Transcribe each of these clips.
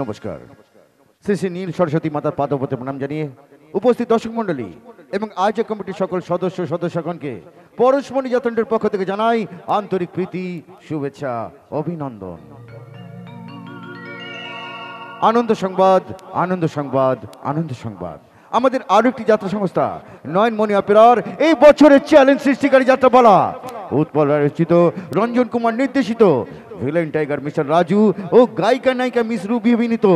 নমস্কার। শ্রী শ্রী নীল সরস্বতী মাতার পাদপথে প্রণাম জানিয়ে উপস্থিত দর্শক মণ্ডলী এবং আয়োজক কমিটির সকল সদস্যগণকে পরশমণি যাত্রার পক্ষ থেকে জানাই আন্তরিক প্রীতি, শুভেচ্ছা, অভিনন্দন। আনন্দ সংবাদ, আনন্দ সংবাদ, আনন্দ সংবাদ। আমাদের আরো একটি যাত্রা সংস্থা নয়নমণি অপেরার এই বছরের চ্যালেঞ্জ সৃষ্টিকারী যাত্রাপালা উৎপল রচিত, রঞ্জন কুমার নির্দেশিত, ভিলেন টাইগার মিস্টার রাজু ও গায়িকা নায়িকা মিস রুবি অভিনীত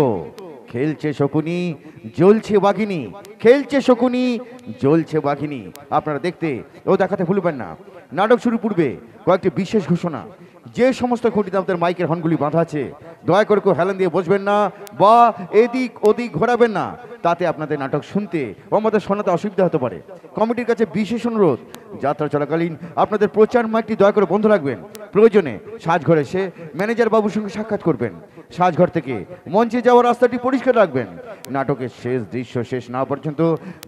খেলছে শকুনি জ্বলছে বাঘিনী, খেলছে শকুনি জ্বলছে বাঘিনী। আপনারা দেখতে ও দেখাতে ভুলবেন না। নাটক শুরু পূর্বে কয়েকটি বিশেষ ঘোষণা। যে সমস্ত খুঁটিতে আমাদের মাইকের হর্নগুলি বাঁধা আছে দয়া করে কেউ হেলান দিয়ে বসবেন না বা এদিক ওদিক ঘোরাবেন না, তাতে আপনাদের নাটক শুনতে ও আমাদের শোনাতে অসুবিধা হতে পারে। কমিটির কাছে বিশেষ অনুরোধ, যাত্রা চলাকালীন আপনাদের প্রচার মাইকটি দয়া করে বন্ধ রাখবেন। প্রয়োজনে সাজঘরে এসে ম্যানেজার বাবুর সঙ্গে সাক্ষাৎ করবেন। সাজঘর থেকে মঞ্চে যাওয়ার রাস্তাটি পরিষ্কার রাখবেন। নাটকের শেষ দৃশ্য শেষ না পর্যন্ত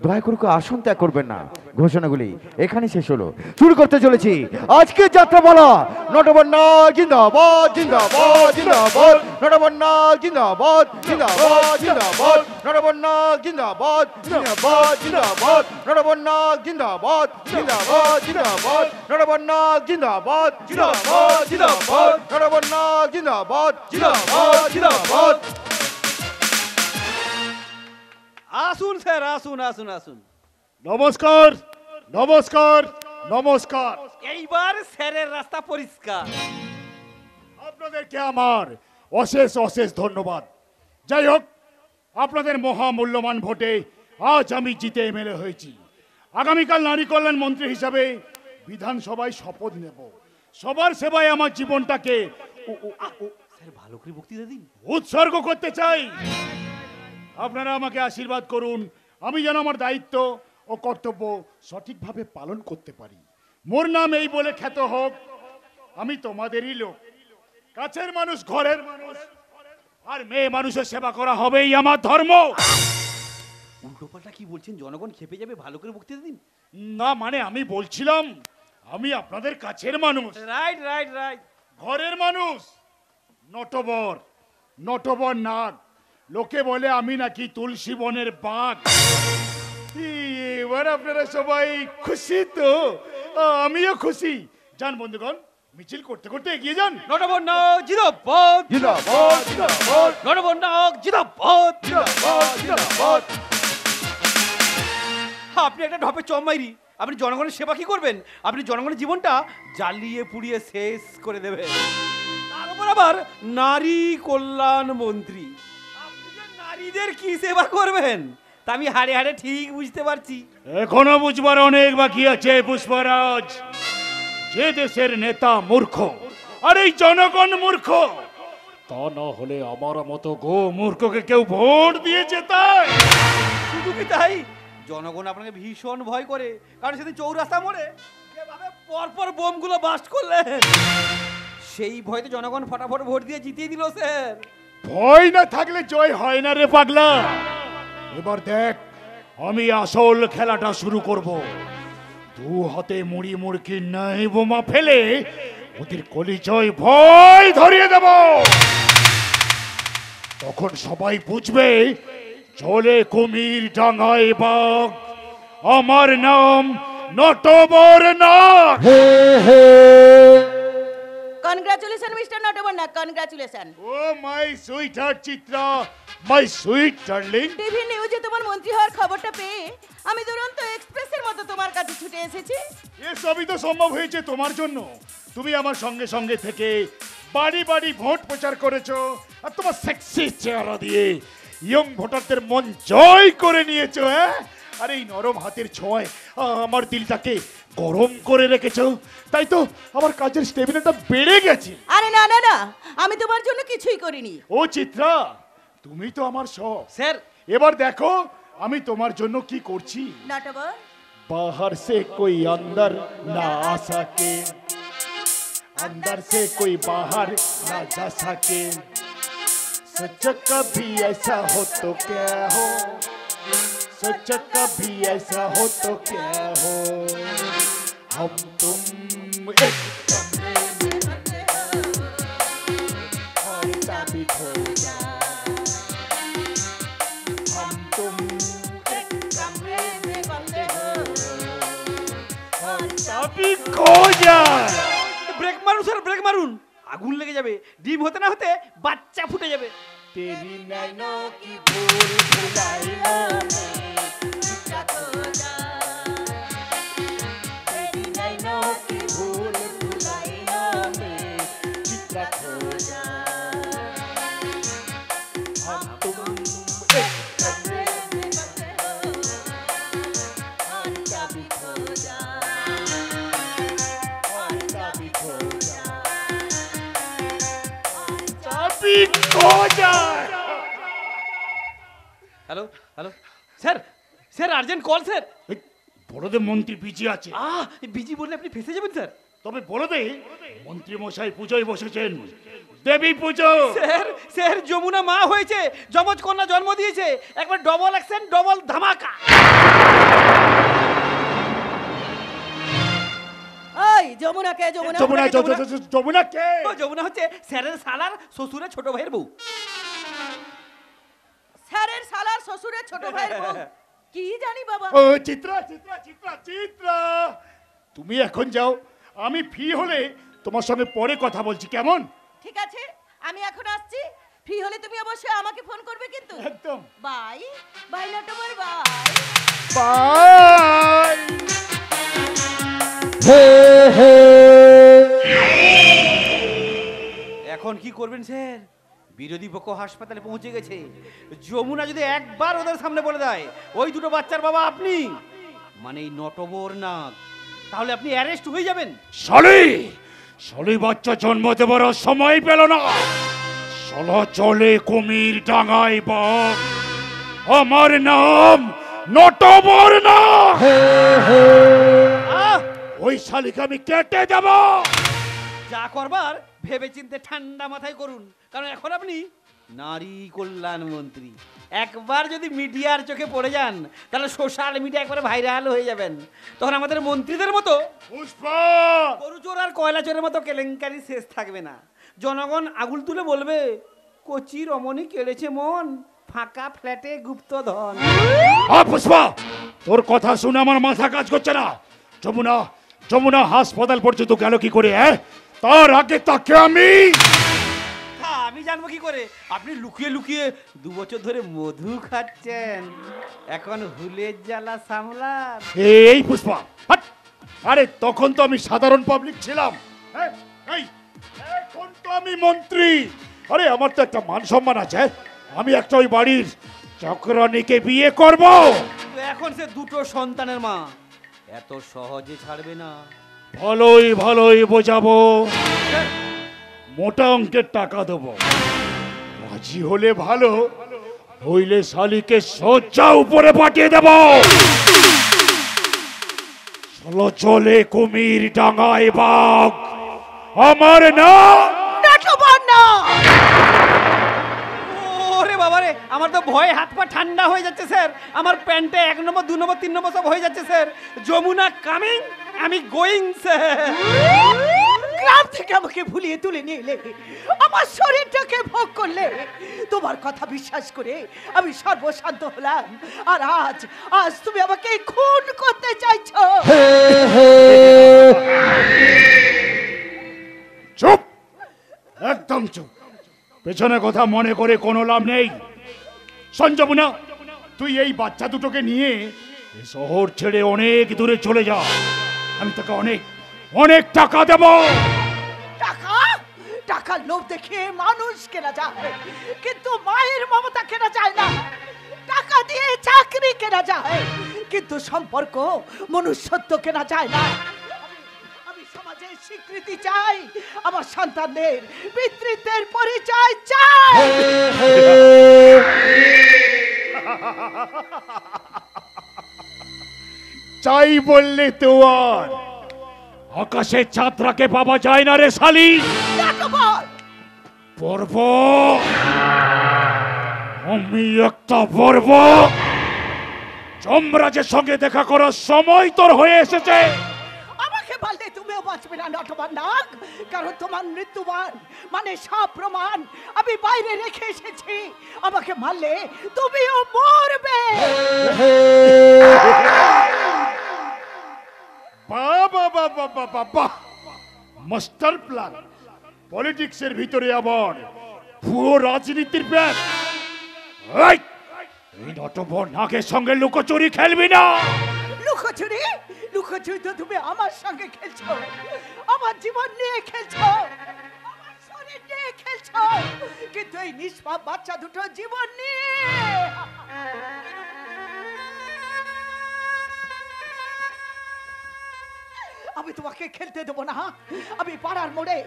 দয়া করে কেউ আসন ত্যাগ করবেন না। ঘোষণাগুলি এখানে শেষ হলো। শুরু করতে চলেছি আজকে যাত্রা বলা। নটবন্যা জিন্দাবাদ, জিন্দাবাদ, জিন্দাবাদ। নটবন্যা জিন্দাবাদ, জিন্দাবাদ, জিন্দাবাদ। নটবন্যা জিন্দাবাদ, জিন্দাবাদ, জিন্দাবাদ। নটবন্যা জিন্দাবাদ, জিন্দাবাদ, জিন্দাবাদ। নটবন্যা জিন্দাবাদ, জিন্দাবাদ, জিন্দাবাদ। নটবন্যা জিন্দাবাদ, জিন্দাবাদ, জিন্দাবাদ। আসুন স্যার, আসুন আসুন আসুন। নমস্কার, নমস্কার, নমস্কার। এইবার স্যারের রাস্তা পরিষ্কার। আপনাদেরকে আমার অশেষ অশেষ ধন্যবাদ। যাই হোক, আপনাদের মহামূল্যবান ভোটে আজ আমি জিতে এমএলএ হয়েছি। আগামীকাল নারী কল্যাণ মন্ত্রী হিসাবে বিধানসভায় শপথ নেব। সবার সেবায় আমার জীবনটাকে স্যার ভালো করে বক্তৃতা দিন। উৎসর্গ করতে চাই। আপনারা আমাকে আশীর্বাদ করুন, আমি যেন আমার দায়িত্ব ও কর্তব্য সঠিকভাবে পালন করতে পারি। মোর নাম এই বলে খ্যাত হোক। আমি তোমাদেরই লোক, কাছের মানুষ, ঘরের মানুষ, আর মেয়ে মানুষের সেবা করা হবেই আমার ধর্ম। উল্টোপাল্টা কি বলছেন, জনগণ খেপে যাবে। ভালো করে বক্তৃতা দিন। না মানে আমি বলছিলাম আমি আপনাদের কাছের মানুষ, রাইট রাইট রাইট। ঘরের মানুষ। নটবর, নটবর নাগ। লোকে বলে আমি নাকি তুলসী বনের বাঘ। এবার আপনারা সবাই খুশি তো? আমিও খুশি। যান বন্ধুগণ, মিছিল করতে করতে এগিয়ে যান। নটবন্যা জিন্দাবাদ, জিন্দাবাদ, জিন্দাবাদ, নটবন্যা জিন্দাবাদ, জিন্দাবাদ, জিন্দাবাদ। আপনি একটা ঢপে চম্মাইরি। আপনি জনগণের সেবা কি করবেন? আপনি জনগণের জীবনটা জ্বালিয়ে পুড়িয়ে শেষ করে দেবেন। তার উপর আবার নারী কল্যাণ মন্ত্রী। আপনি যে নারীদের কি সেবা করবেন তা আমি হাড়ে হাড়ে ঠিক বুঝতে পারছি। এখনো বুঝবার অনেক বাকি আছে পুষ্পরাজ। যে দেশের নেতা মূর্খ আর এই জনগণ মূর্খ, তা না হলে আমার মতো গো মূর্খকে কেউ ভোট দিয়ে জেতায়? শুধু কি তাই, জনগণ আপনাকে ভীষণ ভয় করে। কারণ সেদিন চৌরাস্তা মোড়ে যেভাবে পরপর বোমগুলো বাস্ট করলেন, সেই ভয়তে জনগণ ফটাফট ভোট দিয়ে জিতিয়ে দিল স্যার। ভয় না থাকলে জয় হয় না রে পাগলা। এবার দেখ, আমি আসল খেলাটা শুরু করব। দু হাতে মুড়ি মুড়কি নাই বোমা ফেলে ওদের কলিজয় ভয় ধরিয়ে দেব। তখন সবাই বুঝবে চলে কুমির ডাঙায় বাঘ। আমার নাম নটবর নাগ। কনগ্রাচুলেশন মিস্টার নটবন্যা, congratulation. Oh my sweetheart Chitra, my sweet darling. TV নিউজে তোমার মন্ত্রী হওয়ার খবরটা পেয়ে আমি দুরন্ত এক্সপ্রেসের মতো তোমার কাছে ছুটে এসেছি। এ সবই তো সম্ভব হয়েছে তোমার জন্য। তুমি আমার সঙ্গে সঙ্গে থেকে বাড়ি বাড়ি ভোট প্রচার করেছো, আর তোমার সেক্সি চেহারা দিয়ে ইয়ং ভোটারদের মন জয় করে নিয়েছো। হ্যাঁ, আর এই নরম হাতের ছোঁয়ায় আমার দিলটাকে গরম করে রেখেছো। তাই তো আমার কাজের স্টেবিলিটিটা বেড়ে গেছে। আরে না না না, আমি তোমার জন্য কিছুই করিনি। ও চিত্রা, তুমি তো আমার সব। স্যার এবার দেখো আমি তোমার জন্য কি করছি। নটবর, बाहर से कोई अंदर ना आ सके, अंदर से कोई बाहर ना जा सके। सच कभी ऐसा हो तो क्या हो, सच कभी ऐसा हो तो क्या हो। हम तुम एक कमरे में और साबित हो जाए। আগুন লেগে যাবে, ডিম হতে না হতে বাচ্চা ফুটে যাবে। তেরি নैनो की भूल भुलाइया में चित्रा खो जा, तेरी नैनो की भूल भुलाइया में चित्रा खो जा, हम तुम एक कमरे में बंद हो और चाबी खो जा, और चाबी खो जा, चाबी खो जा। Hello hello sir, sir urgent call sir. বড়দের মন্ত্রী বিজি আছে, বিজি বললে আপনি ফেসে যাবেন স্যার। তবে বড়দে মন্ত্রী মশাই পুজোয় বসেছেন, দেবী পুজো। স্যার স্যার যমুনা মা হয়েছে, যমজ কন্যা জন্ম দিয়েছে, একবার ডবল অ্যাকশন ডবল ধামাকা। ওই যমুনা কে? যমুনা যমুনা যমুনা কে? ও যমুনা হচ্ছে স্যারের শালার শ্বশুরের ছোট ভাইয়ের বউ। স্যারের শালার শ্বশুরের ছোট ভাইয়ের বউ? কি জানি বাবা। ও চিত্রা চিত্রা চিত্রা চিত্রা, তুমি এখন যাও, আমি ফ্রি হলে তোমার সঙ্গে পরে কথা বলছি, কেমন? ঠিক আছে, আমি এখন আসছি। ফ্রি হলে তুমি অবশ্যই আমাকে ফোন করবে কিন্তু। একদম। Bye bye Natabar, bye bye. এখন কি করবেন স্যার? বিরোধী পক্ষ হাসপাতালে পৌঁছে গেছে। যমুনা যদি একবার ওদের সামনে বলে দেয় ওই দুটো বাচ্চার বাবা আপনি, মানে এই নটবর নাগ, তাহলে আপনি অ্যারেস্ট হয়ে যাবেন। শালি বাচ্চা জন্ম দেবার সময় পেল না, শালা চলে কুমির ডাঙায় বাঘ, আমার নাম নটবর না। ওই শালিকে আমি কেটে দেব। যা করবার ভেবে চিন্তে ঠান্ডা মাথায় করুন, কারণ এখন আপনি নারী কল্যাণ মন্ত্রী। একবার যদি মিডিয়ার চোখে পড়ে যান তাহলে সোশ্যাল মিডিয়া একবারে ভাইরাল হয়ে যাবেন। তখন আমাদের মন্ত্রীদের মতো পুষ্পা, গরু চোর আর কয়লা চোরের মতো কেলেঙ্কারি শেষ থাকবে না। জনগণ আগুল তুলে বলবে কচি রমণী কেড়েছে মন, ফাঁকা ফ্ল্যাটে গুপ্তধন। পুষ্পা, তোর কথা শুনে আমার মাথা কাজ করছে না। যমুনা যমুনা হাসপাতাল পর্যন্ত গেল কি করে? তার আগে তাকে আমি আমি জানবো কি করে? আপনি লুকিয়ে লুকিয়ে 2 বছর ধরে মধু খাচ্ছেন, এখন হুলের জ্বালা সামলান। এই পুষ্পা, হাট! আরে তখন তো আমি সাধারণ পাবলিক ছিলাম, এখন তো আমি মন্ত্রী। আরে আমার তো একটা মান সম্মান আছে, আমি একটা ওই বাড়ির চক্রানীকে বিয়ে করব। এখন সে 2টো সন্তানের মা, এত সহজে ছাড়বে না। ভালোই ভালোই বোঝাবো, মোটা অঙ্কের টাকা দেবো। রাজি হলে ভালো, হইলে শালিকে সজ্জা উপরে পাঠিয়ে দেব। চলো চলে কুমির ডাঙায় বাঘ, আমার নাম নটবর না। ওরে বাবারে, আমার তো ভয়ে হাত পা ঠান্ডা হয়ে যাচ্ছে স্যার। আমার প্যান্টে 1 নম্বর 2 নম্বর 3 নম্বর সব হয়ে যাচ্ছে স্যার। যমুনা কামিং, আমি গোয়িং স্যার। গ্রাম থেকে আমাকে ভুলিয়ে তুলে নিয়ে এলে, আমার শরীরটাকে ভোগ করলে, তোমার কথা বিশ্বাস করে আমি সর্বশান্ত হলাম। আর আজ আজ তুমি আমাকে খুন করতে চাইছো। চুপ, একদম চুপ। পেছনে কথা মনে করে কোনো লাভ নেই। সঞ্জমুনা, তুই এই বাচ্চা দুটোকে নিয়ে এই শহর ছেড়ে অনেক দূরে চলে যা। আমি তোকে অনেক অনেক টাকা দেব। টাকা? টাকার লোভ দেখে মানুষ কেনা যায়, কিন্তু মায়ের মমতা কেনা যায় না। টাকা দিয়ে চাকরি কেনা যায়, কিন্তু সম্পর্ক মনুষ্যত্ব কেনা যায় না। আমি সমাজে স্বীকৃতি চাই, আমার সন্তানদের পিতৃত্বের পরিচয় চাই। চাই বললে তো আর আকাশে চাঁদরাকে পাওয়া যায় না রে শালি। পর্ব, আমি একটা পর্ব। যমরাজের সঙ্গে দেখা করার সময় তোর হয়ে এসেছে। আমাকে বললে তুমিও বাঁচবে না নটবর নাগ, কারণ তোমার মৃত্যুবান মানে সব প্রমাণ আমি বাইরে রেখে এসেছি। আমাকে মারলে তুমিও মরবে। বাবা বাবা বাবা বাবা, মাস্টার প্ল্যান। পলিটিক্সের ভিতরে আবার ভুয়ো রাজনীতির ব্যাগ। এই নটবর নাগের সঙ্গে লুকোচুরি খেলবি না। লুকোচুরি? লুকোচুরি তো তুমি আমার সঙ্গে খেলছো, আমার জীবন নিয়ে খেলছো, আমার শরীর নিয়ে খেলছো, কিন্তু এই নিষ্পাপ বাচ্চা দুটো জীবন নিয়ে। আমি তোমাকে খেলতে দেবো না। আমি পাড়ার মোড়ে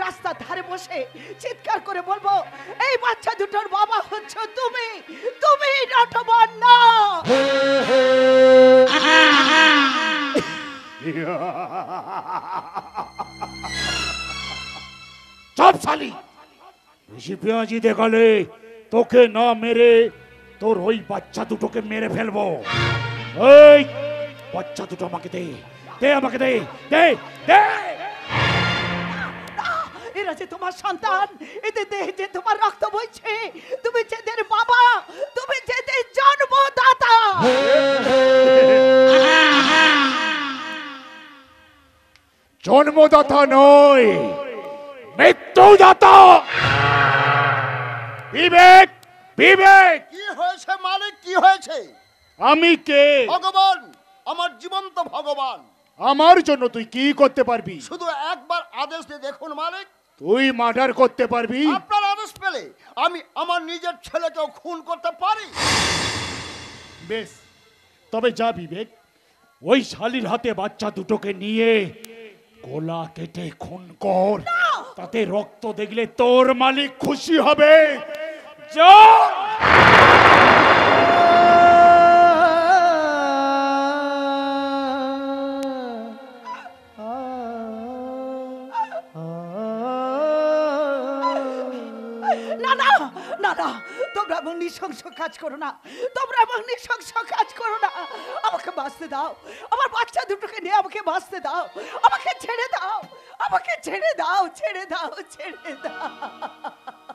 রাস্তার ধারে বসে চিৎকার করে বলবো, এই বাচ্চা দুটোর বাবা হচ্ছ তুমি, তুমি নটবর না। চপ শালি, বেশি পেঁয়াজি দেখালে তোকে না মেরে তোর ওই বাচ্চা দুটোকে মেরে ফেলবো। এই বাচ্চা দুটো আমাকে দে, দে আমাকে দে, দে দে। এরা যে তোমার সন্তান, এদের দেহে যে তোমার রক্ত বইছে, তুমি যেদের বাবা, তুমি যেদের জন্মদাতা। জন্মদাতা নয়, মৃত্যুদাতা। বিবেক, বিবেক। কি হয়েছে মালিক, কি হয়েছে? আমি কে? ভগবান, আমার জীবন্ত ভগবান। আমার জন্য তুই কি করতে পারবি? শুধু একবার আদেশ দিয়ে দেখুন মালিক। তুই মার্ডার করতে পারবি? আপনার আদেশ পেলে আমি আমার নিজের ছেলেকেও খুন করতে পারি। বেশ, তবে যা বিবেক, ওই শালির হাতে বাচ্চা দুটোকে নিয়ে গলা কেটে খুন কর। তাতে রক্ত দেখলে তোর মালিক খুশি হবে। যা। না না না না, তোমরা এমন নৃশংস কাজ করো না, তোমরা এমন নৃশংস কাজ করো না। আমাকে বাঁচতে দাও, আমার বাচ্চা দুটোকে নিয়ে আমাকে বাঁচতে দাও, আমাকে ছেড়ে দাও, আমাকে ছেড়ে দাও, ছেড়ে দাও, ছেড়ে দাও।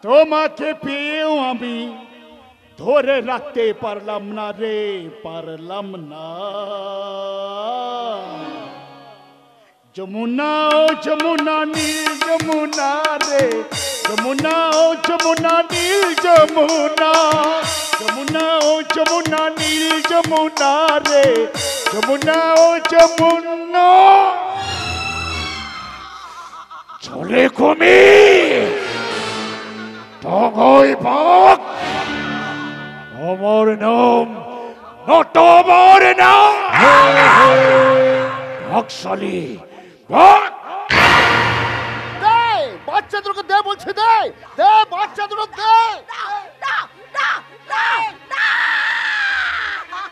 তোমাকে পেয়েও আমি ধরে রাখতে পারলাম না রে, পারলাম না। যমুনা ও যমুনা নীল যমুনা রে, যমুনা ও যমুনা নীল যমুনা, যমুনা ও যমুনা নীল যমুনা রে, যমুনা ও যমুনা। চলে কুমির, টগই বাঘ, আমার নাম নটবর না। বাঘশালী বাঘ। দে বাচ্চা দুটোকে, দে বলছি, দে দে বাচ্চা দুটো দে। না না না না না,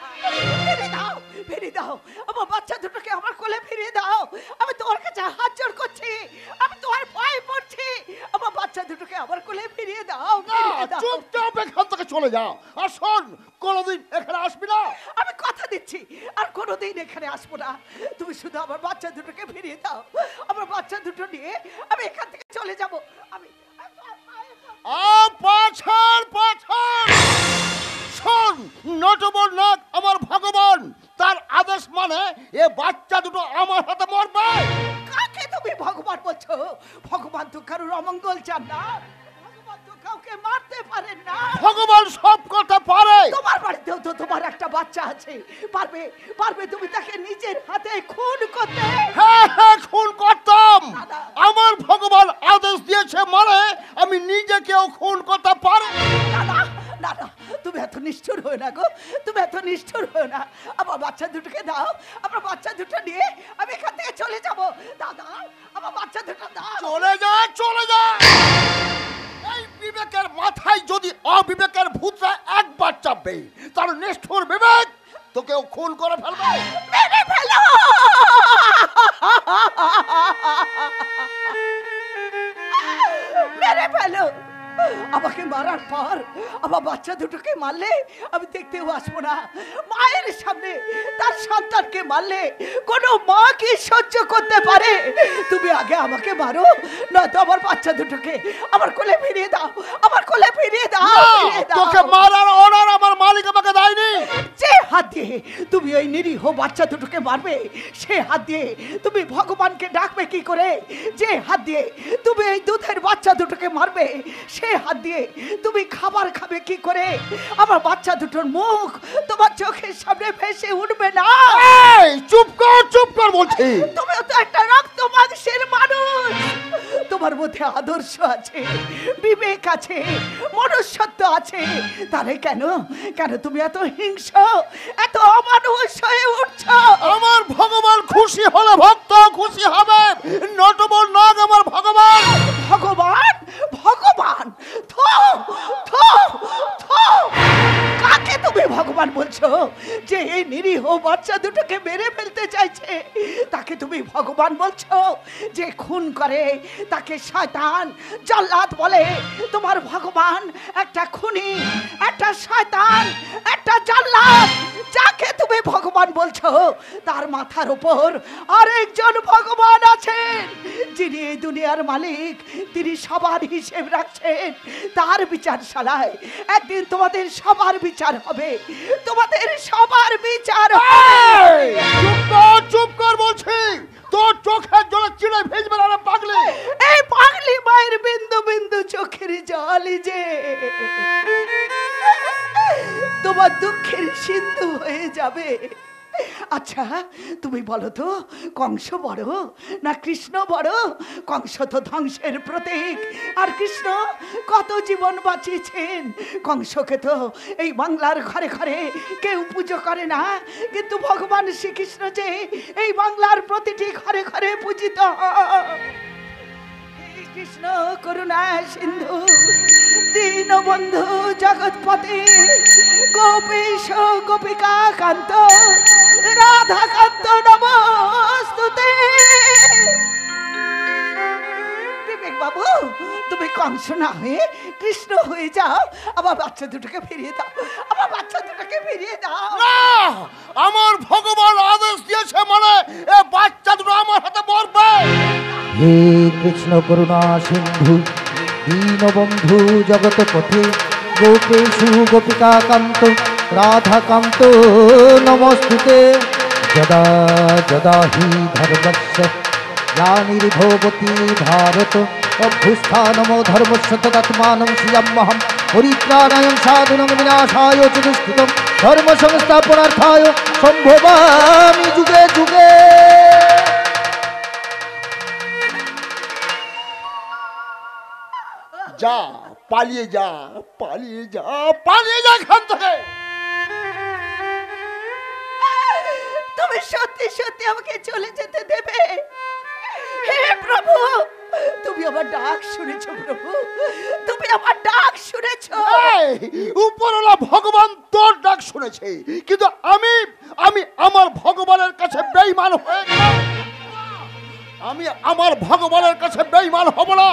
ফিরিয়ে দাও, ফিরিয়ে দাও আমার বাচ্চা দুটোকে, আমার কোলে ফিরিয়ে দাও। আমি তোমার কাছে হাত জোড় করছি, আমি তোমার পায়ে পড়ছি, আমার বাচ্চা দুটোকে আমার কোলে ফিরিয়ে দাও, ফিরিয়ে দাও। চুপচাপ এখান থেকে চলে যাও। আর শোন, কোনোদিন এখানে আসবি না। আমি কথা দিচ্ছি আর কোনোদিন এখানে আসবো না। তুমি শুধু আমার বাচ্চা দুটোকে ফিরিয়ে দাও, আমার বাচ্চা দুটো নিয়ে আমি এখান থেকে চলে যাব। আমি পাছাড় পাছাড়। শোন, নটবর নাগ আমার ভগবান, তার আদেশ মানে এ বাচ্চা দুটো আমার হাতে মরবে। কাকে তুমি ভগবান বলছো? ভগবান তো কারোর অমঙ্গল চান না, ভগবান তো কাউকে মারতে পারেন না। ভগবান সব করতে পারে। তোমার বাড়িতেও তো তোমার একটা বাচ্চা আছে, পারবে পারবে তুমি তাকে নিজের হাতে খুন করতে? হ্যাঁ হ্যাঁ, খুন করতাম। দাদা। আমার ভগবান আদেশ দিয়েছে মানে আমি নিজেকেও খুন করতে পারি। না না না না, তুমি এত নিষ্ঠুর হয়ে না গো, তুমি এত নিষ্ঠুর হয়ে না। আমার বাচ্চা দুটোকে দাও, আমার বাচ্চা দুটো নিয়ে আমি এখান থেকে চলে যাব। দাদা, আমার বাচ্চা দুটো দাও। চলে যা, চলে যা। এই বিবেকের মাথায় যদি অবিবেকের ভূতরা একবার চাপবে, তার নিষ্ঠুর বিবেক তোকেও খুন করে ফেলবে। মেরে ফেলো, মেরে ফেলো। আমাকে মারার পর আমার বাচ্চা দুটোকে মারলে আমি দেখতেও আসবো না। মায়ের সামনে তার সন্তানকে মারলে কোনো মা কি সহ্য করতে পারে? তুমি আগে আমাকে মারো, নয়তো আমার বাচ্চা দুটোকে আমার কোলে ফিরিয়ে দাও, আমার কোলে ফিরিয়ে দাও, ফিরিয়ে দাও। তোকে মারার অর্ডার আমার মালিক আমাকে দেয়নি। যে হাত দিয়ে তুমি ওই নিরীহ বাচ্চা দুটোকে মারবে, সে হাত দিয়ে তুমি ভগবানকে ডাকবে কি করে? যে হাত দিয়ে তুমি এই দুধের বাচ্চা দুটোকে মারবে, সে হাত দিয়ে তুমি খাবার খাবে কি করে? আমার বাচ্চা দুটোর মুখ তোমার চোখের সামনে ভেসে উঠবে না? এই চুপ কর বলছি। তুমিও তো একটা রক্ত মাংসের মানুষ, তোমার মধ্যে আদর্শ আছে, বিবেক আছে, মনুষ্যত্ব আছে, তাহলে কেন কেন তুমি এত হিংস্র, এত অমানুষ হয়ে উঠছো? আমার ভগবান খুশি হলে ভক্ত খুশি হবে, নটবর নাগ আমার ভগবান। ভগবান ভগবান থু থু থু, কাকে তুমি ভগবান বলছো? যে এই নিরীহ বাচ্চা দুটোকে মেরে ফেলতে চাইছে তাকে তুমি ভগবান বলছো? যে খুন করে তাকে শয়তান জল্লাদ বলে? তোমার ভগবান একটা খুনি, একটা শয়তান, একটা জল্লাদ। যাকে তুমি ভগবান বলছো তার মাথার উপর আরেকজন ভগবান আছেন, যিনি এই দুনিয়ার মালিক, তিনি সবার হিসেব রাখছেন। তার বিচারশালায় একদিন তোমাদের সবার বিচার হবে, তোমাদের সবার বিচার হবে। চুপ কর বলছি, তোর চোখের জলে চিড়ে ভিজবে না রে পাগলি। এই পাগলি মায়ের বিন্দু বিন্দু চোখের জলই যে তোমার দুঃখের সিন্ধু হয়ে যাবে। আচ্ছা তুমি বলো তো, কংস বড় না কৃষ্ণ বড়? কংস তো ধ্বংসের প্রতীক, আর কৃষ্ণ কত জীবন বাঁচিয়েছেন। কংসকে তো এই বাংলার ঘরে ঘরে কেউ পুজো করে না, কিন্তু ভগবান শ্রীকৃষ্ণ যে এই বাংলার প্রতিটি ঘরে ঘরে পূজিত হয়। কৃষ্ণ করুণা সিন্ধু দীনবন্ধু জগৎপতি, গোপীশ গোপিকা কান্ত রাধা কান্ত নমস্তুতে। বিবেক বাবু, তুমি কংস না হয়ে কৃষ্ণ হয়ে যাও, আমার বাচ্চা দুটোকে ফিরিয়ে দাও, আমার বাচ্চা দুটোকে ফিরিয়ে দাও। না, আমার ভগবান আদেশ দিয়েছে মানে এ বাচ্চা দুটো আমার হাতে মরবে। হে কৃষ্ণ করুণা সিন্ধু দীনবন্ধু জগৎপতি, গোপেশু গোপিকা কান্ত রাধা কান্ত নমস্তুতে। যদা যদা হি ধর্মস্য গ্লানির্ভবতি ভারত অভ্যুত্থানমো ধর্মস্য তদাত্মাनं শ্রিয়মহং পরিত্রাণায় সাধুনাং বিনাশায় চ দুষ্কৃতং ধর্ম সংস্থাপনার্থায় সম্ভবামি যুগে যুগে। যা পালিয়ে যা, পালিয়ে যা, পালিয়ে যা এখান থেকে। তুমি সত্যি সত্যি আমাকে চলে যেতে দেবে? হে প্রভু, তুমি আমার ডাক শুনেছো প্রভু, তুমি আমার ডাক শুনেছো। এই, উপরওয়ালা ভগবান তোর ডাক শুনেছে, কিন্তু আমি আমি আমার ভগবানের কাছে বেঈমান হয়ে গেলাম। আমি আমার ভগবানের কাছে বেঈমান হব না।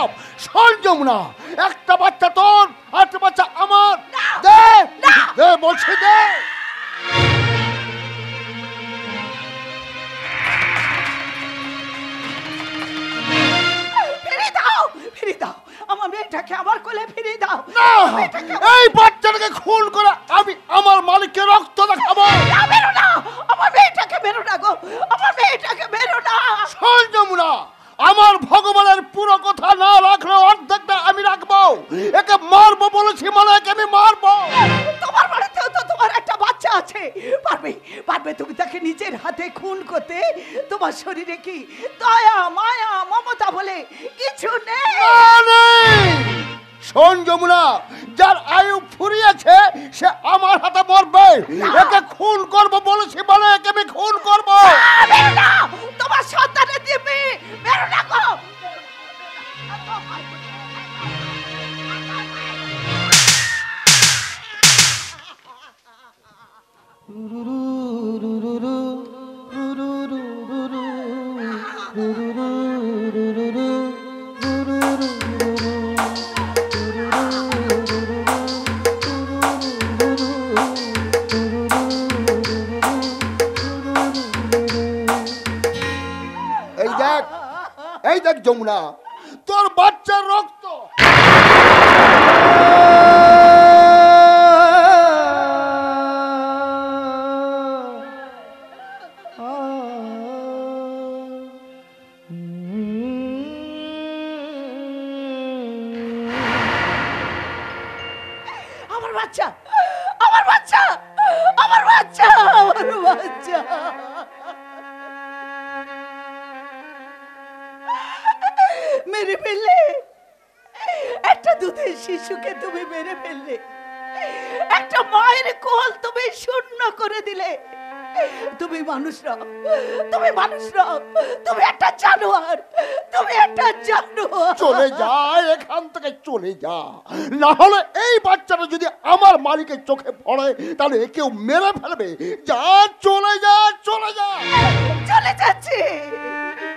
সরজম না, একটা বাচ্চা তোর, একটা বাচ্চা আমার। দে দে বলছি, দে। ফিরিয়ে দাও, ফিরিয়ে দাও আমার মেয়েটাকে, আমার কোলে ফিরিয়ে দাও। না, এই বাচ্চাটাকে খুন করে আমি আমার মালিককে রক্ত দেখাবো। না, মেরো না, আমার মেয়েটাকে মেরো না গো, আমার মেয়েটাকে মেরো না। সরজম না, আমার ভগবানের পুরো কথা না রাখলেও অর্ধেকটা আমি রাখবো। একে মারবো বলেছি মানে একে আমি মারবো। তোমার বাড়িতেও তো তোমার একটা বাচ্চা আছে, পারবে পারবে তুমি তাকে নিজের হাতে খুন করতে? তোমার শরীরে কি দয়া মায়া মমতা বলে কিছু নেই? শোন যমুনা, যার আয়ু ফুরিয়েছে সে আমার হাতে মরবে। একে খুন করবো বলেছি মানে একে আমি খুন করবো। মেরো না, তোমার সন্তানের দিবি, মেরো না গো। এই দেখ যমুনা, তোর বাচ্চার রক্ত। বাচ্চা, আমার বাচ্চা, আমার বাচ্চা, আমার বাচ্চা। মেরে ফেললে একটা দুধের শিশুকে, তুমি মেরে ফেললে একটা মায়ের কোল তুমি শূন্য করে দিলে। তুমি মানুষ না, তুমি মানুষ না, তুমি একটা জানোয়ার, তুমি একটা জানোয়ার। চলে যা এখান থেকে, চলে যা, না হলে এই বাচ্চাটা যদি আমার মালিকের চোখে পড়ে তাহলে কেউ মেরে ফেলবে। যা, চলে যা, চলে যা। চলে যাচ্ছি,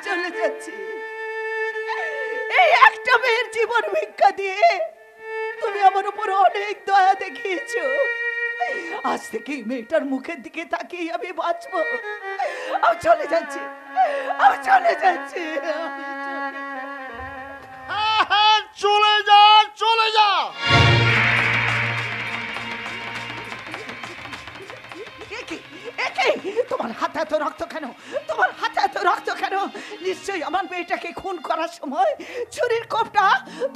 চলে যাচ্ছি। এই একটা মেয়ের জীবন ভিক্ষা দিয়ে তুমি আমার উপর অনেক দয়া দেখিয়েছো। আজ থেকে মেয়েটার মুখের দিকে তাকিয়ে আমি বাঁচবো। আমি চলে যাচ্ছি, আমি চলে যাচ্ছি, চলে যা, চলে যা। তোমার হাতে এত রক্ত কেন? তোমার হাতে এত রক্ত কেন? নিশ্চয়ই আমার মেয়েটাকে খুন করার সময় ছুরির কোপটা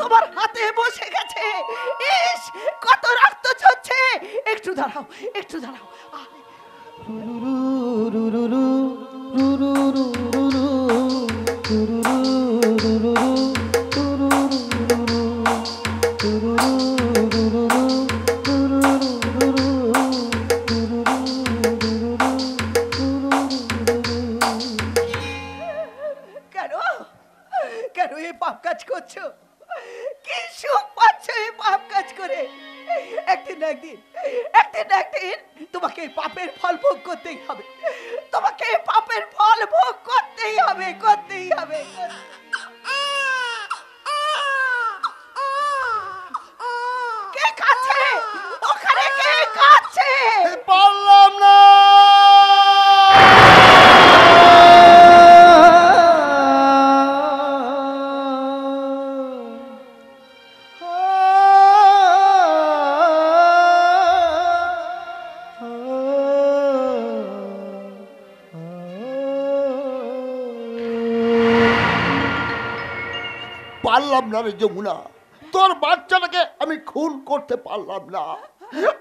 তোমার হাতে বসে গেছে। ইস, কত রক্ত ঝরছে। একটু দাঁড়াও, একটু দাঁড়াও। কেন এই পাপ কাজ করছো? কি সুখ পাচ্ছ এই পাপ কাজ করে? একদিন না একদিন, একদিন না একদিন তোমাকে এই পাপের ফল ভোগ করতেই হবে। তোমাকে এই পাপের ফল ভোগ করতেই হবে, করতেই হবে। কে কাছে? ওখানে কে কাছে? পারলাম না। পারলাম না রে যমুনা, তোর বাচ্চাটাকে আমি খুন করতে পারলাম না।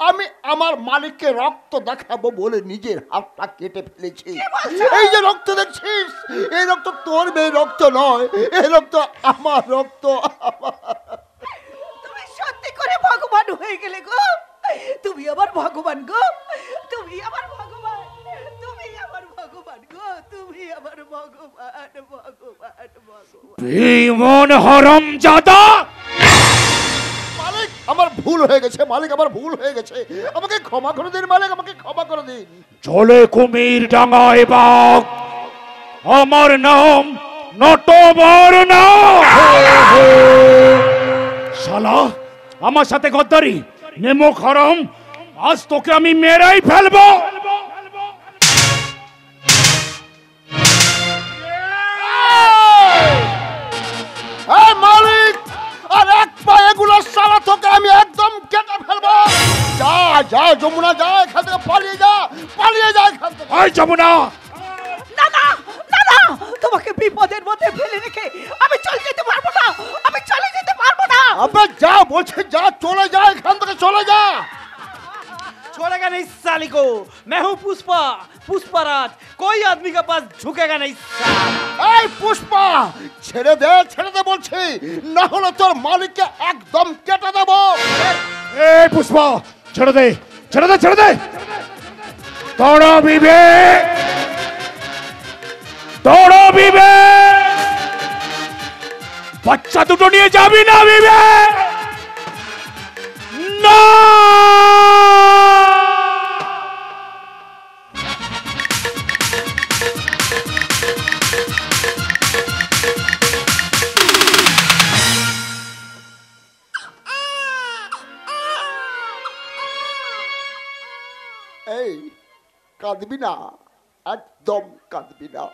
আমি আমার মালিককে রক্ত দেখাবো বলে নিজের হাতটা কেটে ফেলেছি। এই যে রক্ত দেখছিস, এই রক্ত তোর মেয়ে রক্ত নয়, এই রক্ত আমার রক্ত। তুমি সত্যি করে ভগবান হয়ে গেলে গো। তুমি আমার ভগবান গো, তুমি আমার ভগবান, তুমি আমার ভগবান গো, তুমি আমার ভগবান, ভগবান, ভগবান। বেঈমান হারামজাদা! মালিক, আমার ভুল হয়ে গেছে, মালিক আমার ভুল হয়ে গেছে, আমাকে ক্ষমা করে দিন মালিক, আমাকে ক্ষমা করে দিন। চলে কুমির ডাঙায় বাঘ, আমার নাম নটবর্ণ। শালা, আমার সাথে গদ্দারি, নেমক হারাম, আজ তোকে আমি মেরেই ফেলবো। মালিক, আর এক পায়ে গুলো সারা তোকে আমি একদম কেটে ফেলবো। যা যা যমুনা, যা এখান থেকে, পালিয়ে যা, পালিয়ে যা এখান থেকে। ওই যমুনা, না না না না, তোমাকে বিপদের মধ্যে ফেলে রেখে আমি চলে যেতে পারবো না, আমি চলে যেতে পারবো না। আবে যা বলছে, যা, চলে যা এখান থেকে, চলে যা। छोड़ेगा नहीं इस साली को। मैं हूँ पुष्पा, पुष्पाराज। कोई आदमी के पास झुकेगा नहीं साला। এই পুষ্পা, ছেড়ে দে, ছেড়ে দে বলছি, না হলে তোর মালিককে একদম কেটে দেবো। এই পুষ্পা, ছেড়ে দে, ছেড়ে দে, ছেড়ে দে। তোরা বিবেক, তোরা বিবেক, বাচ্চা দুটো নিয়ে যাবি না বিবেক? না! এই কাঁদবি না, একদম কাঁদবি না।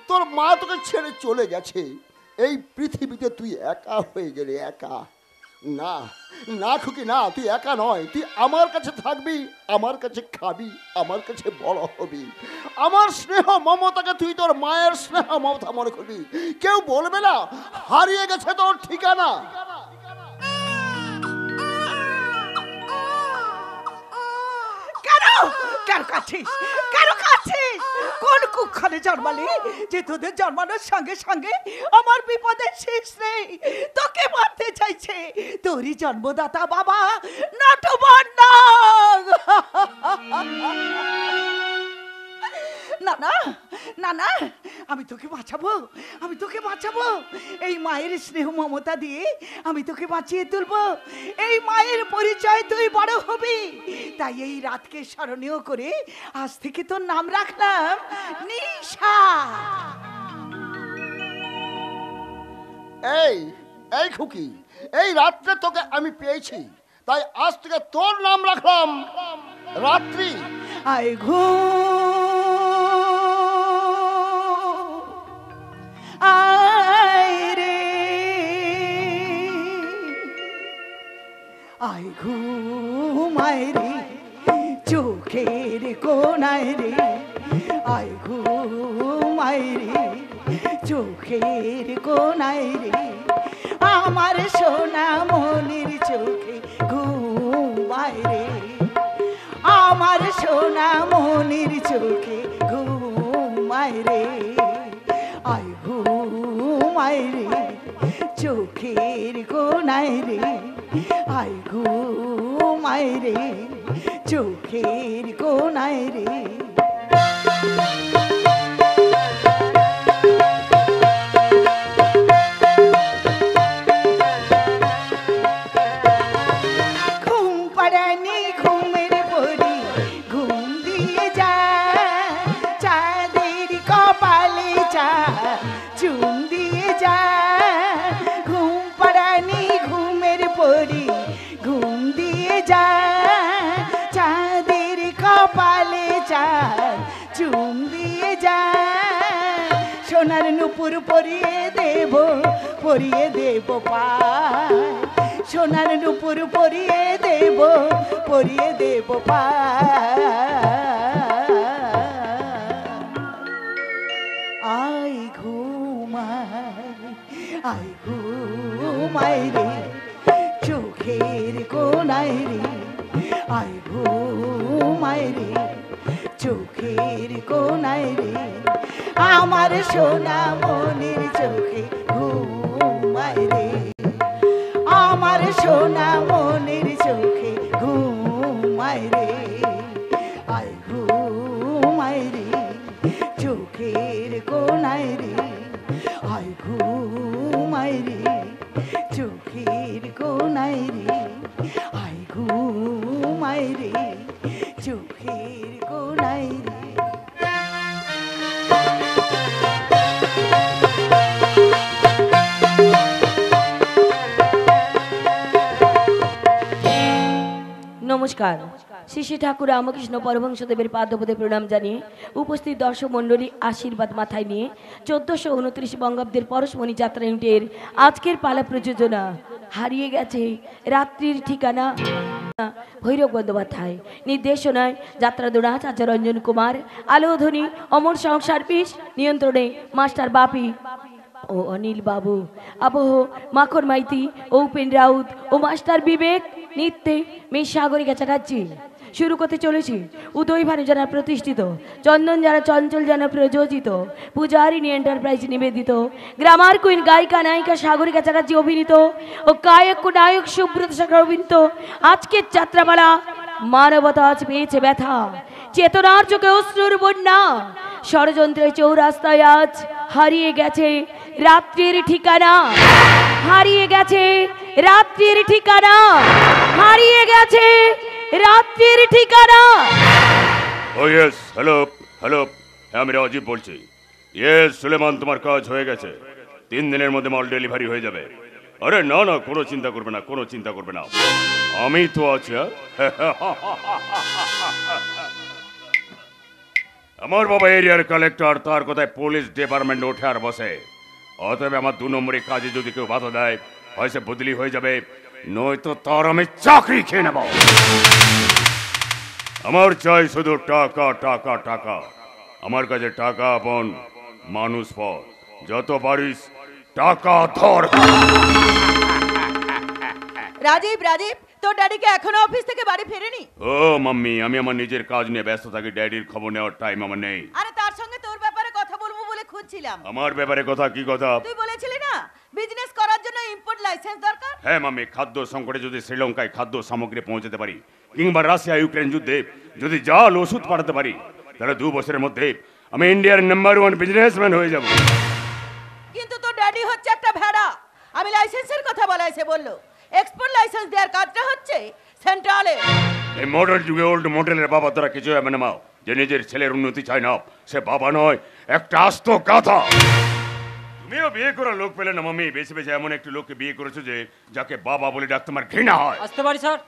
তোর মা তোকে ছেড়ে চলে গেছে, এই পৃথিবীতে তুই একা হয়ে গেলি, একা। না না খুকি না, তুই একা নয়, তুই আমার কাছে থাকবি, আমার কাছে খাবি, আমার কাছে বড় হবি। আমার স্নেহ মমতাকে তুই তোর মায়ের স্নেহ মমতা মনে করবি। কেউ বলবে না হারিয়ে গেছে তোর ঠিকানা। কাছিস? কেন কাছিস? কোন কুক্ষণে জন্মালি যে তোদের জন্মানোর সঙ্গে সঙ্গে আমার বিপদের শেষ নেই? তোকে মারতে চাইছে তোরই জন্মদাতা বাবা নটবর্ণা। না না না না, আমি তোকে বাঁচাবো, আমি তোকে বাঁচাবো। এই মায়ের স্নেহ মমতা দিয়ে আমি তোকে বাঁচিয়ে তুলবো। এই মায়ের পরিচয় তুই বড় হবি। তাই এই রাতকে স্মরণীয় করে আজ থেকে তোর নাম রাখলাম নিশা। এই এই খুকি, এই রাত্রে তোকে আমি পেয়েছি, তাই আজ থেকে তোর নাম রাখলাম রাত্রি। আয় ঘুম আয় রে, আয় ঘুম আয় রে, চোখের কোনায় রে, আয় ঘুম আয় রে, চোখের কোনায় রে, আমার সোনা মনির চোখে ঘুমায় রে, আমার সোনা মনির চোখে ঘুমায় রে, আয় ঘুমায় রে, চোখের কোনায় রে, আয় ঘুমায় রে, চোখের কোনায় রে। সোনার নুপুর পরিয়ে দেব, পরিয়ে দেব পায়, সোনার নুপুর পরিয়ে দেব, পরিয়ে দেব পায়। আই ঘুমায়, আই ঘুমায় রে, চোখের কোনায় রে, আই ঘুমায় রে, চোখের কোনায় রে, আমার সোনা মনির চোখে ঘুমায় রে, আমার সোনা মনির চোখে ঘুমায় রে, আয় ঘুমায় রে, চোখের কোনায় রে, আয় ঘুমায় রে, চোখের কোনায় রে, আয় ঘুমায় রে, চোখের কোনায় রে। নমস্কার। শ্রী শ্রী ঠাকুর রামকৃষ্ণ পরমহংসদেবের পাদপদে প্রণাম জানিয়ে উপস্থিত দর্শক মণ্ডলী আশীর্বাদ মাথায় নিয়ে 1429 বঙ্গাব্দের পরশমণি যাত্রা ইউনিটের আজকের পালা প্রযোজনা হারিয়ে গেছে রাত্রির ঠিকানা, ভৈরব বন্দ্যোপাধ্যায় নির্দেশনায় যাত্রা দৌড়া আচার্য রঞ্জন কুমার, আলোধ্বনি অমর সংসার পিস, নিয়ন্ত্রণে মাস্টার বাপি ও অনিল বাবু, আবহ মাখন মাইতি ও উপেন রাউত ও মাস্টার বিবেক, নৃত্যে মিস সাগরিকা চ্যাটার্জি। শুরু করতে চলেছি উদয় ভানু জানা প্রতিষ্ঠিত, চন্দন জানা চঞ্চল জানা প্রযোজিত, পূজারিনী এন্টারপ্রাইজ নিবেদিত, গ্রামার কুইন গায়িকা নায়িকা সাগরিকা চ্যাটার্জি অভিনীত ও গায়ক ও নায়ক সুব্রত সাগর অভিনীত আজকের যাত্রাপালা মানবতা আজ পেয়েছে ব্যথা, চেতনার চোখে অশ্রুর বন্যা, ষড়যন্ত্রের চৌরাস্তায় আজ হারিয়ে গেছে রাত্রির ঠিকানা, হারিয়ে গেছে রাত্রির ঠিকানা, হারিয়ে গেছে রাত্রির ঠিকানা। ও ইয়েস, হ্যালো হ্যালো, আমি রাজীব বলছি। ইয়েস সুলেমান, তোমার কাজ হয়ে গেছে, 3 দিনের মধ্যে মাল ডেলিভারি হয়ে যাবে। আরে না না, কোনো চিন্তা করবে না, কোনো চিন্তা করবে না, আমি তো আছি। আমার বাবা এরিয়ার কালেক্টর, তার কথায় পুলিশ ডিপার্টমেন্ট ওঠে আর বসে। অতএব আমার 2 নম্বরের কাজে যদি কেউ বাধা দেয়, হয় সে বদলি হয়ে যাবে, নয়তো তার আমি চাকরি খেয়ে নেব। আমার চাই শুধু টাকা টাকা টাকা। আমার কাছে টাকা আপন, মানুষ পর। যত পারিস টাকা ধর। রাজীব রাজীব তোর ড্যাডিকে এখনো অফিস থেকে বাড়ি ফেরেনি? ও মাম্মি, আমি আমার নিজের কাজ নিয়ে ব্যস্ত থাকি, ড্যাডির খবর নেওয়ার টাইম আমার নেই। আরে তার সঙ্গে তোর ব্যাপারে কথা বলবো বলে খুঁজছিলাম। আমার ব্যাপারে কথা? কি কথা? তুই বলেছিলি না বিজনেস করার জন্য ইম্পোর্ট লাইসেন্স দরকার। হ্যাঁ মাম্মি, খাদ্য সংকটে যদি শ্রীলঙ্কায় খাদ্য সামগ্রী পৌঁছাতে পারি, কিংবা রাশিয়া ইউক্রেন যুদ্ধে যদি জাল ওষুধ পাঠাতে পারি, তাহলে 2 বছরের মধ্যে আমি ইন্ডিয়ার নাম্বার 1 বিজনেসম্যান হয়ে যাব। কিন্তু তোর ড্যাডি হচ্ছে একটা ভেড়া। আমি লাইসেন্সের কথা বলাইছে বললো, এক্সপোর্ট লাইসেন্স দেওয়ার কাজটা হচ্ছে সেন্ট্রালে। এই মডার্ন যুগে ওল্ড মডেলের বাবা তারা কিছু হবে না মা, যে নিজের ছেলের উন্নতি চায় না, সে বাবা নয়, একটা আস্ত গাধা। তুমিও বিয়ে করার লোক পেলে না মাম্মি, বেশি বেশি এমন একটি লোককে বিয়ে করেছো যে যাকে বাবা বলে ডাক তোমার ঘৃণা হয়। আসতে পারি স্যার?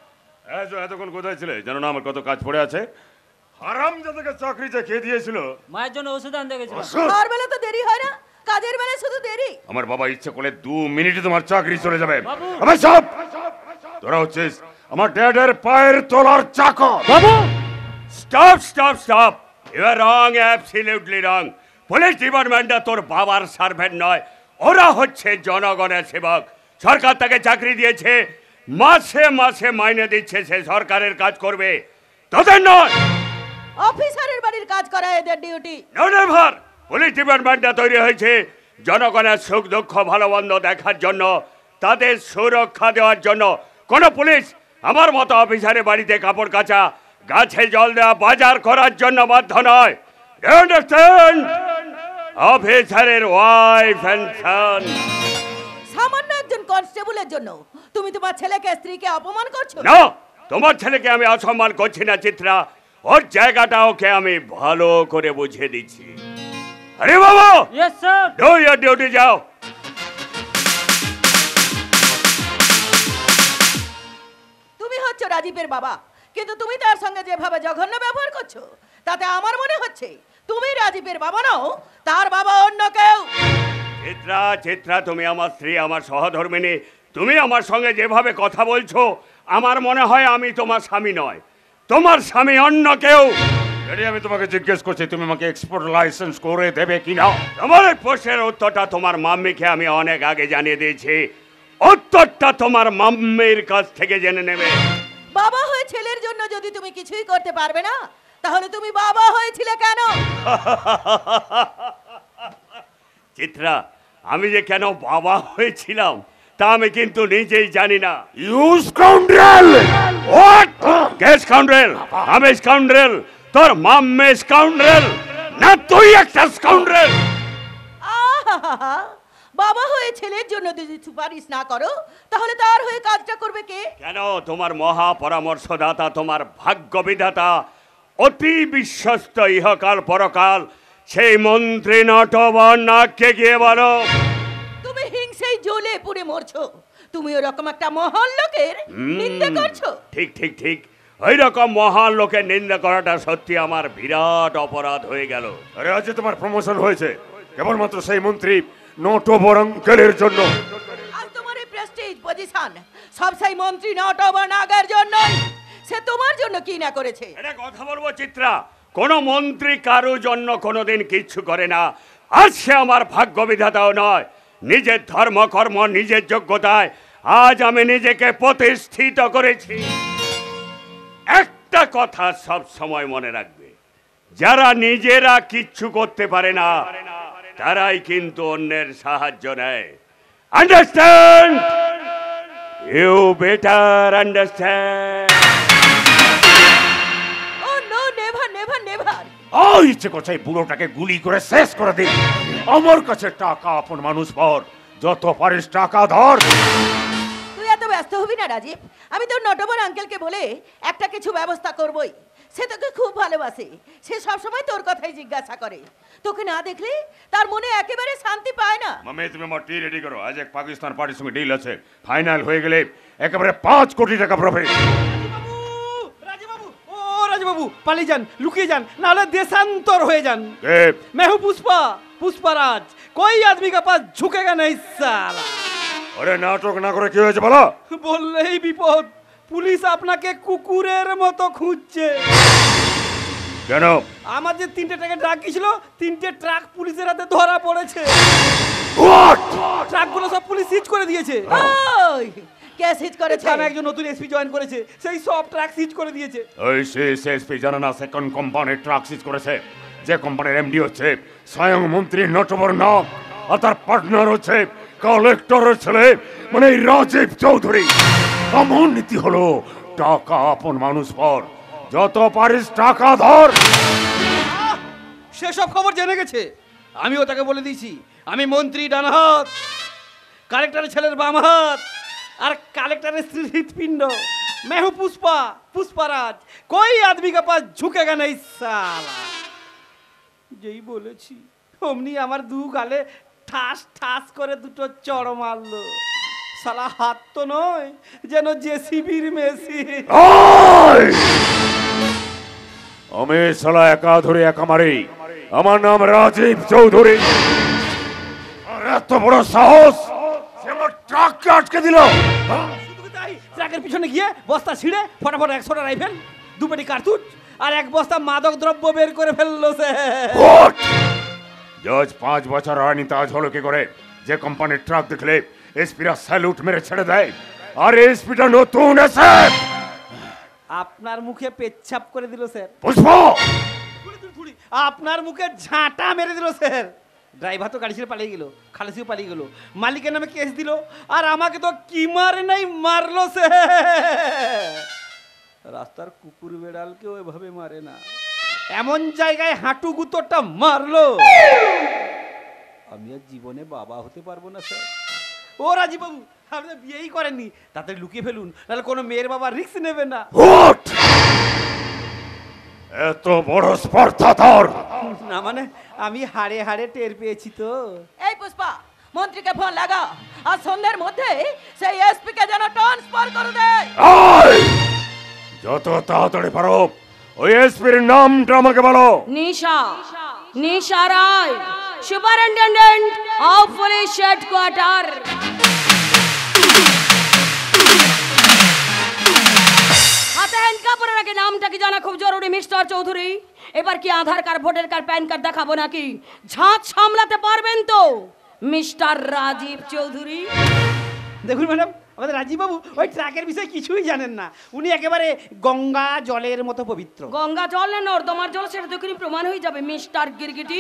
এতক্ষণ কোথায় ছিলে জানো না? আমার কত কাজ পড়ে আছে। হারাম যাদেরকে চাকরি যে খেয়ে দিয়েছিল, মায়ের জন্য ওষুধ আনতে গেছিলাম। খাওয়ার বেলা তো দেরি হয় না, কাজের বেলা শুধু দেরি। আমার বাবা ইচ্ছে করলে 2 মিনিটে তোমার চাকরি চলে যাবে। বাবু! আবে সব তোরা হচ্ছিস আমার ড্যাডের পায়ের তলার চাকর। বাবু! Stop stop stop, you are wrong, absolutely wrong. Police ডিপার্টমেন্টটা তোর বাবার সার্ভেন্ট নয়, ওরা হচ্ছে জনগণের সেবক। সরকার তাকে চাকরি দিয়েছে, মাসে মাসে মাইনে দিচ্ছে, সে সরকারের কাজ করবে, তোদের নয়। অফিসারের বাড়ির কাজ করা এদের ডিউটি। নেভার। পুলিশ ডিপার্টমেন্টটা তৈরি হয়েছে জনগণের সুখ দুঃখ ভালো মন্দ দেখার জন্য, তাদের সুরক্ষা দেওয়ার জন্য। কোন পুলিশ আমার মতো অফিসারের বাড়িতে কাপড় কাচা, গাছে জল দেওয়া, বাজার করার জন্য বাধ্য নয়। অফিসারের ওয়াইফ এন্ড সন। সামান্য একজন কনস্টেবলের জন্য তুমি তোমার ছেলেকে স্ত্রীকে অপমান করছো? না, তোমার ছেলেকে আমি অসম্মান করছি না চিত্রা, ওর জায়গাটা ওকে আমি ভালো করে বুঝিয়ে দিচ্ছি। আরে বাবা, yes sir. Do your duty, যাও। তুমি হচ্ছে রাজীবের বাবা, কিন্তু তুমি তার সঙ্গে যেভাবে জঘন্য ব্যবহার করছো, তাতে আমার মনে হচ্ছে তুমি রাজীবের বাবা নও, তার বাবা অন্য কেউ। চিত্রা, চিত্রা, তুমি আমার স্ত্রী, আমার সহধর্মিনী, তুমি আমার সঙ্গে যেভাবে কথা বলছো, আমার মনে হয় আমি তোমার স্বামী নয়, তোমার স্বামী অন্য কেউ। আমি তোমাকে জিজ্ঞেস করছি, তুমি আমাকে এক্সপোর্ট লাইসেন্স করে দেবে কিনা? আমার এই প্রশ্নের উত্তরটা তোমার মাম্মিকে আমি অনেক আগে জানিয়ে দিয়েছি, উত্তরটা তোমার মাম্মির কাছ থেকে জেনে নেবে। বাবা হয়ে ছেলের জন্য যদি তুমি কিছুই করতে পারবে না, তাহলে তুমি বাবা হয়েছিলে কেন? চিত্রা, আমি যে কেন বাবা হয়েছিলাম তা আমি কিন্তু নিজেই জানি না। You scoundrel! হোয়াট? কে স্কাউন্ড্রেল? আমি স্কাউন্ড্রেল? তোর মাম্মে স্কাউন্ড্রেল? না তুই একটা স্কাউন্ড্রেল? আহা, বাবা হয়ে ছেলের জন্য যদি সুপারিশ না করো, তাহলে তার হয়ে কাজটা করবে কে? কেন? তোমার মহা পরামর্শদাতা, তোমার ভাগ্য বিধাতা, অতি বিশ্বস্ত ইহকাল পরকাল, সেই মন্ত্রী নটবর নাককে গিয়ে বলো। তুমি হিংসেই জ্বলে পুড়ে মরছো, তুমি ওরকম একটা মহান লোকের নিন্দা করছো। ঠিক ঠিক ঠিক, ওই রকম মহান লোকের নিন্দা করাটা সত্যি আমার বিরাট অপরাধ হয়ে গেল। আরে আজ তোমার প্রমোশন হয়েছে কেবলমাত্র সেই মন্ত্রী নটবর আঙ্কেলের জন্য। আর তোমার এই প্রেস্টিজ পজিশন সব সেই মন্ত্রী নটবর নাগের জন্যই। সে তোমার জন্য কি না করেছে? এটা কথা বলবো চিত্রা, কোন মন্ত্রী কারো জন্য কোনোদিন কিচ্ছু করে না, আর সে আমার ভাগ্য বিধাতাও নয়। নিজের ধর্ম কর্ম নিজের যোগ্যতায় আজ আমি নিজেকে প্রতিষ্ঠিত করেছি। একটা কথা সব সময় মনে রাখবে, যারা নিজেরা কিচ্ছু করতে পারে না, তারাই কিন্তু অন্যের সাহায্য নেয়। Understand? You better understand. Oh no, never never never. ইচ্ছে করছে এই বুড়োটাকে গুলি করে শেষ করে দিই। আমার কাছে টাকা আপন মানুষ পর, যত পারিস টাকা ধর। তুই এত ব্যস্ত হবি না রাজীব, আমি তোর নটবর আঙ্কেলকে বলে একটা কিছু ব্যবস্থা করবই। সে তোকে খুব ভালোবাসে, সে সবসময় তোর কথাই জিজ্ঞাসা করে। তোকে না দেখলে তার মনে একেবারে শান্তি পায় না। মামে তুমি আমার টি রেডি করো, আজ এক পাকিস্তান পার্টির সঙ্গে ডিল আছে, ফাইনাল হয়ে গেলে একেবারে 5 কোটি টাকা প্রফিট। রাজীবাবু, ও রাজীবাবু, পালিয়ে যান, লুকিয়ে যান, নাহলে দেশান্তর হয়ে যান। কে? मैं हूं पुष्पा, पुष्पराज। कोई आदमी के पास झुकेगा नहीं साला। আরে নাটক না করে কি হয়েছে বলো? বললেই বিপদ, পুলিশ আপনাকে কুকুরের মতো খুঁজছে। কেন? আমার যে 3টে ট্রাকে ট্রাক গিয়েছিল, 3টে ট্রাক পুলিশের হাতে ধরা পড়েছে। ট্রাকগুলো সব পুলিশ সিজ করে দিয়েছে। ওই কে সিজ করেছে? থানা একজন নতুন এসপি জয়েন করেছে, সেই সব ট্রাক সিজ করে দিয়েছে। ওই এসপি জানে না সেকেন্ড কোম্পানির ট্রাক সিজ করেছে? যে কোম্পানির এমডি হচ্ছে স্বয়ং মন্ত্রী নটবর্ণ, আর তার পার্টনার হচ্ছে কালেক্টরের ছেলে মানে এই রাজীব চৌধুরী। এমন নীতি হলো, টাকা আপন মানুষ পর, যত পারিস টাকা ধর। সেসব খবর জেনে গেছে, আমিও তাকে বলে দিয়েছি আমি মন্ত্রী ডান হাত, কালেক্টরের ছেলের বাম হাত, আর কালেক্টরের স্ত্রীর হৃৎপিণ্ড। मैं हूं पुष्पा, पुष्पाराज, कोई आदमी के पास झुकेगा नहीं साला। যেই বলেছি অমনি আমার দু গালে ঠাস ঠাস করে দুটো চড় মারলো। সালা হাত তো নয়, যেন জেসিবির মেশিন। আমি সালা একা ধরে একা মারি। আমার নাম রাজীব চৌধুরী, আর এত বড় সাহস সে আমার ট্রাককে আটকে দিল। শুধু তাই, ট্রাকের পিছনে গিয়ে বস্তা ছিঁড়ে ফটাফট 100টা রাইফেল, 2 পেটি কার্তুজ আর 1 বস্তা মাদক দ্রব্য বের করে ফেললো সে। জজ 5 বছর হয়নি, তাজ হলো কি করে? যে কোম্পানির ট্রাক দেখলে এসপিরা স্যালুট মেরে ছেড়ে দেয়, আর এসপিটা নতুন এসে আপনার মুখে পেচ্ছাপ করে দিল স্যার। পুষ্প, আপনার মুখে ঝাঁটা মেরে দিল স্যার। ড্রাইভার তো গাড়ি ছেড়ে পালিয়ে গেল, খালাসিও পালিয়ে গেল, মালিকের নামে কেস দিল, আর আমাকে তো কি মারে নাই মারলো স্যার। রাস্তার কুকুর বেড়ালকেও এভাবে মারে না, এমন জায়গায় হাঁটু গুতোটা মারলো। আমি আর জীবনে বাবা হতে পারবো না স্যার। ও রাজীব বাবু, আপনি তো বিয়েই করেননি, তাতে লুকিয়ে ফেলুন, নাহলে কোনো মেয়ের বাবা রিস্ক নেবে না। এত বড় স্পর্ধা তোর? না মানে আমি হাড়ে হাড়ে টের পেয়েছি তো। এই পুষ্পা, মন্ত্রীকে ফোন লাগা, আর সন্ধ্যার মধ্যে সেই এসপি কে যেন ট্রান্সফার করে দে। যত তাড়াতাড়ি পারো ওই এসপির নামটা আমাকে বলো। নিশা, নিশা রায়, সুপারিনটেন্ডেন্ট অফ পুলিশ হেডকোয়ার্টার। হাতে হ্যান্ডকাপ পরে রাখে, নামটা কি জানা খুব জরুরি মিস্টার চৌধুরী। এবার কি Aadhaar card, voter card, PAN card দেখাবো নাকি? ঝাঁজ সামলাতে পারবেন তো মিস্টার রাজীব চৌধুরী? দেখুন ম্যাডাম, আমাদের রাজীব বাবু ওই ট্রাকের বিষয়ে কিছুই জানেন না। উনি একেবারে গঙ্গা জলের মতো পবিত্র। গঙ্গা জল না নর্দমার জল, সেটা তো এখনই প্রমাণ হয়ে যাবে মিস্টার গিরগিটি।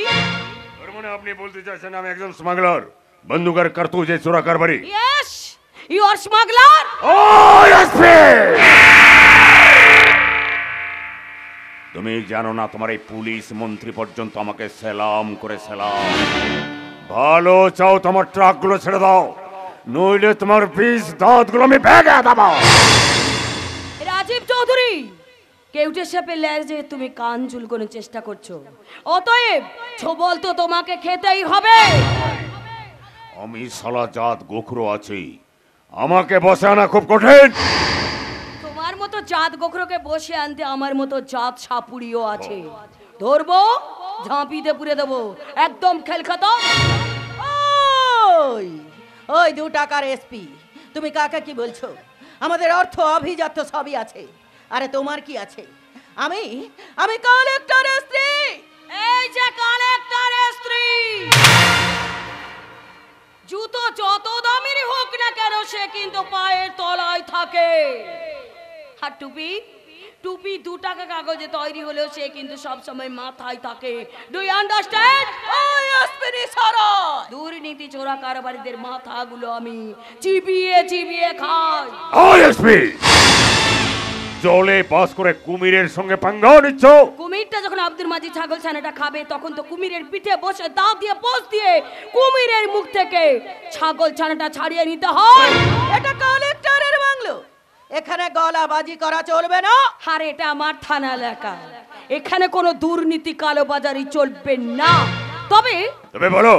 তার মানে আপনি বলতে চাইছেন আমি একজন স্মাগলার, বন্দুকের কার্তুজে চোরা কারবারি? Yes, you are smuggler. Oh SP, তুমি জানো না তোমার এই পুলিশ মন্ত্রী পর্যন্ত আমাকে সালাম করে সালাম। ভালো চাও তোমার ট্রাকগুলো ছেড়ে দাও, নইলে তোমার 20 দাঁতগুলো আমি ভেঙে দেবো। রাজীব চৌধুরী, কেউটে সাপে লেজে তুমি কান ঝুলকোনোর চেষ্টা করছো, অতএব ছবল তো তোমাকে খেতেই হবে। আমি সালা জাত গোখরো আছি, আমাকে বসে আনা খুব কঠিন। তোমার মতো জাত গোখরোকে বসে আনতে আমার মতো জাত সাপুড়িও আছে। ধরবো, ঝাঁপিতে পুরে দেবো, একদম খেল খতম। ওই ওই 2 টাকার এসপি, তুমি কাকে কি বলছো? আমাদের অর্থ অভিজাত সবই আছে, আরে তোমার কি আছে? আমি আমি কালেক্টরের স্ত্রী। এই যে কালেক্টরের স্ত্রী, জুতো যত দামেরই হোক না কেন সে কিন্তু পায়ের তলায় থাকে। আর টুপি, টুপি 2 টাকা কাগজে তৈরি হলেও সে কিন্তু সব সময় মাথায় থাকে। Do you understand? ওই এসপি সারা দুর্নীতি চোরা কারবারিদের মাথাগুলো আমি চিবিয়ে চিবিয়ে খাই। ও এসপি, জলে পাস করে কুমিরের সঙ্গে পাঙ্গা নিচ্ছ? কুমিরটা যখন আব্দুল মাজিদ ছাগল ছানাটা খাবে, তখন তো কুমিরের পিঠে বসে দাঁত দিয়ে পোষ দিয়ে কুমিরের মুখ থেকে ছাগল ছানাটা ছাড়িয়ে নিতে হয়। এটা কালেক্টরের বাংলো, এখানে গলাবাজি করা চলবে না। আর এটা আমার থানা এলাকা, এখানে কোনো দুর্নীতি কালোবাজারি চলবে না। তবে তবে বলো,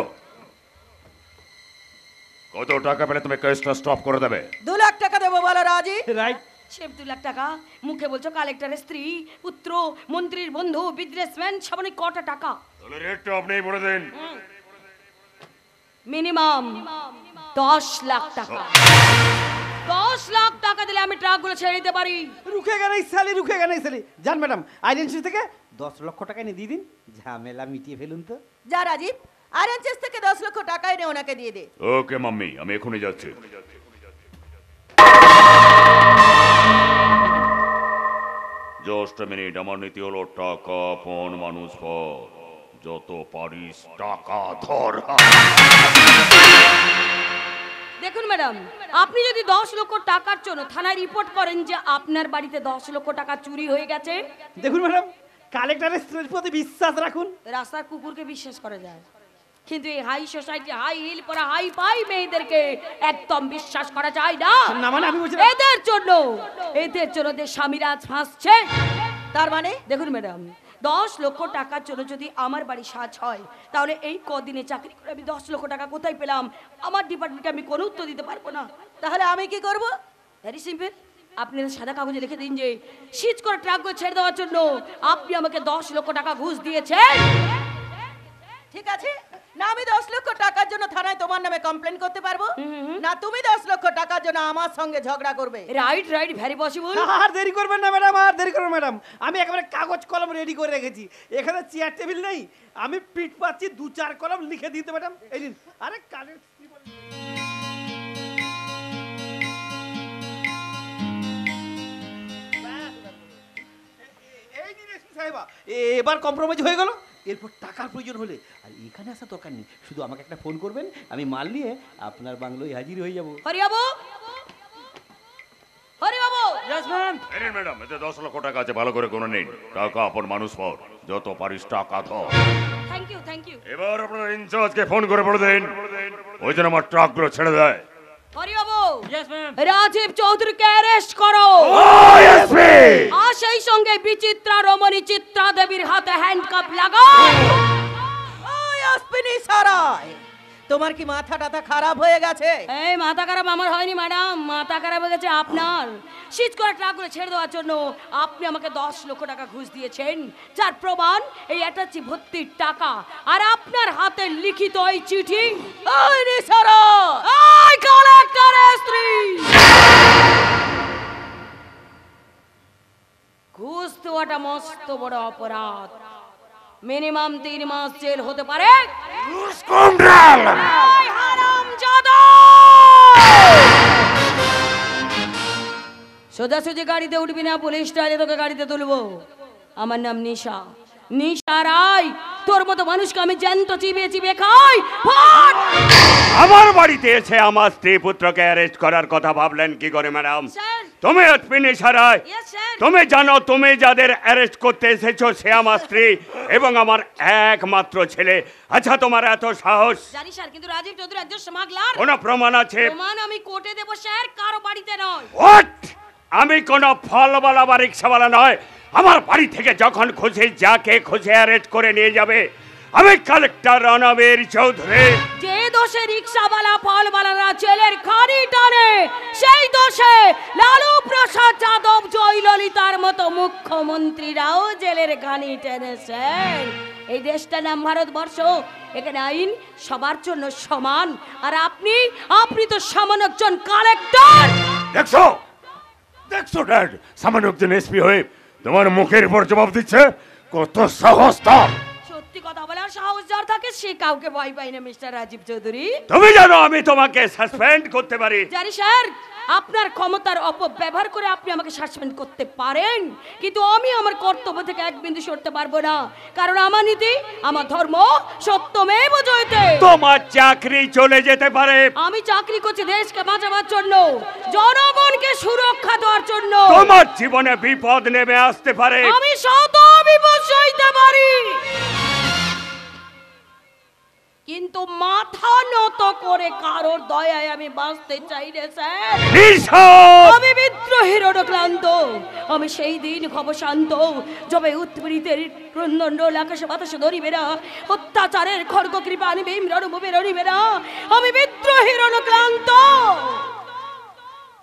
কত টাকা পেলে তুমি কেসটা স্টপ করে দেবে? 2 লাখ টাকা দেবো বলো রাজি। রাইট, সে 2 লাখ টাকা, মুখে বলছো কালেক্টরের স্ত্রী, পুত্র, মন্ত্রীর বন্ধু, বিজনেসম্যান, সামনে কটা টাকা? তাহলে রেটটা আপনি বলে দেন। মিনিমাম 10 লাখ টাকা। 10 লাখ টাকা দিলে আমি ট্রাকগুলো ছেড়ে দিতে পারি। রুখে গেলে সালি, রুখে গেলে সালি। যান ম্যাডাম, আইডেন্সি থেকে 10 লক্ষ টাকা নিয়ে দিয়ে দিন, ঝামেলা মিটিয়ে ফেলুন তো। যা রাজীব, আরএনএস থেকে 10 লক্ষ টাকাই নে ওনাকে দিয়ে দে। ওকে মাম্মি, আমি এখনই যাচ্ছি। জাস্ট মিনিট, আমার নীতি হলো টাকা পণ মানুষ পর, যত পারিস টাকা ধর। দেখুন ম্যাডাম, আপনি যদি 10 লক্ষ টাকার জন্য থানায় রিপোর্ট করেন যে আপনার বাড়িতে 10 লক্ষ টাকা চুরি হয়ে গেছে, দেখুন ম্যাডাম, কালেক্টরের প্রতি বিশ্বাস রাখুন। রাস্তার কুকুরকে বিশ্বাস করা যায়, কিন্তু এই হাই সোসাইটি, হাই হিল পরা, হাই ফাই মেয়েদেরকে একদম বিশ্বাস করা যায় না। না মানে আমি বুঝলাম, এদের জন্য যে স্বামীরা আজ ফাঁসছে। তার মানে দেখুন ম্যাডাম, 10 লক্ষ টাকার জন্য যদি আমার বাড়ি সাজ হয়, তাহলে এই কদিনে চাকরি করে আমি 10 লক্ষ টাকা কোথায় পেলাম? আমার ডিপার্টমেন্টে আমি কোনো উত্তর দিতে পারবো না। তাহলে আমি কি করব? ভেরি সিম্পল, আপনি সাদা কাগজে লিখে দিন যে সিজ করে ট্রাকগুলো ছেড়ে দেওয়ার জন্য আপনি আমাকে 10 লক্ষ টাকা ঘুষ দিয়েছেন। ঠিক আছে না, আমি 10 লক্ষ টাকার জন্য থানায় তোমার নামে কমপ্লেন করতে পারবো না, তুমি 10 লক্ষ টাকার জন্য আমার সঙ্গে ঝগড়া করবে। Right right, very possible. আর দেরি করবেন না ম্যাডাম, আর দেরি করবেন ম্যাডাম, আমি একেবারে কাগজ কলম রেডি করে রেখেছি। এখানে চেয়ার টেবিল নেই, আমি পিঠ পাচ্ছি, 2-4 কলম লিখে দিতে ম্যাডাম। এই নিন। আরে কালের এবার কম্প্রোমাইজ হয়ে গেল। এরপর টাকার প্রয়োজন হলে আর এখানে আসা দরকার নেই, শুধু আমাকে একটা ফোন করবেন, আমি মাল নিয়ে আপনার বাংলোয় হাজির হয়ে যাব। হরি বাবু, হরি বাবু। Yes ma'am. ম্যাডাম, এতে 10 লক্ষ টাকা আছে, ভালো করে কোনো নেই। টাকা আপন মানুষ পর, যত পারিস টাকা ধর। Thank you, thank you. এবার আপনার ইনচার্জকে ফোন করে বলে দিন ওই যেন আমার ট্রাকগুলো ছেড়ে দেয়। হরি বাবু। Yes ma'am. রাজীব চৌধুরীকে অ্যারেস্ট করো। আর সেই সঙ্গে বিচিত্রা রমণী চিত্রা দেবীর হাতে হ্যান্ডকাপ লাগাও। ওই অশ্বিনী সারাই, তোমার কি মাথা টাথা খারাপ হয়ে গেছে? এই মাথা খারাপ আমার হয়নি ম্যাডাম, মাথা খারাপ হয়ে গেছে আপনার। সিজ করে ট্রাকগুলো ছেড়ে দেওয়ার জন্য আপনি আমাকে 10 লক্ষ টাকা ঘুষ দিয়েছেন, যার প্রমাণ এই অ্যাটাচি ভর্তির টাকা আর আপনার হাতে লিখিত এই চিঠি। ওই নিসারা, ওই কালেক্টরের স্ত্রী, ঘুষ দেওয়াটা মস্ত বড় অপরাধ, মিনিমাম 3 মাস জেল হতে পারে। এই হারামজাদা! সোজাসুজি গাড়িতে উঠবি না, পুলিশ স্টাইলে তোকে গাড়িতে তুলবো। আমার নাম নিশা, নিশা রায়। তোর মতো মানুষকে আমি জ্যান্ত চিবিয়ে চিবিয়ে খাই। ফাট! আমার বাড়িতে এসে আমার স্ত্রী পুত্রকে অ্যারেস্ট করার কথা ভাবলেন কি করে ম্যাডাম? স্যার। তুমি অশ্বিনী সারাই, Yes, sir. তুমি জানো তুমি যাদের অ্যারেস্ট করতে এসেছো সে আমার স্ত্রী এবং আমার একমাত্র ছেলে। আচ্ছা, তোমার এত সাহস? জানি স্যার, কিন্তু রাজীব চৌধুরী একজন স্মাগলার। কোনো প্রমাণ আছে? প্রমাণ আমি কোর্টে দেবো স্যার, কারো বাড়িতে নয়। হোয়াট? আমি কোনো ফলওয়ালা বা রিক্সাওয়ালা নয়। আমার বাড়ি থেকে যখন খুশি যাকে খুশি অ্যারেস্ট করে নিয়ে যাবে। আমি কালেক্টর রণবীর চৌধুরী। যে দোষে রিক্সাওয়ালা ফলওয়ালারা জেলের খানি টানে, সেই দোষে লালু প্রসাদ যাদব, জয়ললিতার মতো মুখ্যমন্ত্রীরাও জেলের খানি টেনেছেন। এই দেশটার নাম ভারতবর্ষ, এখানে আইন সবার জন্য সমান। আর আপনি তো সামান্য একজন কালেক্টর। দেখছো দেখছো ড্যাড, সামান্য একজন এসপি হয়ে তোমার মুখের উপর জবাব দিচ্ছে, কত সাহস তার! সত্যি কথা বলার সাহস যার থাকে সে কাউকে ভয় পায় না মিস্টার রাজীব চৌধুরী। তুমি জানো আমি তোমাকে সাসপেন্ড করতে পারি। জানি স্যার, আপনার ক্ষমতার অপব্যবহার করে আপনি আমাকে সাসপেন্ড করতে পারেন, কিন্তু আমি আমার কর্তব্য থেকে এক বিন্দু সরতে পারবো না। কারণ আমার নীতি, আমার ধর্ম সত্যমেব জয়তে। তোমার চাকরি চলে যেতে পারে। আমি চাকরি করছি দেশকে বাঁচাবার জন্য, জনগণকে সুরক্ষা দেওয়ার জন্য। তোমার জীবনে বিপদ নেমে আসতে পারে। আমি শত বিপদ সইতে পারি, কিন্তু মাথা নত করে কারোর দয়ায় আমি বাঁচতে চাই না স্যার। আমি বিদ্রোহীর ক্লান্ত। আমি সেই দিন খব শান্ত, যবে উৎপীড়িতের ক্রন্দণ্ড আকাশে বাতাসে ধরিবে না, অত্যাচারের খড়গ কৃপা আনিবে রণভূমে রণিবে না। আমি বিদ্রোহীর ক্লান্ত,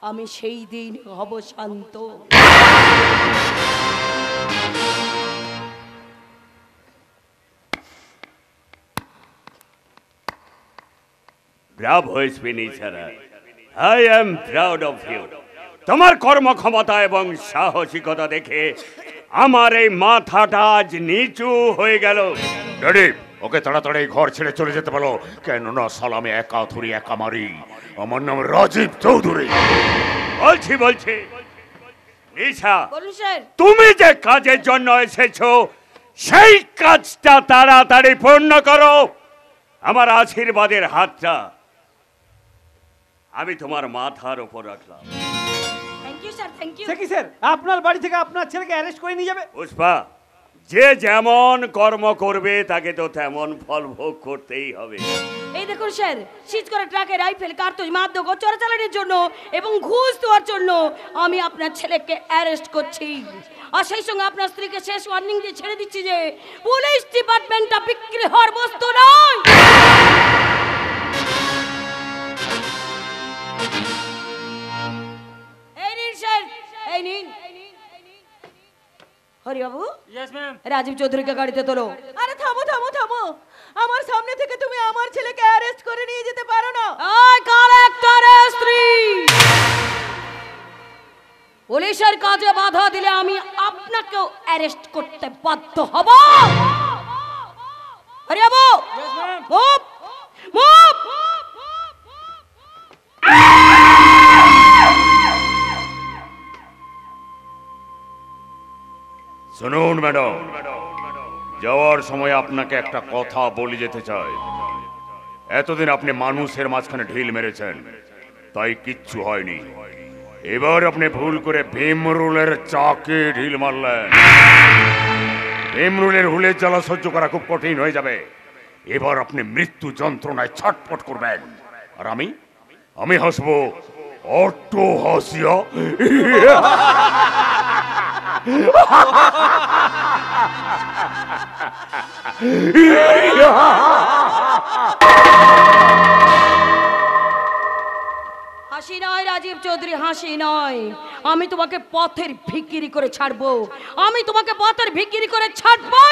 আমি সেই দিন হব শান্ত। ব্রাভো এসপি সারাই, I am proud of you. তোমার কর্মক্ষমতা এবং সাহসিকতা দেখে আমার এই মাথাটা আজ নিচু হয়ে গেল। ড্যাডি, ওকে তাড়াতাড়ি ঘর ছেড়ে চলে যেতে বলো, কেননা সালামে একা ধরি একা মারি। আমার নাম রাজীব চৌধুরী। বলছি বলছি নিশা, বলুন স্যার। তুমি যে কাজের জন্য এসেছো সেই কাজটা তাড়াতাড়ি পূর্ণ করো। আমার আশীর্বাদের হাতটা আমি তোমার মাথার উপর রাখলাম। Thank you sir, thank you. সে কি স্যার, আপনার বাড়ি থেকে আপনার ছেলেকে অ্যারেস্ট করে নিয়ে যাবে? পুষ্পা, যে যেমন কর্ম করবে তাকে তো তেমন ফল ভোগ করতেই হবে। এই দেখুন স্যার, সিজ করা ট্রাকে রাইফেল, কার্তুজ, মাদক ও চোরাচালানের জন্য এবং ঘুষ দেওয়ার জন্য আমি আপনার ছেলেকে অ্যারেস্ট করছি। আর সেই সঙ্গে আপনার স্ত্রীকে শেষ ওয়ার্নিং দিয়ে ছেড়ে দিচ্ছি যে পুলিশ ডিপার্টমেন্টটা বিক্রি হওয়ার বস্তু নয়। এই নিন স্যার, এই নিন। Haribabu, yes ma'am. রাজীব চৌধুরীকে গাড়িতে তোলো। আরে থামো থামো থামো, আমার সামনে থেকে তুমি আমার ছেলেকে অ্যারেস্ট করে নিয়ে যেতে পারো না। ওই কালেক্টরের স্ত্রী, পুলিশের কাজে বাধা দিলে আমি আপনাকেও অ্যারেস্ট করতে বাধ্য হব। Haribabu, yes ma'am. Move move. শুনুন ম্যাডাম, যাওয়ার সময় আপনাকে একটা কথা বলে যেতে চাই। এতদিন আপনি মানুষের মাঝখানে ঢিল মেরেছেন, তাই কিচ্ছু হয়নি। এবার আপনি ভুল করে ভীমরুলের চাকে ঢিল মারলেন। ভীমরুলের হুলের জ্বালা সহ্য করা খুব কঠিন হয়ে যাবে। এবার আপনি মৃত্যু যন্ত্রণায় ছটফট করবেন, আর আমি হাসবো অটো হাসিয়া। হাসি নয় রাজীব চৌধুরী, হাসি নয়। আমি তোমাকে পথের ভিখিরি করে ছাড়বো, আমি তোমাকে পথের ভিখিরি করে ছাড়বো।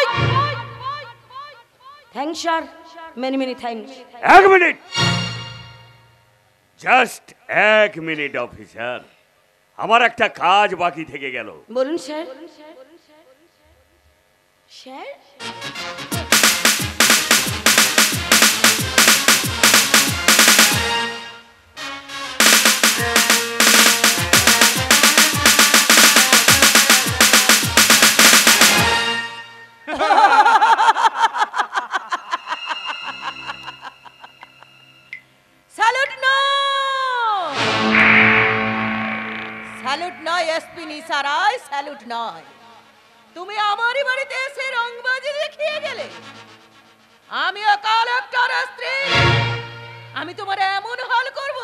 Thanks sir, many many thanks. এক মিনিট, জাস্ট এক মিনিট অফিসার, আমার একটা কাজ বাকি থেকে গেল। বলুন স্যার। স্যার, স্যালুট নয়, স্যালুট নয় এসপি নিশা রায়, স্যালুট নয়। তুমি আমারই বাড়িতে এসে রংবাজি দেখিয়ে গেলে। আমিও কালেক্টরের স্ত্রী, আমি তোমার এমন হাল করব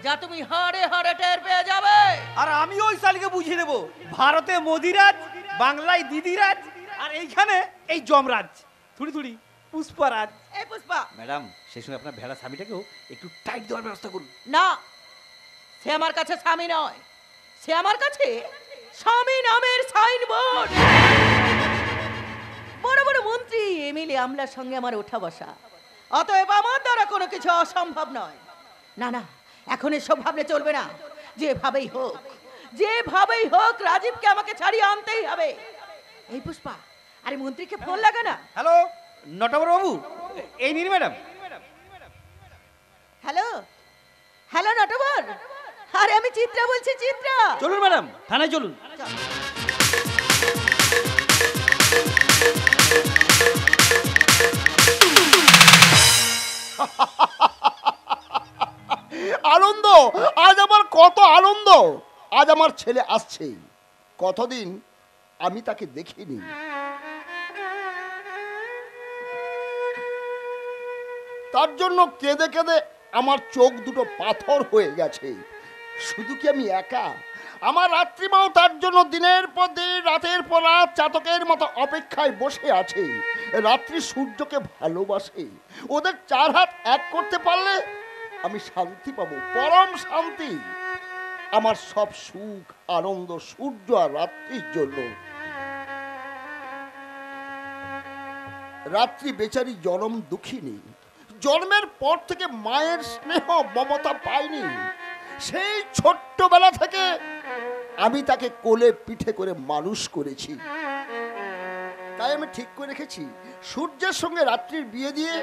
যা তুমি হাড়ে হাড়ে টের পেয়ে যাবে। আর আমি ওই শালিকে বুঝিয়ে দেবো, ভারতে মোদিরাজ, বাংলায় দিদিরাজ, আর এইখানে এই যমরাজ, থুড়ি থুড়ি পুষ্পারাজ। এই পুষ্পা, ম্যাডাম, সেই সঙ্গে আপনার ভেড়া স্বামীটাকেও একটু টাইট দেওয়ার ব্যবস্থা করুন। না, সে আমার কাছে স্বামী নয়, সে আমার কাছে স্বামী নামের সাইনবোর্ড। বড় বড় মন্ত্রী এমএলএ আমলার সঙ্গে আমার ওঠা বসা, অতএব আমার দ্বারা কোনো কিছু অসম্ভব নয়। না না, এখন এসব ভাবলে চলবে না। যেভাবেই হোক রাজীবকে আমাকে ছাড়িয়ে আনতেই হবে। এই পুষ্পা, আরে মন্ত্রীকে ফোন লাগা না। হ্যালো নটবর বাবু, এই নিন ম্যাডাম। হ্যালো হ্যালো নটবর, আরে আমি চিত্রা বলছি, চিত্রা। চলুন ম্যাডাম, থানায় চলুন। আনন্দ, আজ আমার কত আনন্দ। আজ আমার ছেলে আসছে, কতদিন আমি তাকে দেখিনি। তার জন্য কেঁদে কেঁদে আমার চোখ দুটো পাথর হয়ে গেছে। শুধু কি আমি একা? আমার রাত্রিমাও তার জন্য দিনের পর দিন, রাতের পর রাত চাতকের মতো অপেক্ষায় বসে আছে। রাত্রি সূর্যকে ভালোবাসে। ওদের চার হাত এক করতে পারলে আমি শান্তি পাবো, পরম শান্তি। আমার সব সুখ আনন্দ সূর্য আর রাত্রির জন্য। রাত্রি বেচারি জনম দুঃখিনী, জন্মের পর থেকে মায়ের স্নেহ মমতা পায়নি। সেই ছোট্টবেলা থেকে আমি তাকে কোলে পিঠে করে মানুষ করেছি। তাই আমি ঠিক করে রেখেছি, সূর্যের সঙ্গে রাত্রির বিয়ে দিয়ে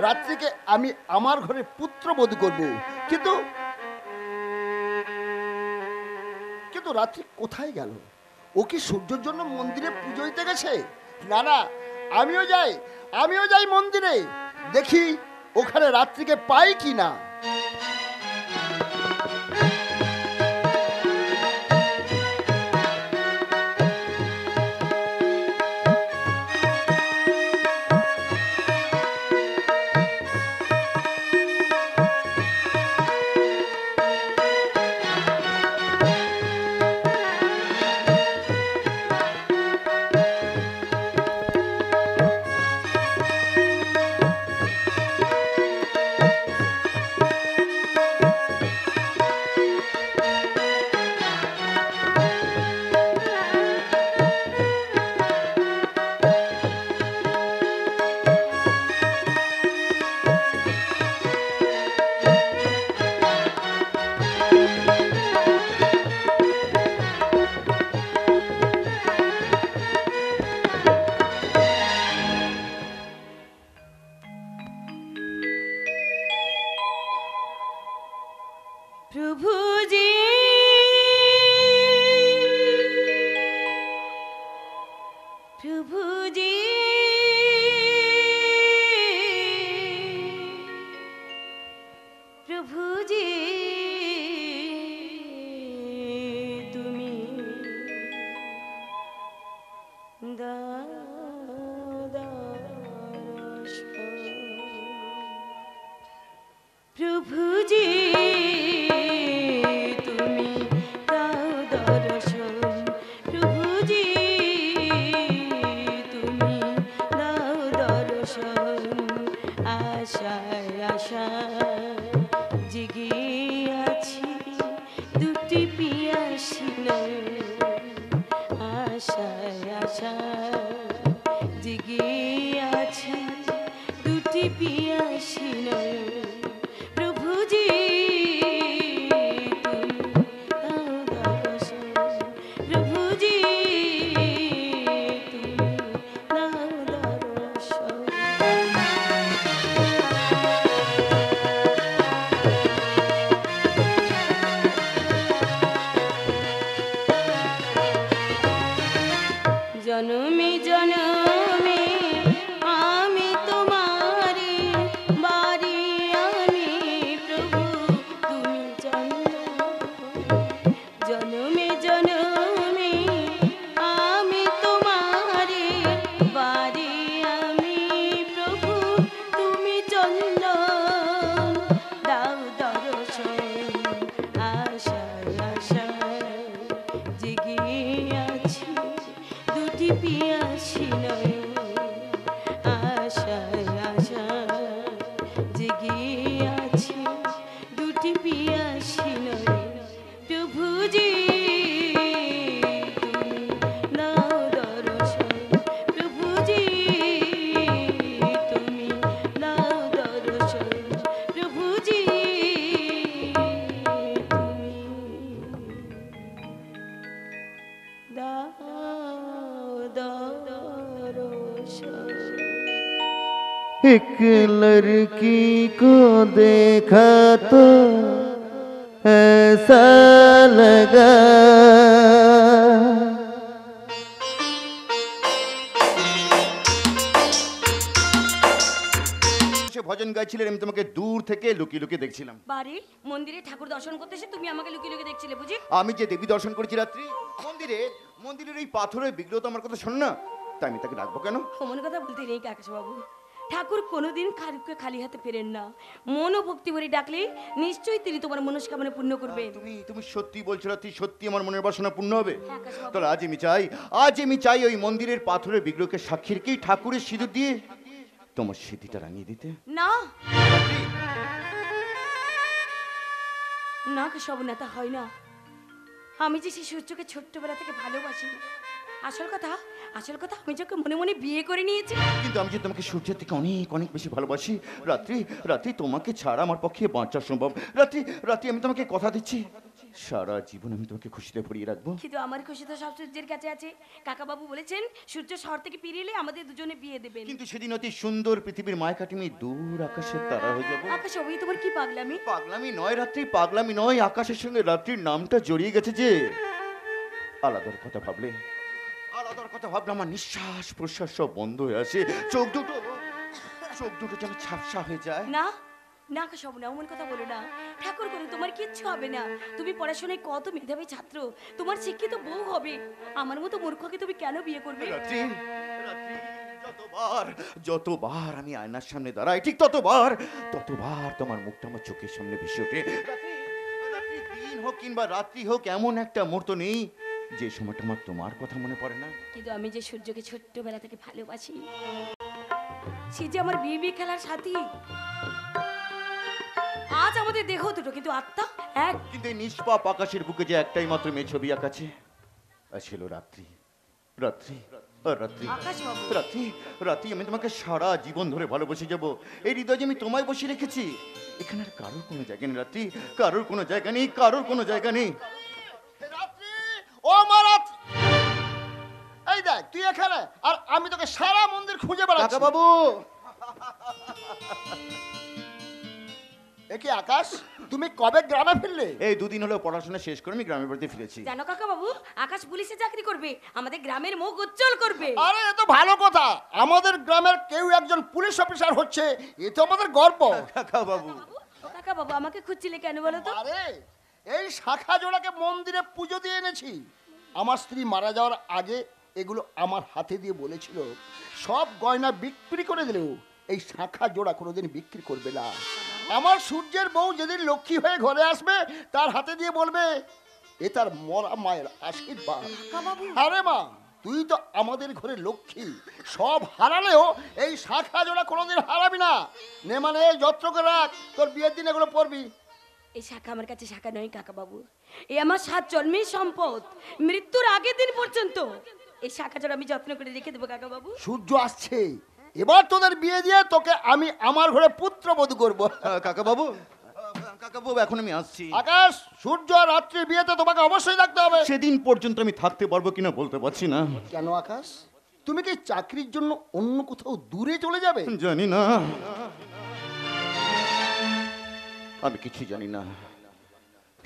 রাত্রিকে আমি আমার ঘরে পুত্রবধূ করব। কিন্তু কিন্তু রাত্রি কোথায় গেল? ও কি সূর্যের জন্য মন্দিরে পুজো দিতে গেছে? না না, আমিও যাই মন্দিরে, দেখি ওখানে রাত্রিকে পাই কি না। প্রভুজি প্রভুজি প্রভুজি তুমি প্রভুজি তুমি দাও দর্শন, প্রভুজি তুমি দাও দর্শন। আশায় আশায় জেগে আছি দুটি পিয়াসী নয়ন, আশায় আশায় জেগে আছি দুটি পিয়াসী নয়ন। প্রভুজি তুমি দাও দর্শন, প্রভুজি তুমি দাও দর্শন। জনমে জনমে আমি তোমারি বাড়ি আনি প্রভু তুমি জানো। জনমে জনমে আমি তোমারি বাড়ি আমি প্রভু তুমি চন্দন দাও দর্শন। আশায় আশায় জেগে আছি দুটি পিয়াসী নয়ন, আশায় আশায় জেগে আছি দুটি পিয়াসী নয়ন। প্রভুজি তুমি দাও দর্শন, প্রভুজি তুমি দাও দর্শন, প্রভুজি তুমি एक लड़की को देखा तो ऐसा लगा সে ভজন গাইছিলেন, আমি তোমাকে দূর থেকে লুকিয়ে লুকিয়ে দেখছিলাম। বাড়ির মন্দিরে ঠাকুর দর্শন করতে এসে তুমি আমাকে লুকিয়ে লুকিয়ে দেখছিলে বুঝি? আমি যে দেবী দর্শন করেছি রাত্রি মন্দিরের এই পাথরের বিগ্রহ তো আমার কথা শোন না, তাই আমি তাকে ডাকবো কেন? অমন কথা বলতে নেই কাকাশবাবু, ঠাকুর কোনোদিন কারুকে খালি হাতে ফেরেন না। মন ও ভক্তি ভরে ডাকলে নিশ্চয়ই তিনি তোমার মনস্কামনা পূর্ণ করবেন। তুমি সত্যি বলছো রাত্রি? সত্যি আমার মনের বাসনা পূর্ণ হবে? হ্যাঁ কাকাশবাবু। তাহলে আজ আমি চাই ওই মন্দিরের পাথরের বিগ্রহকে সাক্ষী রেখেই ঠাকুরের সিঁদুর দিয়ে তোমার স্মৃতিটা রাঙিয়ে দিতে। না না সব নেতা হয় না। আমি যে সেই সূর্যকে ছোট্টবেলা থেকে ভালোবাসি। আসল কথা আমি যাকে মনে মনে বিয়ে করে নিয়েছি। কিন্তু আমি যে তোমাকে সূর্যের থেকে অনেক অনেক বেশি ভালোবাসি রাত্রি তোমাকে ছাড়া আমার পক্ষে বাঁচা সম্ভব। রাত্রি আমি তোমাকে কথা দিচ্ছি, সারা জীবন আমি তোমাকে খুশিতে ভরিয়ে রাখবো। কিন্তু আমার খুশি তো সব সূর্যের কাছে আছে। কাকাবাবু বলেছেন সূর্য শহর থেকে ফিরে এলে আমাদের দুজনে বিয়ে দেবেন। কিন্তু সেদিন অতি সুন্দর পৃথিবীর মায়া কাটি আমি দূর আকাশের তারা হয়ে যাবো। আকাশ ওই তোমার কি পাগলামি? পাগলামি নয় রাত্রি, পাগলামি নয়, আকাশের সঙ্গে রাত্রির নামটা জড়িয়ে গেছে যে আলাদার কথা ভাবলে আমার নিঃশ্বাস প্রশ্বাস সব বন্ধ হয়ে আসে, চোখ দুটো যেন ঝাপসা হয়ে যায়। না না সব না, অমন কথা বলো না। ঠাকুর করে তোমার কিচ্ছু হবে না। তুমি পড়াশোনায় কত মেধাবী ছাত্র, তোমার শিক্ষিত বউ হবে। আমার মতো মূর্খকে তুমি কেন বিয়ে করবে? রাত্রি যতবার আমি আয়নার সামনে দাঁড়াই, ঠিক ততবার তোমার মুখটা আমার চোখের সামনে ভেসে ওঠে। দিন হোক কিংবা রাত্রি হোক, এমন একটা মুহূর্ত নেই যে সময়টা আমার তোমার কথা মনে পড়ে না। কিন্তু আমি যে সূর্যকে ছোট্টবেলা থেকে ভালোবাসি, সে যে আমার বিয়ে খেলার সাথী। আজ আমাদের দেহ দুটো কিন্তু আত্মা এক। কিন্তু এই নিষ্পাপ আকাশের বুকে যে একটাই মাত্র মেয়ে ছবি আঁকাছে, ছিল রাত্রি। রাত্রি, আমি তোমাকে সারা জীবন ধরে ভালোবেসে যাব। এই হৃদয়ে আমি তোমায় বসে রেখেছি। এখানে আর কারোর কোনো জায়গা নেই রাত্রি, কারোর কোনো জায়গা নেই। রাত্রি, ও মা রাত্রি, এই দেখ তুই এখানে, আর আমি তোকে সারা মন্দির খুঁজে বেড়াচ্ছি। কাকা বাবু, এ কি আকাশ, তুমি কবে গ্রামে ফিরলে? এই দুদিন হলো পড়াশোনা শেষ করে আমি গ্রামের বাড়িতে ফিরেছি। জানো কাকা বাবু, আকাশ পুলিশে চাকরি করবে, আমাদের গ্রামের মুখ উজ্জ্বল করবে। আরে এ তো ভালো কথা, আমাদের গ্রামের কেউ একজন পুলিশ অফিসার হচ্ছে, এ তো আমাদের গর্ব। কাকা বাবু, আমাকে খুঁজছিলে কেন বলো তো? আরে এই শাখা জোড়াকে মন্দিরে পুজো দিয়ে এনেছি। আমার স্ত্রী মারা যাওয়ার আগে এগুলো আমার হাতে দিয়ে বলেছিল, সব গয়না বিক্রি করে দিলেও এই শাখা জোড়া কোনোদিন বিক্রি করবে না। আমার সূর্যের বউ যেদিন লক্ষ্মী হয়ে ঘরে আসবে, তার হাতে দিয়ে বলবে, এ তার মরা মায়ের আশীর্বাদ। আরে মা, তুই তো আমাদের ঘরে লক্ষ্মী, সব হারালেও এই শাখা জোড়া কোনোদিন হারাবি না। নে মানে যত্র করে রাখ, তোর বিয়ের দিন এগুলো পড়বি। এই শাখা আমার কাছে শাখা নয় কাকা বাবু, এই আমার 7 জন্মের সম্পদ। মৃত্যুর আগের দিন পর্যন্ত এই শাখা জোড়া আমি যত্ন করে রেখে দেবো কাকা বাবু। সূর্য আসছে, এবার তোদের বিয়ে দিয়ে তোকে আমি আমার ঘরে পুত্রবধূ করব। কাকা বাবু, এখন আমি আসছি। আকাশ, সূর্য আর রাত্রি বিয়েতে তোমাকে অবশ্যই থাকতে হবে। সেদিন পর্যন্ত আমি থাকতে পারবো কিনা বলতে পারছি না। কেন আকাশ, তুমি কি চাকরির জন্য অন্য কোথাও দূরে চলে যাবে? জানি না, আমি কিছু জানি না।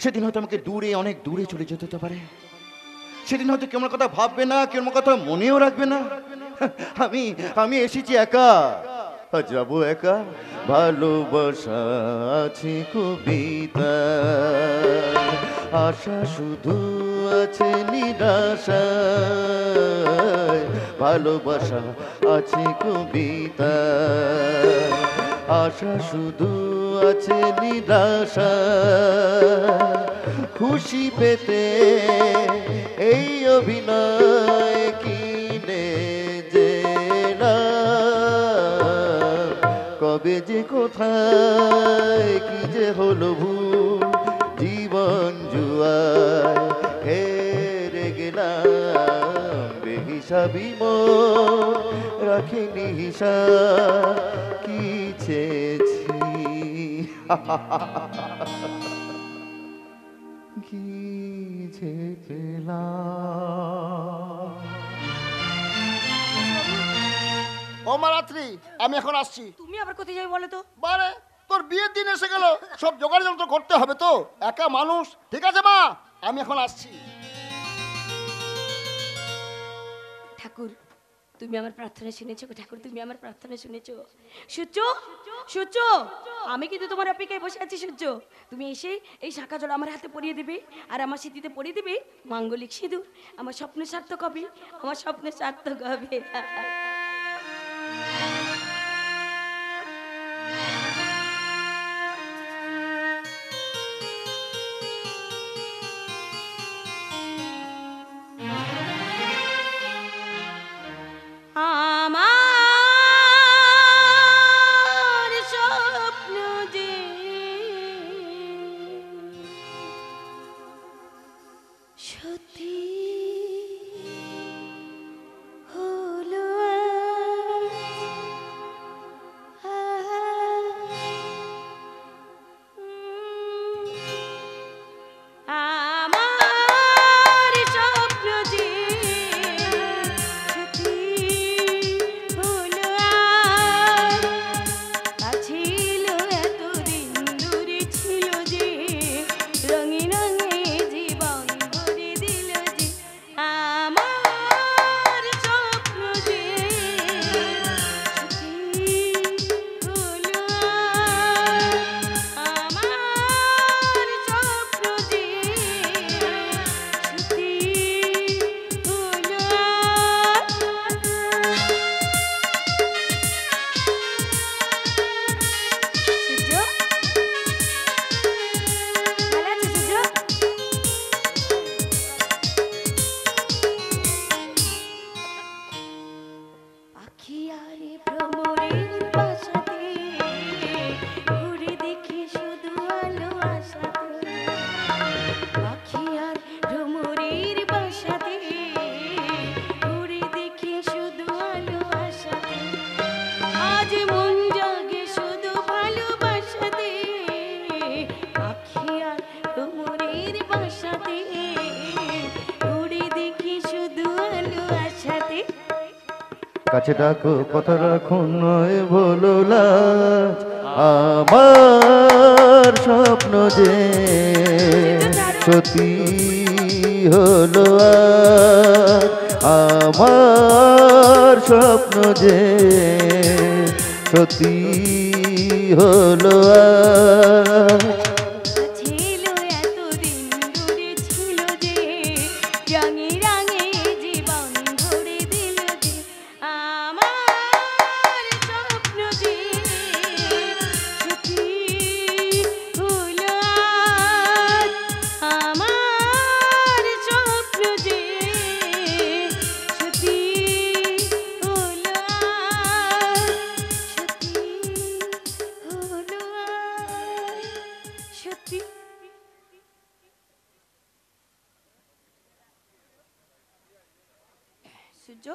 সেদিন হয়তো আমাকে দূরে, অনেক দূরে চলে যেতে হতে পারে। সেদিন হয়তো কেউ আমার কথা ভাববে না, কেউ আমার কথা মনেও রাখবে না। আমি এসেছি একা, যাবো একা। ভালোবাসা আছে কবিতা, আশা শুধু আছে নিরাশা। ভালোবাসা আছে কবিতা, আশা শুধু আছে নিরাশা। খুশি পেতে এই অভিনয় কিনে যে কবে যে কোথায় কি যে হলো ভুল, জীবন জুয়ায় হেরে গেলাম। বেহিসাবি মন রাখিনি হিসাব, কি চেয়েছি কি যে পেলাম। ও মা রাত্রি, আমি এখন আসছি। তুমি আবার কোথায় যাবে বলো তো? বারে, তোর বিয়ের দিন এসে গেল, সব জোগাড় যন্ত্র করতে হবে তো, একা মানুষ। ঠিক আছে মা, আমি এখন আসছি। ঠাকুর, তুমি আমার প্রার্থনা শুনেছো গো ঠাকুর, তুমি আমার প্রার্থনা শুনেছো। সূর্য, সূর্য, আমি কিন্তু তোমার অপেক্ষায় বসে আছি। সূর্য, তুমি এসে এই শাখা জল আমার হাতে পরিয়ে দেবে, আর আমার স্মৃতিতে পরিয়ে দেবে মাঙ্গলিক সিঁদুর। আমার স্বপ্ন সার্থক হবে, আমার স্বপ্ন সার্থক হবে। আমার স্বপ্ন যে সত্যি হলো। কাছে ডাকো কথা রাখো নয় বলো লাজ আমার স্বপ্ন যে সত্যি হলো আজ আমার স্বপ্ন যে সত্যি হলো আজ ছিল এতদিন দূরে ছিল যে রঙে রঙে জীবন ভরে দিল যে আমার স্বপ্ন যে সত্যি হলো আজ আমার স্বপ্ন যে সত্যি হলো আজ সত্যি হলো আজ সত্যি সূর্য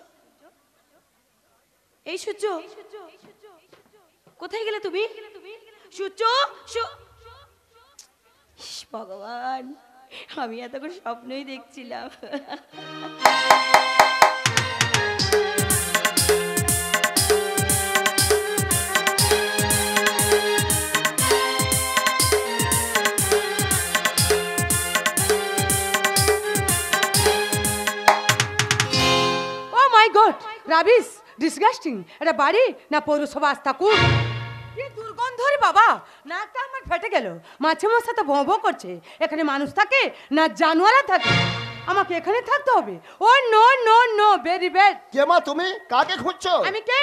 এই সূর্য কোথায় গেলে তুমি সূর্য ইস, ভগবান আমি এতক্ষণ স্বপ্নই দেখছিলাম ও মাই গড রাবিশ ডিসগাস্টিং এটা বাড়ি না পৌরসভা আস্তাকুর কি দুর্গন্ধ রে বাবা নাকটা আমার ফেটে গেল মাছে মশা তো ভঁ ভঁ করছে এখানে মানুষ থাকে না জানোয়ারা থাকে আমাকে এখানে থাকতে হবে oh no no no very bad কে মা তুমি কাকে খুঁজছো? আমি কে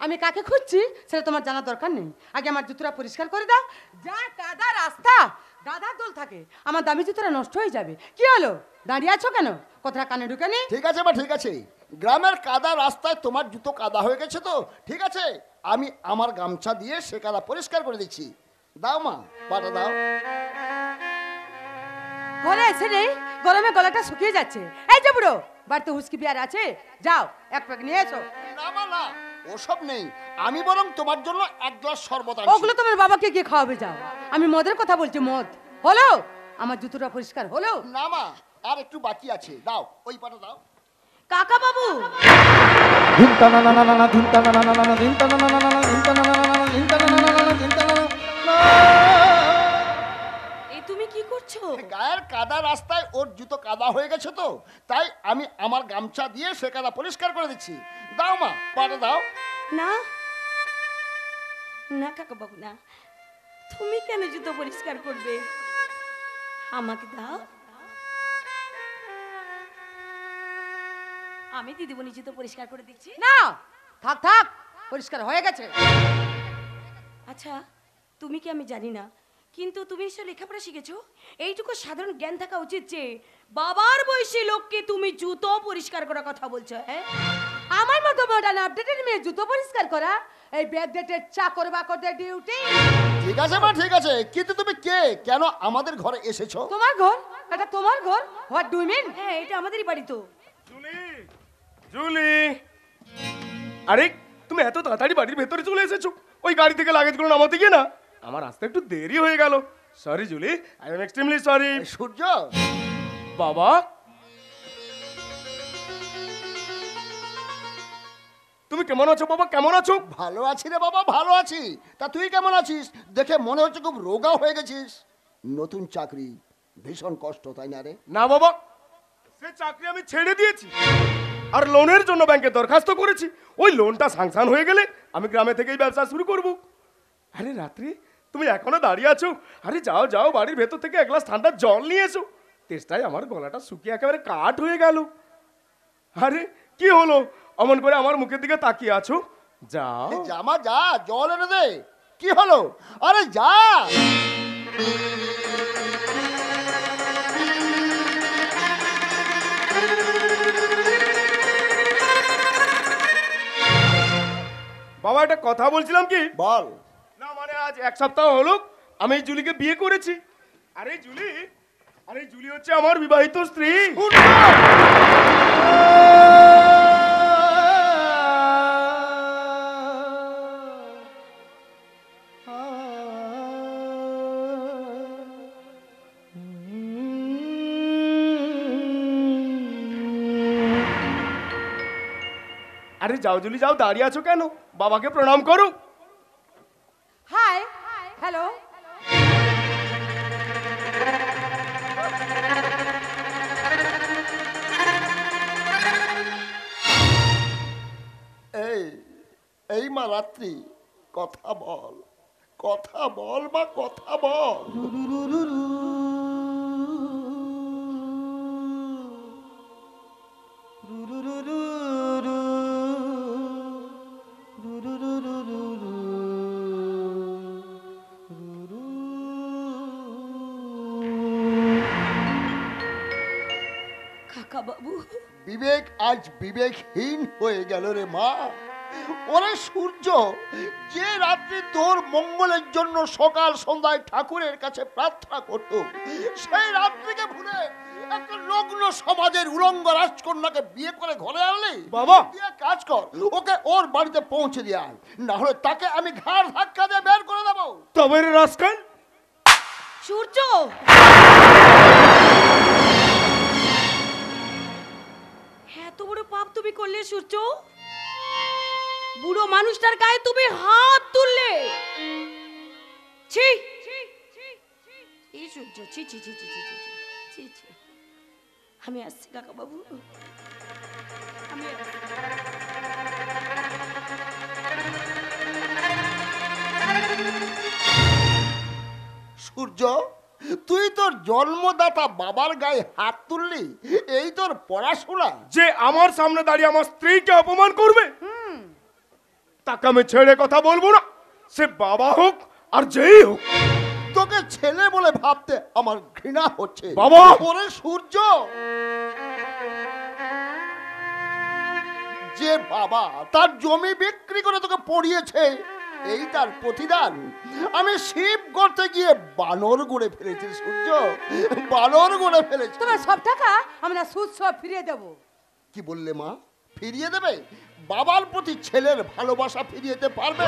আমি কাকে খুঁজছি সেটা তোমার জানার দরকার নেই আগে আমার জুতোটা পরিষ্কার করে দাও যা কাদা রাস্তা গাদা দোল থাকে আমার দামি জুতোটা নষ্ট হয়ে যাবে কি হলো দাঁড়িয়ে আছো কেন কথাটা কানে ঢুকে নি ঠিক আছে মা ঠিক আছে, গ্রামের কাদা রাস্তায় তোমার জুতো কাদা হয়ে গেছে তো ঠিক আছে, আমি আমার গামছা দিয়ে সে কাদা পরিষ্কার করে দিচ্ছি। দাও মা পাটা দাও। ঘরে এসে নেই গরমে গলাটা শুকিয়ে যাচ্ছে এই যে বুড়ো বাড়িতে হুস্কি বিয়ার আছে যাও এক প্যাক নিয়ে এসো না মা না ওসব নেই, আমি বরং তোমার জন্য এক গ্লাস শরবত ওগুলো আনছি। তোমার বাবাকে গিয়ে খাওয়াবে যাও আমি মদের কথা বলছি মদ হলো আমার জুতোটা পরিষ্কার হলো না মা আর একটু বাকি আছে, দাও ওই পাটা দাও। কাকা বাবু ধিনতা না না না না ধিনতা না না না না ধিনতা না না না না ধিনতা না না না ধিনতা না না না ধিনতা না না। এই তুমি কি করছো গায়ের কাদা রাস্তায় ওর জুতো কাদা হয়ে গেছে তো তাই আমি আমার গামছা দিয়ে সে কাদা পরিষ্কার করে দিচ্ছি। দাও মা পাটা দাও। না না কাকা বাবু না তুমি কেন জুতো পরিষ্কার করবে আমাকে দাও আমি দিদিমণি জুতো পরিষ্কার করে দিচ্ছি না থাক থাক পরিষ্কার হয়ে গেছে আচ্ছা তুমি কি আমি জানি না কিন্তু তুমি এসে লেখাপড়া শিখেছো এইটুকু সাধারণ জ্ঞান থাকা উচিত যে বাবার বয়সী লোককে তুমি জুতো পরিষ্কার করার কথা বলছো হ্যাঁ আমার মতো মডার্ন আপডেটেড মেয়ে জুতো পরিষ্কার করা এই ব্যাকডেটেড চাকর বাকরদের ডিউটি ঠিক আছে মা ঠিক আছে, কিন্তু তুমি কে কেন আমাদের ঘরে এসেছো? তোমার ঘর এটা তোমার ঘর হোয়াট ডু মিন হ্যাঁ এটা আমাদেরই বাড়ি তো জুলি জুলি আরে তুমি এত তাড়াতাড়ি বাড়ির ভেতরে চলে এসেছো ওই গাড়ি থেকে লাগেজগুলো নামাতে গিয়ে না আমার আসতে একটু দেরি হয়ে গেল sorry Julie I am extremely sorry Surya বাবা তুমি কেমন আছো বাবা কেমন আছো ভালো আছি রে বাবা ভালো আছি, তা তুই কেমন আছিস? দেখে মনে হচ্ছে খুব রোগা হয়ে গেছিস। নতুন চাকরি ভীষণ কষ্ট তাই না রে? না বাবা সে চাকরি আমি ছেড়ে দিয়েছি আর লোনের জন্য ব্যাংকে দরখাস্ত করেছি ওই লোনটা স্যাংশন হয়ে গেলে আমি গ্রামে থেকেই ব্যবসা শুরু করব। আরে রাত্রি তুমি এখনো দাঁড়িয়ে আছো, আরে যাও যাও বাড়ির ভেতর থেকে এক গ্লাস ঠান্ডা জল নিয়ে এসো, তেষ্টায় আমার গলাটা শুকিয়ে একেবারে কাঠ হয়ে গেল। আরে কি হলো অমন করে আমার মুখের দিকে তাকিয়ে আছো? যাও জামা যা জল এনে দে। কি হলো? আরে যা। বাবা একটা কথা বলছিলাম কি বল। না মানে আজ এক সপ্তাহ হলো আমি এই জুলিকে বিয়ে করেছি। আরে জুলি হচ্ছে আমার বিবাহিত স্ত্রী। আরে যাও জুলি যাও, দাঁড়িয়ে আছো কেন? বাবাকে প্রণাম করো। হাই হ্যালো এই এই মা রাত্রি, কথা বল, কথা বল মা, কথা বল। কাকা বাবু, বিবেক আজ বিবেকহীন হয়ে গেল রে মা। ওরে সূর্য, যে রাত্রি তোর মঙ্গলের জন্য সকাল সন্ধ্যায় ঠাকুরের কাছে প্রার্থনা করত, সেই রাত্রিকে ভুলে একটা নগ্ন সমাজের উলঙ্গ রাজকন্যাকে বিয়ে করে ঘরে আনলি। বাবা দিয়ে কাজ কর, ওকে ওর বাড়িতে পৌঁছে দিয়ে আয়, না হলে তাকে আমি ঘাড় ধাক্কা দিয়ে বের করে দেবো। তবে রে রাস্কাল। সূর্য, এত বড় পাপ তুমি করলে সূর্য? বুড়ো মানুষটার গায়ে তুমি হাত তুললে? ছি, এই সূর্য, ছি ছি ছি ছি ছি ছি ছি ছি। আমি আসছি কাকা বাবু, আমি সূর্য, তুই তোর জন্মদাতা বাবার গায়ে হাত তুললি, এই তোর পড়াশোনা? যে আমার সামনে দাঁড়িয়ে আমার স্ত্রীকে অপমান করবে, তাকে আমি ছেড়ে কথা বলবো না, সে বাবা হোক আর যেই হোক। তোকে ছেলে বলে ভাবতে আমার ঘৃণা হচ্ছে বাবা। ওরে সূর্য, যে বাবা তার জমি বিক্রি করে তোকে পড়িয়েছে, এই তার প্রতিদান। আমি শিব করতে গিয়ে বানর গড়ে ফেলেছি সূর্য, বানর গড়ে ফেলেছি। তোমার সব টাকা আমরা সুদ সব ফিরিয়ে দেবো। কি বললে মা? ফিরিয়ে দেবে? বাবার প্রতি ছেলের ভালোবাসা ফিরিয়ে দিতে পারবে?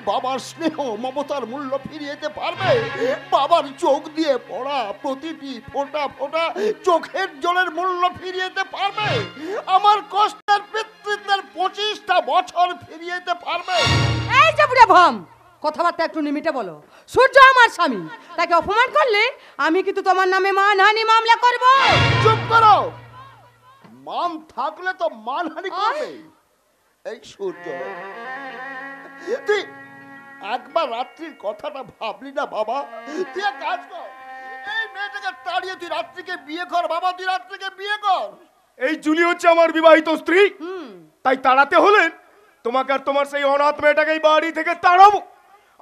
বাবার স্নেহ মমতার মূল্য ফিরিয়ে দিতে পারবে? বাবার চোখ দিয়ে পড়া প্রতিটি ফোঁটা ফোঁটা চোখের জলের মূল্য ফিরিয়ে দিতে পারবে? আমার কষ্টের পিতৃত্বের 25টা বছর ফিরিয়ে দিতে পারবে? এই যে বুড়া ভম, কথাবার্তা একটু লিমিটে বলো। সূর্য আমার স্বামী, তাকে অপমান করলে আমি কিন্তু তোমার নামে মানহানি মামলা করব। চুপ করো, মান থাকলে তো মানহানি করবে। এই সূর্য, তুই একবার রাত্রির কথাটা ভাবলি না বাবা? তুই এক কাজ কর, এই মেয়েটাকে তাড়িয়ে তুই রাত্রিকে বিয়ে কর বাবা, তুই রাত্রিকে বিয়ে কর। এই জুলি হচ্ছে আমার বিবাহিত স্ত্রী, তাই তাড়াতে হলে তোমাকে আর তোমার সেই অনাথ মেয়েটাকে এই বাড়ি থেকে তাড়াবো।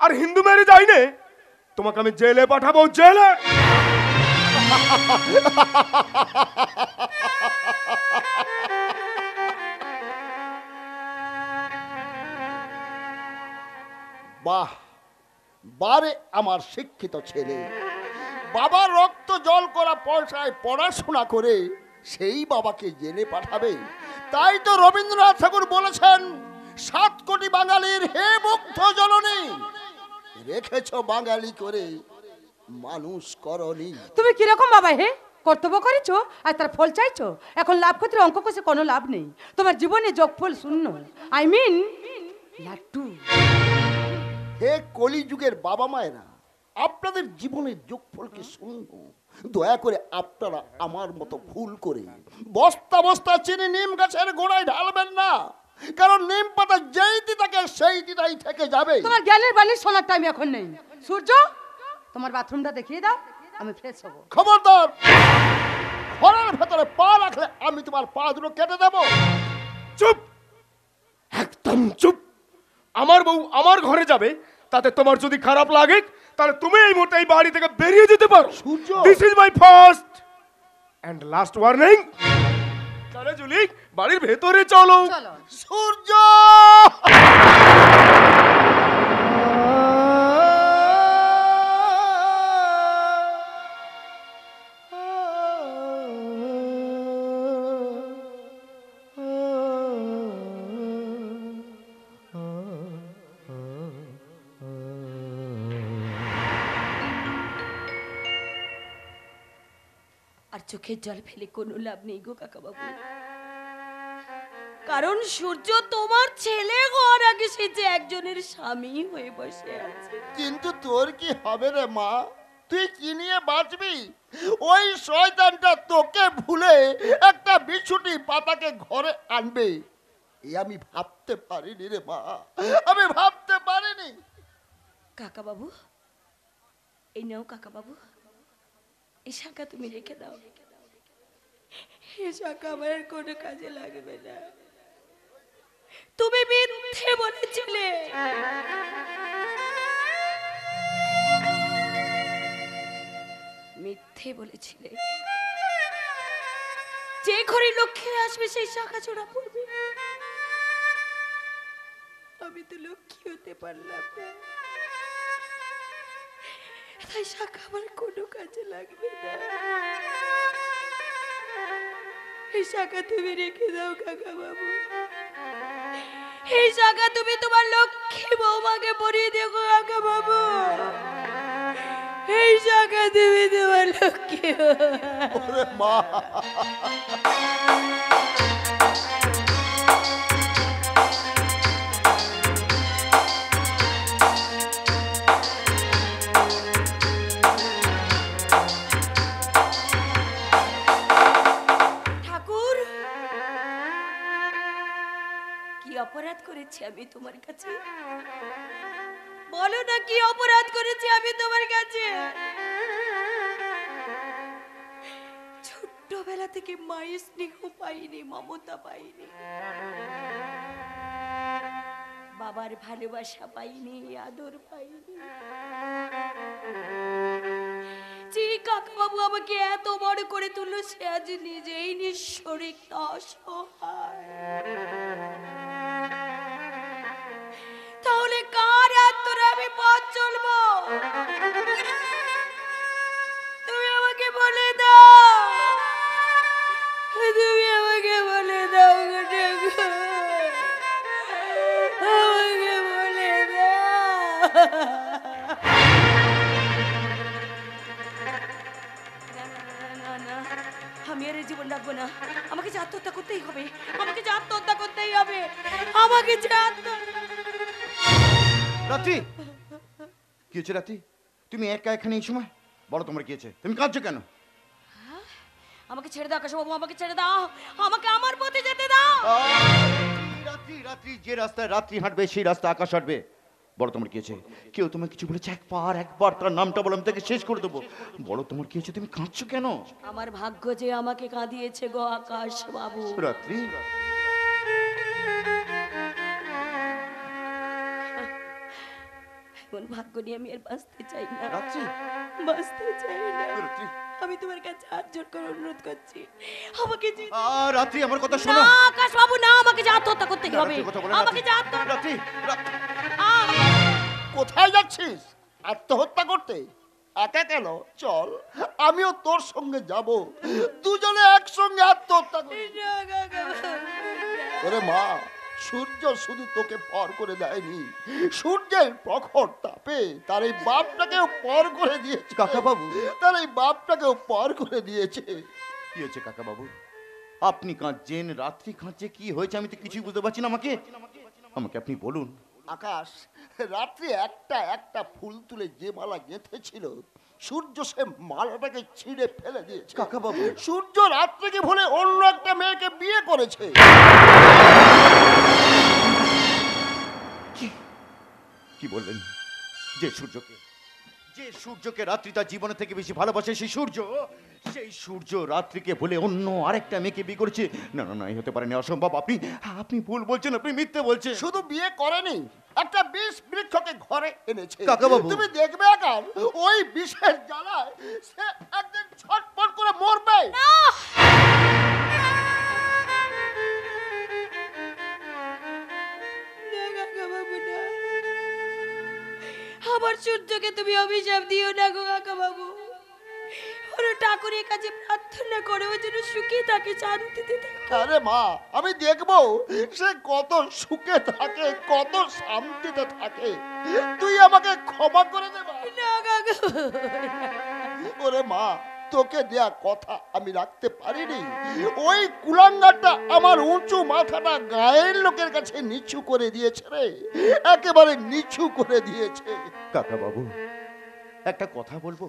আর হিন্দু মেরে যাই নে, তোমাকে আমি জেলে পাঠাবো, জেলে। বাহ বারে আমার শিক্ষিত ছেলে, বাবার রক্ত জল করা পয়সায় পড়াশোনা করে সেই বাবাকে জেলে পাঠাবে? তাই তো রবীন্দ্রনাথ ঠাকুর বলেছেন, 7 কোটি বাঙালির হে মুগ্ধ জননী, রেখেছ বাঙালি করে মানুষ করনি। তুমি কিরকম বাবা হে? কর্তব্য করেছো আর তার ফল চাইছো। এখন লাভ ক্ষতির অঙ্ক কষে কোনো লাভ নেই, তোমার জীবনে যোগফল শূন্য। I mean লাট্টু। হে কলিযুগের বাবা মায়েরা, আপনাদের জীবনের যোগফলকে শূন্য। দয়া করে আপনারা আমার মতো ভুল করে বস্তা বস্তা চিনি নিম গাছের গোড়ায় ঢালবেন না, কারণ নিম পাতা যেই দিতাকে সেই দিতাই থেকে যাবে। তোমার জ্ঞানের বাণী শোনার টাইম এখন নেই। সূর্য, তোমার বাথরুমটা দেখিয়ে দাও, আমি ফ্রেশ হবো। খবরদার, ঘরের ভেতরে পা রাখলে আমি তোমার পা দুটো কেটে দেবো। চুপ, একদম চুপ। আমার বউ আমার ঘরে যাবে, তাতে তোমার যদি খারাপ লাগে তাহলে তুমি এই মুহূর্তে এই বাড়ি থেকে বেরিয়ে যেতে পারো। Surya, this is my first and last warning. চলো জুলি, বাড়ির ভেতরে চলো। সূর্য, আর চোখের জল ফেলে কোনো লাভ নেই গো কাকা বাবু। কারণ সূর্য তোমার ছেলে হওয়ার আগে সে যে একজনের স্বামী হয়ে বসে আছে। কিন্তু তোর কি হবে রে মা? তুই কি নিয়ে বাঁচবি? ওই শয়তানটা তোকে ভুলে একটা বিছুটি পাতাকে ঘরে আনবে, এই আমি ভাবতে পারিনি রে মা, আমি ভাবতে পারিনি। কাকা বাবু, এই নাও কাকা বাবু, এই শাখা তুমি রেখে দাও। এই শাখা আমার আর কোনো কাজে লাগবে না। তুমি মিথ্যে বলেছিলে। মিথ্যে বলেছিলে যে ঘরে লক্ষ্মী আসবে সেই শাখা চূড়া পড়বে। আমি তো লক্ষ্মী হতে পারলাম না, তাই শাখা আমার কোনো কাজে লাগবে না। এই শাখা তুমি রেখে দাও কাকা বাবু। এই শাখা তুমি তোমার লক্ষ্মী বৌমাকে পরিয়ে দিও কাকা বাবু। এই শাখা তুমি তোমার লক্ষ্মী ওরে মা, ঠাকুর, কি অপরাধ করেছি আমি তোমার কাছে? বলো না, কি অপরাধ করেছি আমি তোমার কাছে? ছোট্টবেলা থেকে মায়ের স্নেহ পাইনি, মমতা পাইনি, বাবার ভালোবাসা পাইনি, আদর পাইনি। যে কাকাবাবু আমাকে এত বড় করে তুললো সে আজ নিজেই নিঃস্বরিক অসহায়। তাহলে কার হাত ধরে আমি পথ চলবো? তুমি আমাকে বলে দাও, তুমি আমাকে বলে দাও, আমাকে বলে দাও। আমি আর এই জীবন রাখবো না। আমাকে যে আত্মহত্যা করতেই হবে, আমাকে যে আত্মহত্যা করতেই হবে, আমাকে যে রাত্রি, কি হয়েছে রাত্রি? তুমি একা এখানে এই সময়? বলো তোমার কি হয়েছে, তুমি কাঁদছো কেন? আমাকে ছেড়ে দাও কাশবাবু, আমাকে ছেড়ে দাও, আমাকে আমার পথে যেতে দাও। রাত্রি, রাত্রি যে রাস্তায় রাত্রি হাঁটবে সেই রাস্তা আকাশ হাঁটবে। বলো তোমার কি হয়েছে? কেউ তোমার কিছু বলেছে? একবার তার নামটা বলো, আমি তাকে শেষ করে দেবো। বলো তোমার কি হয়েছে, তুমি কাঁদছো কেন? আমার ভাগ্য যে আমাকে কাঁদিয়েছে গো আকাশ বাবু। রাত্রি, এমন ভাগ্য নিয়ে আমি আর বাঁচতে চাই না। রাত্রি, বাঁচতে চাই না। রাত্রি, আমি তোমার কাছে হাত জোড় করে অনুরোধ করছি, আমাকে যে রাত্রি আমার কথা না শোনো। আকাশ বাবু না, আমাকে যে আত্মহত্যা করতে হবে, রাত্রি, কথা বলে না, আমাকে যে আত্মহত্যা। রাত্রি, কোথায় যাচ্ছিস? আত্মহত্যা করতে? একা কেন? চল, আমিও তোর সঙ্গে যাব, দুজনে একসঙ্গে আত্মহত্যা করি। ওরে মা, সূর্য শুধু তোকে পর করে দেয়নি, সূর্যের প্রখর তাপে তার এই বাপটাকেও পর করে দিয়েছে। কাকা বাবু, তার এই বাপটাকেও পর করে দিয়েছে। কি হয়েছে কাকা বাবু? আপনি কাঁদছেন, রাত্রি কাঁদছে, কি হয়েছে আমি তো কিছুই বুঝতে পারছি না। আমাকে আমাকে আপনি বলুন। আকাশ, রাত্রি একটা একটা ফুল তুলে যে মালা গেঁথেছিল, সূর্য সে মালাটাকে ছিঁড়ে ফেলে দিয়েছে। কাকা বাবু, সূর্য রাত্রিকে ভুলে অন্য একটা মেয়েকে বিয়ে করেছে। কি বললেন? যে সূর্যকে রাত্রি তার জীবনের থেকে বেশি ভালোবাসে, সেই সূর্য রাত্রিকে ভুলে অন্য আরেকটা মেয়েকে বিয়ে করেছে? না না না, এই হতে পারেনি, অসম্ভব। আপনি ভুল বলছেন, আপনি মিথ্যে বলছেন। শুধু বিয়ে করেনি, একটা বিষ বৃক্ষকে ঘরে এনেছে। কাকা বাবু, তুমি দেখবে আকার, ওই বিষের জ্বালায় সে একদিন ছটফট করে মরবে। আমার সূর্যকে তুমি অভিশাপ দিও না গো কাকা বাবু। ওর ঠাকুরের কাছে প্রার্থনা করে ওই জন্য সুখী থাকে, শান্তিতে থাকে। আরে মা, আমি দেখবো সে কত সুখে থাকে, কত শান্তিতে থাকে। তুই আমাকে ক্ষমা করে দে মা। না কাকা। ওরে মা, তোকে দেয়া কথা আমি রাখতে পারিনি। ওই কুলাঙ্গারটা আমার উঁচু মাথাটা গায়ের লোকের কাছে নিচু করে দিয়েছে রে, একেবারে নিচু করে দিয়েছে। কাকা বাবু, একটা কথা বলবো,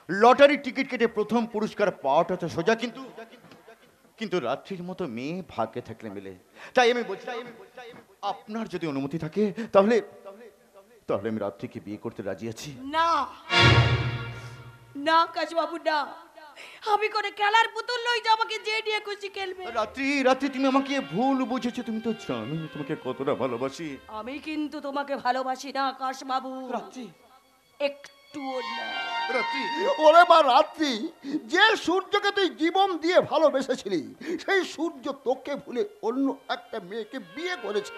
লটারি টিকিট কেটে প্রথম পুরস্কার পাওয়াটা তো সোজা, কিন্তু রাত্রির মতো মেয়ে ভাগ্যে থাকলে মেলে। তাই আমি বলছি, আপনার যদি অনুমতি থাকে তাহলে আমি রাত্রিকে বিয়ে করতে রাজি আছি। না না কাশবাবু, না, আমি করে খেলার পুতুল নই যে আমাকে যে নিয়ে খুশি খেলবে। রাত্রি তুমি আমাকে ভুল বুঝেছো, তুমি তো জানো আমি তোমাকে কতটা ভালোবাসি। আমি কিন্তু তোমাকে ভালোবাসি না কাশবাবু, রাত্রি, একটুও না। রাত্রি, ওরে মা রাত্রি, যে সূর্যকে তুই জীবন দিয়ে ভালোবেসেছিলি সেই সূর্য তোকে ভুলে অন্য একটা মেয়েকে বিয়ে করেছে।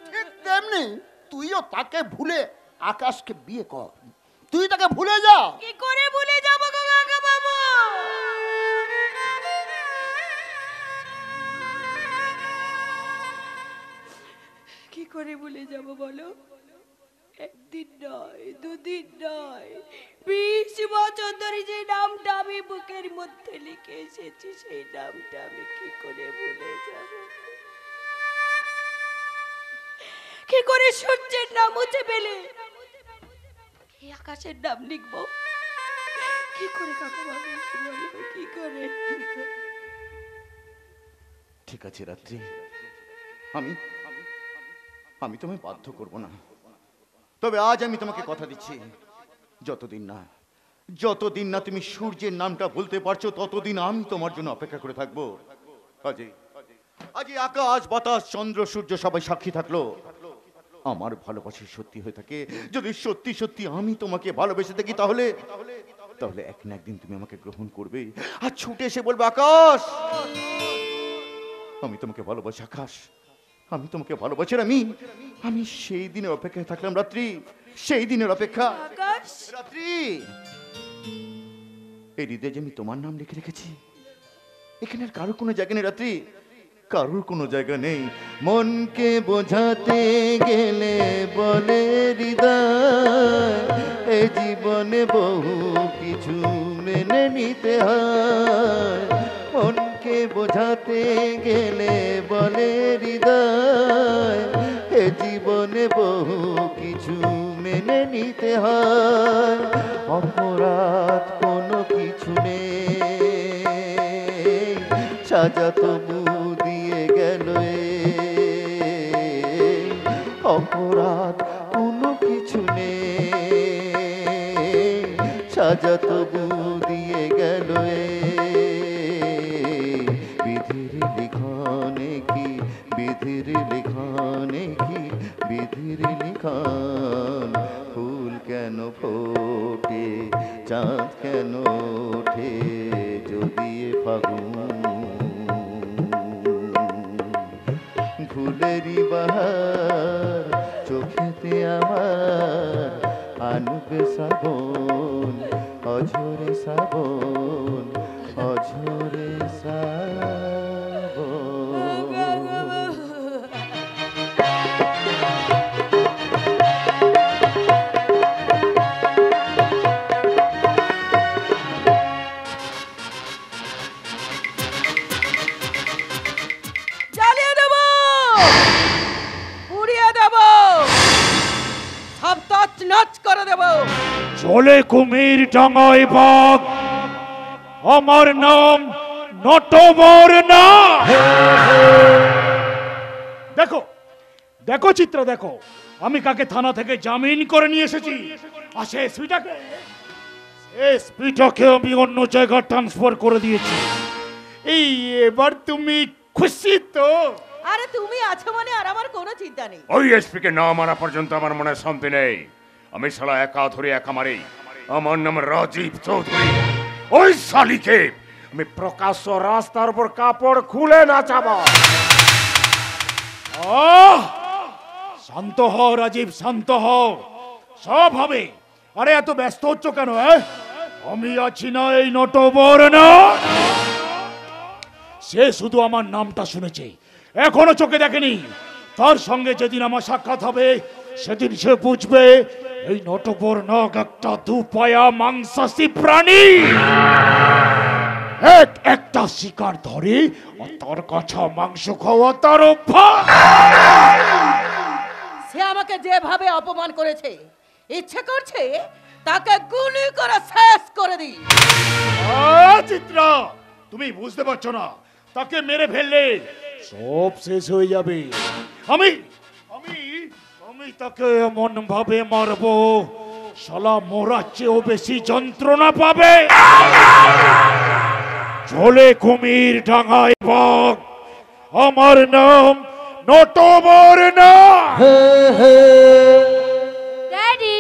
ঠিক তেমনি তুইও তাকে ভুলে আকাশকে বিয়ে কর, তুই তাকে ভুলে যা। কি করে ভুলে যাবো গো কাকা বাবু? কি করে ভুলে যাব বলো? একদিন নয়, দুদিন নয়, 20 বছর ধরে যে নামটা আমি বুকের মধ্যে লিখে এসেছি সেই নামটা আমি কি করে ভুলে যাব? কি করে সূর্যের নাম মুছে ফেলে এই আকাশের নাম লিখবো? কি করে কাকা বাবু বলো, কি করে? ঠিক আছে রাত্রি, আমি তোমায় বাধ্য করব না, তবে আজ আমি তোমাকে কথা দিচ্ছি, যতদিন না তুমি সূর্যের নামটা বলতে পারছো ততদিন আমি তোমার জন্য অপেক্ষা করে থাকবো। আজ আকাশ বাতাস চন্দ্র সূর্য সবাই সাক্ষী থাকলো, আমার ভালোবাসা সত্যি হয়ে থাকে, যদি সত্যি সত্যি আমি তোমাকে ভালোবেসে থাকি তাহলে এক না একদিন তুমি আমাকে গ্রহণ করবে আর ছুটে এসে বলবে, আকাশ আমি তোমাকে ভালোবাসি, আকাশ আমি তোমাকে ভালোবাসি। আমি সেই দিনের অপেক্ষায় থাকলাম রাত্রি, সেই দিনের অপেক্ষা। রাত্রি, এই হৃদয়ে যে আমি তোমার নাম লিখে রেখেছি, এখানে আর কারোর কোনো জায়গা নেই রাত্রি, কারোর কোনো জায়গা নেই। মনকে বোঝাতে গেলে বলে হৃদয়, এই জীবনে বহু কিছু মেনে নিতে হয়। মনকে বোঝাতে গেলে বলে হৃদয়, এই জীবনে বহু কিছু মেনে নিতে হয়। অপরাধ কোনো কিছু নেই, সাজা তবু দিয়ে গেল, অপরাধ কোনো কিছু নেই, সাজা তবু দিয়ে গেল। বিধির লিখনে কি, বিধির লিখনে কি, বিধির লিখন। ফুল কেন ফোটে, চাঁদ কেন ওঠে, যদি ফাগুন ফুলেরই বাহার চোখেতে আমার আনবে শ্রাবণ, অঝরে শ্রাবণ, অঝরে শ্রাবণ। জ্বালিয়ে দেবো, পুড়িয়ে দেবো, সব তছনছ করে দেবো। চলে কুমির ডাঙায় বাঘ, আমার নাম নটবর না। দেখো দেখো চিত্র দেখো, আমি কাকে থানা থেকে জামিন করে নিয়ে এসেছি, আর সে এসপিটাকে আমি অন্য জায়গায় ট্রান্সফার করে দিয়েছি। এই এবার তুমি খুশি তো? আরে তুমি আছো মানে আর আমার কোনো চিন্তা নেই। ওই এসপিকে না মারা পর্যন্ত আমার মনে শান্তি নেই। আমি শালা একা ধরে একা মারি। আমার নাম রাজীব চৌধুরী। ওই শালিকে আমি প্রকাশ্য রাস্তার উপর কাপড় খুলে নাচাবো। শান্ত হও রাজীব, শান্ত হও, সব হবে। আরে এত ব্যস্ত হচ্ছ কেন? আমি আছি না এই নটবর না? সে শুধু আমার নামটা শুনেছে, এখনো চোখে দেখেনি। তার সঙ্গে যেদিন আমার সাক্ষাৎ হবে সেদিন সে বুঝবে এই নটবর নাগ একটা দুপায়া মাংসাশী প্রাণী। একটা শিকার ধরে তার কাছা মাংস খাওয়া তার অভ্যাস। সে আমাকে যেভাবে অপমান করেছে, ইচ্ছে করছে তাকে গুলি করে শেষ করে দিই। চিত্রা, তুমি বুঝতে পারছো না, তাকে মেরে ফেললে সব শেষ হয়ে যাবে। আমি আমি আমি তাকে এমন ভাবে মারবো, শালা মরার চেয়েও বেশি যন্ত্রণা পাবে। চলে কুমির ডাঙায় বাঘ, আমার নাম নটবর না। Daddy,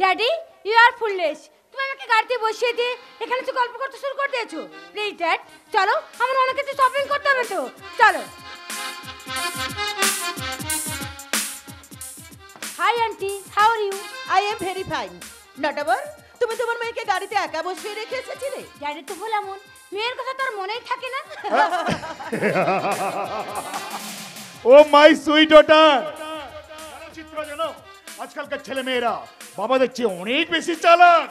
daddy, you are foolless. তুমি আমাকে গাড়িতে বসিয়ে দিয়ে এখানে তো গল্প করতে শুরু করে দিয়েছো। প্লিজ ড্যাড, চলো, আমার অনেক কিছু শপিং করতে হবে তো, চলো। Hi aunty, how are you? I am very fine. Natabar, তুমি তোমার মেয়েকে গাড়িতে একা বসিয়ে রেখে এসেছিলে? ড্যাডি তো ভোলা মন, মেয়ের কথা তার মনেই থাকে না। ও মাই সুইট ডটার। চিত্রা, জানো আজকালকার ছেলে মেয়েরা বাবাদের চেয়ে অনেক বেশি চালাক।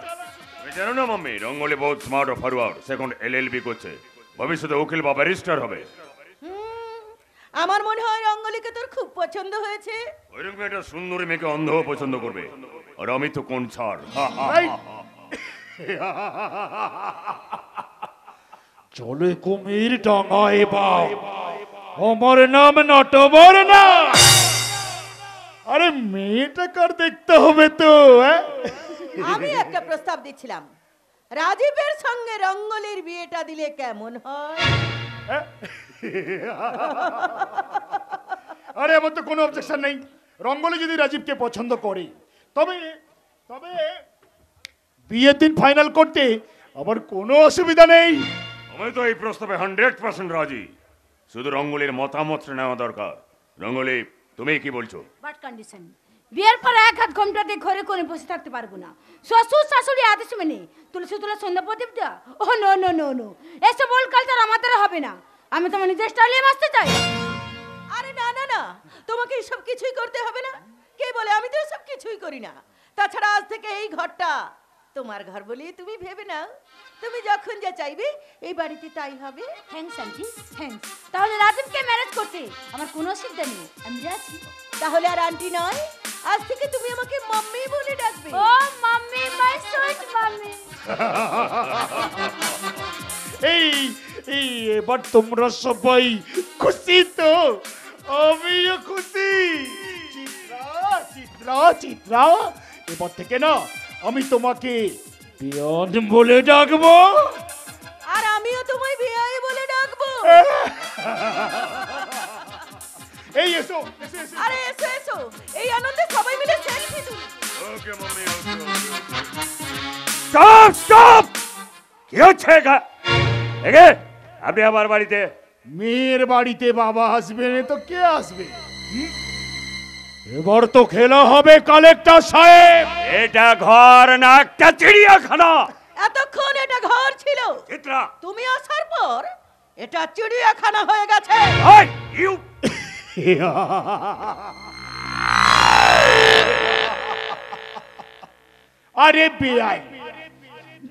জানো না মাম্মি, রঙ্গলি বহুত স্মার্ট ও ফরওয়ার্ড, সেকেন্ড এলএলবি করছে, ভবিষ্যতে উকিল বা ব্যারিস্টার হবে। আমার মনে হয় রঙ্গলিকে তোর খুব পছন্দ হয়েছে। ওইরকম একটা সুন্দরী মেয়েকে অন্ধ পছন্দ করবে, আর আমি তো কোন ছাড়। চলে কুমির ডাঙায় বাঘ, আমার নাম নটবর না। আরে মেয়েটা কার দেখতে হবে তো। আমি একটা প্রস্তাব দিচ্ছিলাম, রাজীবের সঙ্গে রঙ্গলির বিয়েটা দিলে কেমন হয়? আরে আমার তো কোনো অবজেকশন নেই। রঙ্গলি যদি রাজীবকে পছন্দ করে তবে তবে বিয়ের দিন ফাইনাল করতে আমার কোনো অসুবিধা নেই। আমি তো এই প্রস্তাবে 100% রাজি, শুধু রঙ্গলির মতামত নেওয়া দরকার। রঙ্গলি, তুমি কি বলছো? বাট কন্ডিশন, বিয়ের পর এক হাত ঘন্টা দিয়ে ঘরে করে বসে থাকতে পারবো না। শ্বশুর শাশুড়ি আদেশ মেনে তুলসী তুলা সন্ধ্যা প্রদীপ দেওয়া, ও নো নো নো নো, এসব ওল্ড কালচার আমাদের হবে না। আমি তোমার নিজের স্টাইলে বাঁচতে চাই। আরে না না না, তোমাকে সব কিছুই করতে হবে না। কে বলে আমি তো সব কিছুই করি না? তাছাড়া আজ থেকে এই ঘরটা তোমার ঘর বলি তুমি ভেবে নাও। তুমি যখন যা চাইবে এই বাড়িতে তাই হবে। Thanks aunty, thanks. তাহলে রাজীবকে ম্যারেজ করতে আমার কোনো অসুবিধা নেই, আমি রাজি। তাহলে আর আন্টি নয়, আজ থেকে তুমি আমাকে মাম্মি বলে ডাকবে। ও মাম্মি, মাই সুইট মাম্মি। এই এই এবার তোমরা সবাই খুশি তো? আমিও খুশি। চিত্রা, চিত্রা, চিত্রা, এবার থেকে না আমি তোমাকে বিয়ন বলে ডাকবো। আর আমিও তোমায় বিয়াই বলে ডাকবো। এই এসো এসো এসো। আরে এসো এসো, এই আনন্দে সবাই মিলে সেলফি তুলি। ওকে মাম্মি, ওকে। স্টপ স্টপ, কি হচ্ছে এগে? আপনি আমার বাড়িতে? মেয়ের বাড়িতে বাবা আসবে না তো কে আসবে? এবার তো খেলা হবে কালেক্টর সাহেব। এটা ঘর না একটা চিড়িয়াখানা। এতক্ষণ এটা ঘর ছিল, চিত্রা, তুমি আসার পর এটা চিড়িয়াখানা হয়ে গেছে। ইউ আরে বিয়ান,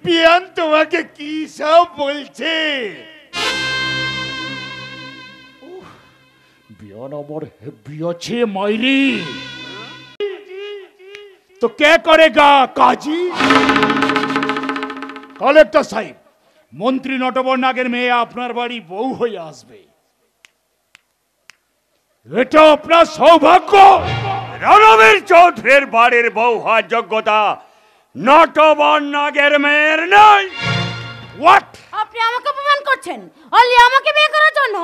বিয়ান তোমাকে কি সব বলছে? বিয়ান আমার হেব্বি আছে মাইরি। তো কে করেগা কাজী? কালেক্টর সাহেব, মন্ত্রী নটবর নাগের মেয়ে আপনার বাড়ি বউ হয়ে আসবে। এটা আপনার সৌভাগ্য। রণবীর চৌধুরীর বাড়ির বউ হওয়ার যোগ্যতা নটবর নাগের মেয়ের নাই। হোয়াট? আপনি আমাকে অপমান করছেন। অনলি আমাকে বিয়ে করার জন্য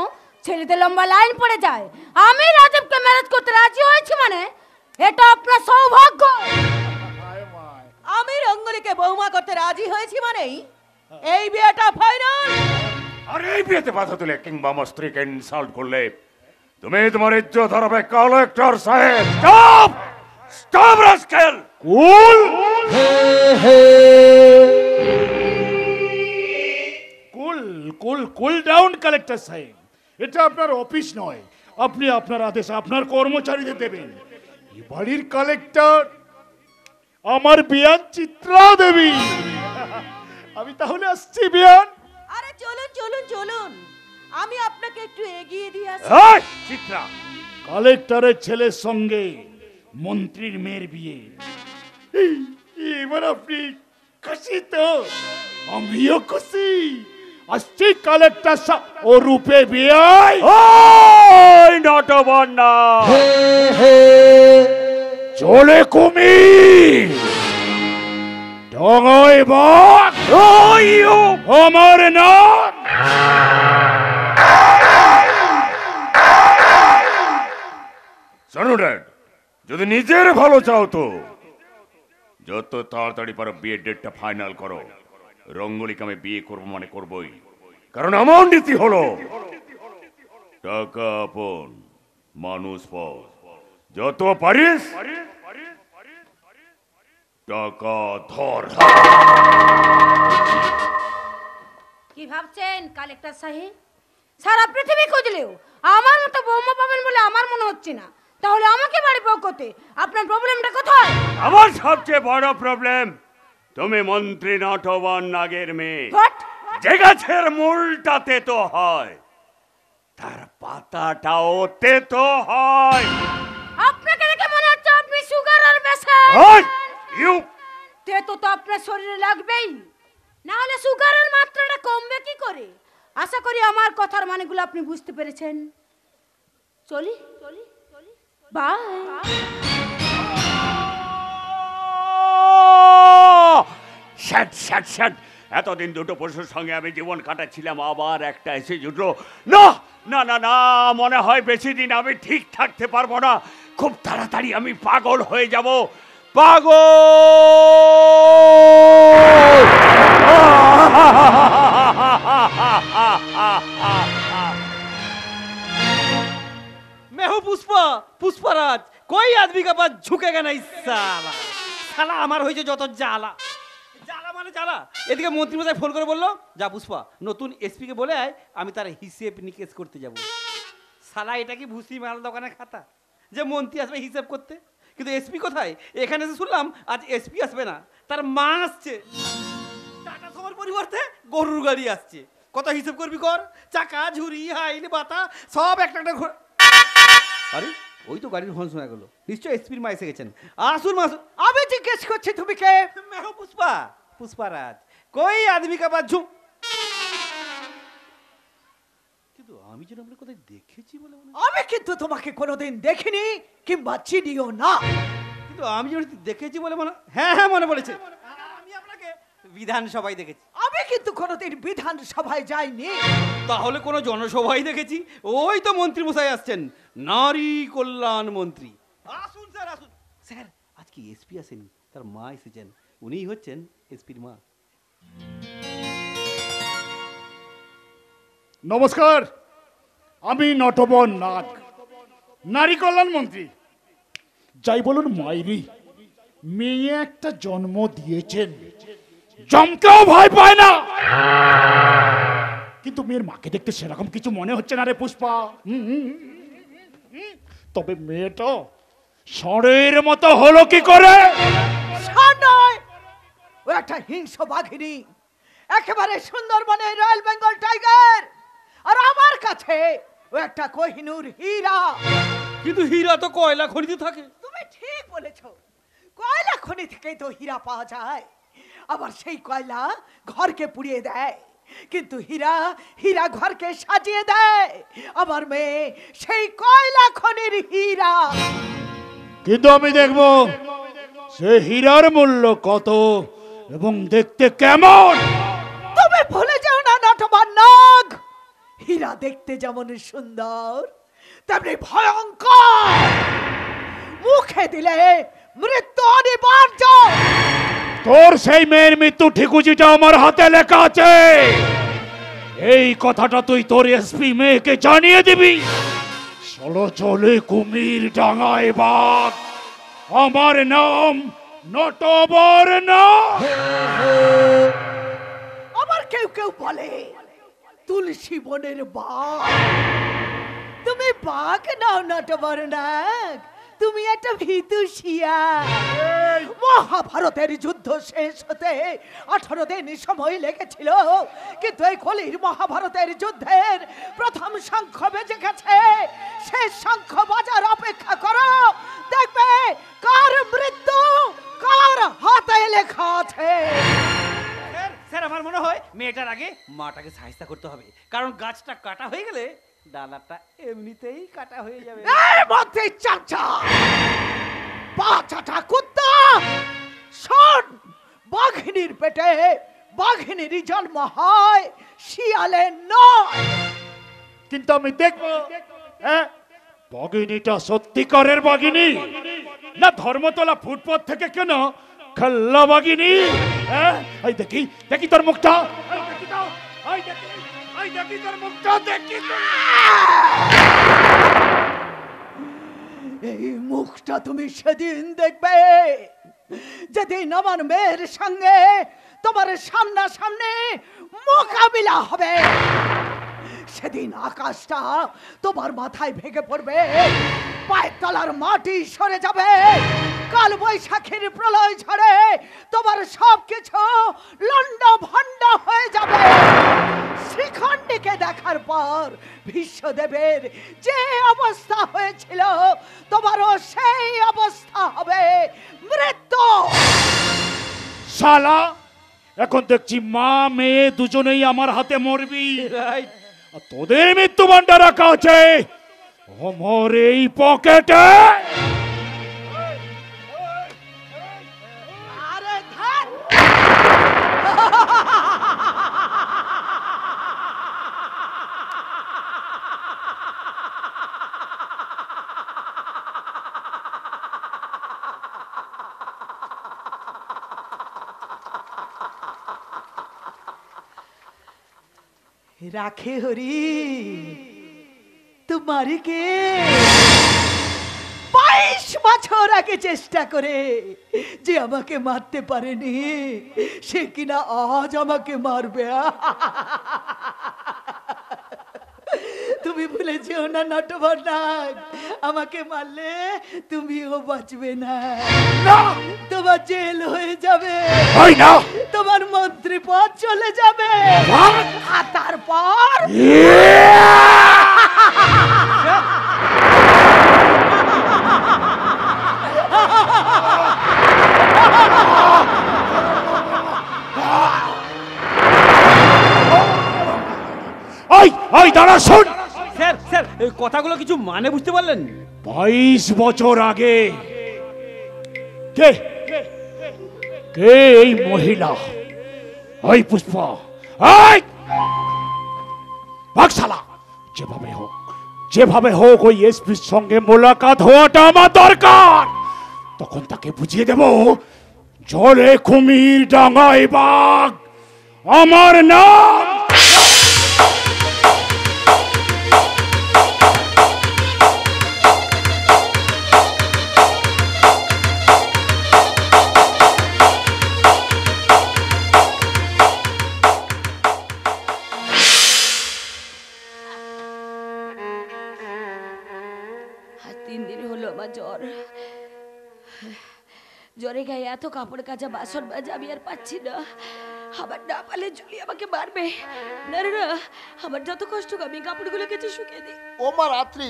ছেলেদের লম্বা লাইন পড়ে যায়। আমি রাজীবকে ম্যারেজ করতে রাজি হয়েছি মানে এটা আপনার সৌভাগ্য। আমি রঙ্গলিকে বৌমা করতে রাজি হয়েছি মানেই এই বিয়েটা ফাইনাল। আর এই বিয়েতে বাধা তুলে কিংবা আমার স্ত্রীকে ইনসাল্ট করলে তুমি তোমার ইজ্জত হারাবে কালেক্টর সাহেব। Stop stop rascal. Cool cool cool cool down collector সাহেব, এটা আপনার অফিস নয়। আপনি আপনার আদেশ আপনার কর্মচারীদের দেবেন। এই বাড়ির কালেক্টর আমার বিয়ান চিত্রা দেবী। আমি তাহলে আসছি বিয়ান। আরে চলুন চলুন চলুন, আমি আপনাকে একটু এগিয়ে দিয়ে আসি। এই, চিত্রা, কালেক্টরের ছেলের সঙ্গে মন্ত্রীর মেয়ের বিয়ে। এবার আপনি খুশি তো? আমিও খুশি। আসছি কালেক্টর ও রূপে বিয়ে। ওই নটবর না, চলে কুমির, ডগায় বাঘ, আমার নাম। শোনো ড্যাড, যদি নিজের ভালো চাও তো যত তাড়াতাড়ি পারো বিয়ের ডেটটা ফাইনাল করো। রঙ্গলিকে আমি বিয়ে করবো মানে করবোই, কারণ আমার নীতি হলো টাকা আপন মানুষ পর। যত পারিস টাকা ধর। কি ভাবছেন কালেক্টর সাহেব? সারা পৃথিবী খুঁজলেও আমার মতো বৌমা পাবেন বলে আমার মনে হচ্ছে না। তাহলে আমাকে বাড়ি বউ করতে আপনার প্রবলেমটা কোথায়? আমার সবচেয়ে বড় প্রবলেম তুমি মন্ত্রী নটবর নাগের মেয়ে। যে গাছের মূলটাতে তো হয় তার পাতাটাও তেতো হয়। আপনাকে দেখে মনে হচ্ছে আপনি সুগার আর বেশান। ইউ তেতো তো আপনার শরীরে লাগবেই, না হলে সুগারের মাত্রাটা কমবে কি করে? আশা করি আমার কথার মানেগুলো আপনি বুঝতে পেরেছেন। চলি চলি চলি, বাই। শ্যাট শ্যাট শ্যাট, এতদিন দুটো পশুর সঙ্গে আমি জীবন কাটাচ্ছিলাম, আবার একটা এসে জুটলো। না না না না, মনে হয় বেশি দিন আমি ঠিক থাকতে পারবো না। খুব তাড়াতাড়ি আমি পাগল হয়ে যাব। পাগল। मैं हूँ पुष्पा, पुष्पराज। कोई आदमी का पास झुकेगा नहीं साला। साला আমার হয়েছে যত জ্বালা, জ্বালা মানে জ্বালা। এদিকে মন্ত্রী মশাই ফোন করে বললো, যা পুষ্পা নতুন এসপি কে বলে আয়, আমি তার হিসেব নিকেশ করতে যাব। সালা এটা কি ভুসি মাল দোকানের খাতা যে মন্ত্রী আসবে হিসেব করতে? কিন্তু এসপি কোথায়? এখানে এসে শুনলাম আজ এসপি আসবে না, তার মা আসছে। টাটা সময়ের পরিবর্তে গরুর গাড়ি আসছে। কত হিসেব করবি কর, চাকা ঝুরি হাইল বাতা সব একটা একটা ঘোরা। আরে ওই তো গাড়ির হর্ন শোনা গেল, নিশ্চয় এসপির মা এসে গেছেন। আসুন মাসুন। আমি জিজ্ঞেস করছি তুমি কে? मैं हूँ पुष्पा, पुष्पाराज। कोई आदमी का बात झूठ। কিন্তু আমি যেন আমরা কোথায় দেখেছি বলে মনে হয়। আমি কিন্তু তোমাকে কোনোদিন দেখিনি কিংবা চিনিও না। কিন্তু আমি যেন দেখেছি বলে মনে, হ্যাঁ হ্যাঁ মনে পড়েছে, আমি আপনাকে বিধানসভায় দেখেছি। আমি কিন্তু কোনোদিন বিধানসভায় যাইনি। তাহলে কোনো জনসভায় দেখেছি। ওই তো মন্ত্রী মশাই আসছেন, নারী কল্যাণ মন্ত্রী। আসুন স্যার আসুন। স্যার আজকে এসপি আসেনি, তার মা এসেছেন। উনিই হচ্ছেন এসপির মা। নমস্কার, আমি নটবর নাগ, নারী কল্যাণ মন্ত্রী। যাই বলুন মাইরি, মেয়ে একটা জন্ম দিয়েছেন, জমকেও ভয় পায় না। কিন্তু মেয়ের মাকে দেখতে সেরকম কিছু মনে হচ্ছে না রে পুষ্পা। তবে মেয়েটা ষড়ের মতো হলো কি করে? নয়, ও একটা হিংস্র বাঘিনী, একেবারে সুন্দরবনে রয়্যাল বেঙ্গল টাইগার। আর আমার কাছে ও একটা কোহিনূর হীরা। কিন্তু হীরা তো কয়লা খনিতে থাকে। তুমি ঠিক বলেছো, কয়লা খনি থেকেই তো হীরা পাওয়া যায়। আবার সেই কয়লা ঘরকে পুড়িয়ে দেয়, কিন্তু হীরা হীরা ঘরকে সাজিয়ে দেয়। আমার মেয়ে সেই কয়লা খনির হীরা। কিন্তু আমি দেখবো সে হীরার মূল্য কত এবং দেখতে কেমন। তুমি ভুলে যাও না নটবর নাগ, হীরা দেখতে যেমন সুন্দর তেমনি ভয়ঙ্কর। মুখে দিলে মৃত্যু অনিবার্য। তোর সেই মেয়ের মৃত্যু ঠিকুজিটা আমার হাতে লেখা আছে। এই কথাটা তুই তোর এসপি মেয়েকে জানিয়ে দিবি। চলো চলে কুমির ডাঙায় বাঘ, আমার নাম নটবর নাগ। আবার কেউ কেউ বলে তুলসী বনের বাঘ। তুমি বাঘ নাও নটবর নাগ, তুমি একটা ভীতু শিয়াল। মহাভারতের যুদ্ধ শেষ হতে 18 দিন সময় লেগেছিল, কিন্তু এই কলির মহাভারতের যুদ্ধের প্রথম শঙ্খ বেজে গেছে। শেষ শঙ্খ বাজার অপেক্ষা করো, দেখবে কার মৃত্যু কার হাতে লেখা আছে। স্যার আমার মনে হয় মেয়েটার আগে মাটাকে সাহায্য করতে হবে, কারণ গাছটা কাটা হয়ে গেলে ডালাটা এমনিতেই কাটা হয়ে যাবে। এই মধ্যে চাচা পাঁচাটা কুত্তা, শোন, বাঘিনীর পেটে বাঘিনীরই জন্ম হয়, শিয়ালের নয়। কিন্তু আমি দেখবো হ্যাঁ বাঘিনীটা সত্যিকারের বাঘিনী না ধর্মতলা ফুটপাত থেকে কেন খাল্লা বাঘিনী। হ্যাঁ এই দেখি দেখি তোর মুখটা, এই দেখি তো, এই দেখি তোর মুখটা, দেখি তো। এই মুখটা তুমি সেদিন দেখবে যেদিন আমার মেয়ের সঙ্গে তোমার সামনাসামনি মোকাবিলা হবে। সেদিন আকাশটা তোমার মাথায় ভেঙে পড়বে, পায়ের তলার মাটি সরে যাবে, কাল বৈশাখীর প্রলয় ঝড়ে তোমার সবকিছু লন্ড ভন্ড হয়ে যাবে। শ্রীখণ্ডীকে দেখার পর বিশ্বদেবের যে অবস্থা হয়েছিল তোমারও সেই অবস্থা হবে, মৃত্যু। শালা এখন দেখছি মা মেয়ে দুজনেই আমার হাতে মরবি। আর তোদের মৃত্যু ভান্ডার রাখা আছে আমার এই পকেটে। আরে ধ্যান, রাখে হরি তোমারে কে 22 বছর আগে চেষ্টা করে যে আমাকে মারতে পারেনি, সে কিনা আজ আমাকে মারবে। তুমি ভুলে যেও না নটবরনাথ, আমাকে মারলে তুমিও বাঁচবে না, তোমার জেল হয়ে যাবে, তোমার মন্ত্রী পদ চলে যাবে, আর তারপর দাঁড়া শোন। স্যার স্যার এই কথাগুলো কিছু মানে বুঝতে পারলেন? 22 বছর আগে কে কে এই মহিলা? ওই পুষ্পা, এই ভাগশালা, যেভাবে হোক ওই এসপির সঙ্গে মোলাকাত হওয়াটা আমার দরকার। তখন তাকে বুঝিয়ে দেব জলে কুমির ডাঙায় বাঘ আমার নাম। জ্বরে গায়ে এত কাপড় কাচা বাসন মাজা আমি আর পাচ্ছি না। আবার না পারলে জুলি আমাকে মারবে। না না না, আমার যত কষ্ট আমি কাপড়গুলো কেচে শুকিয়ে দিই। ও মা রাত্রি,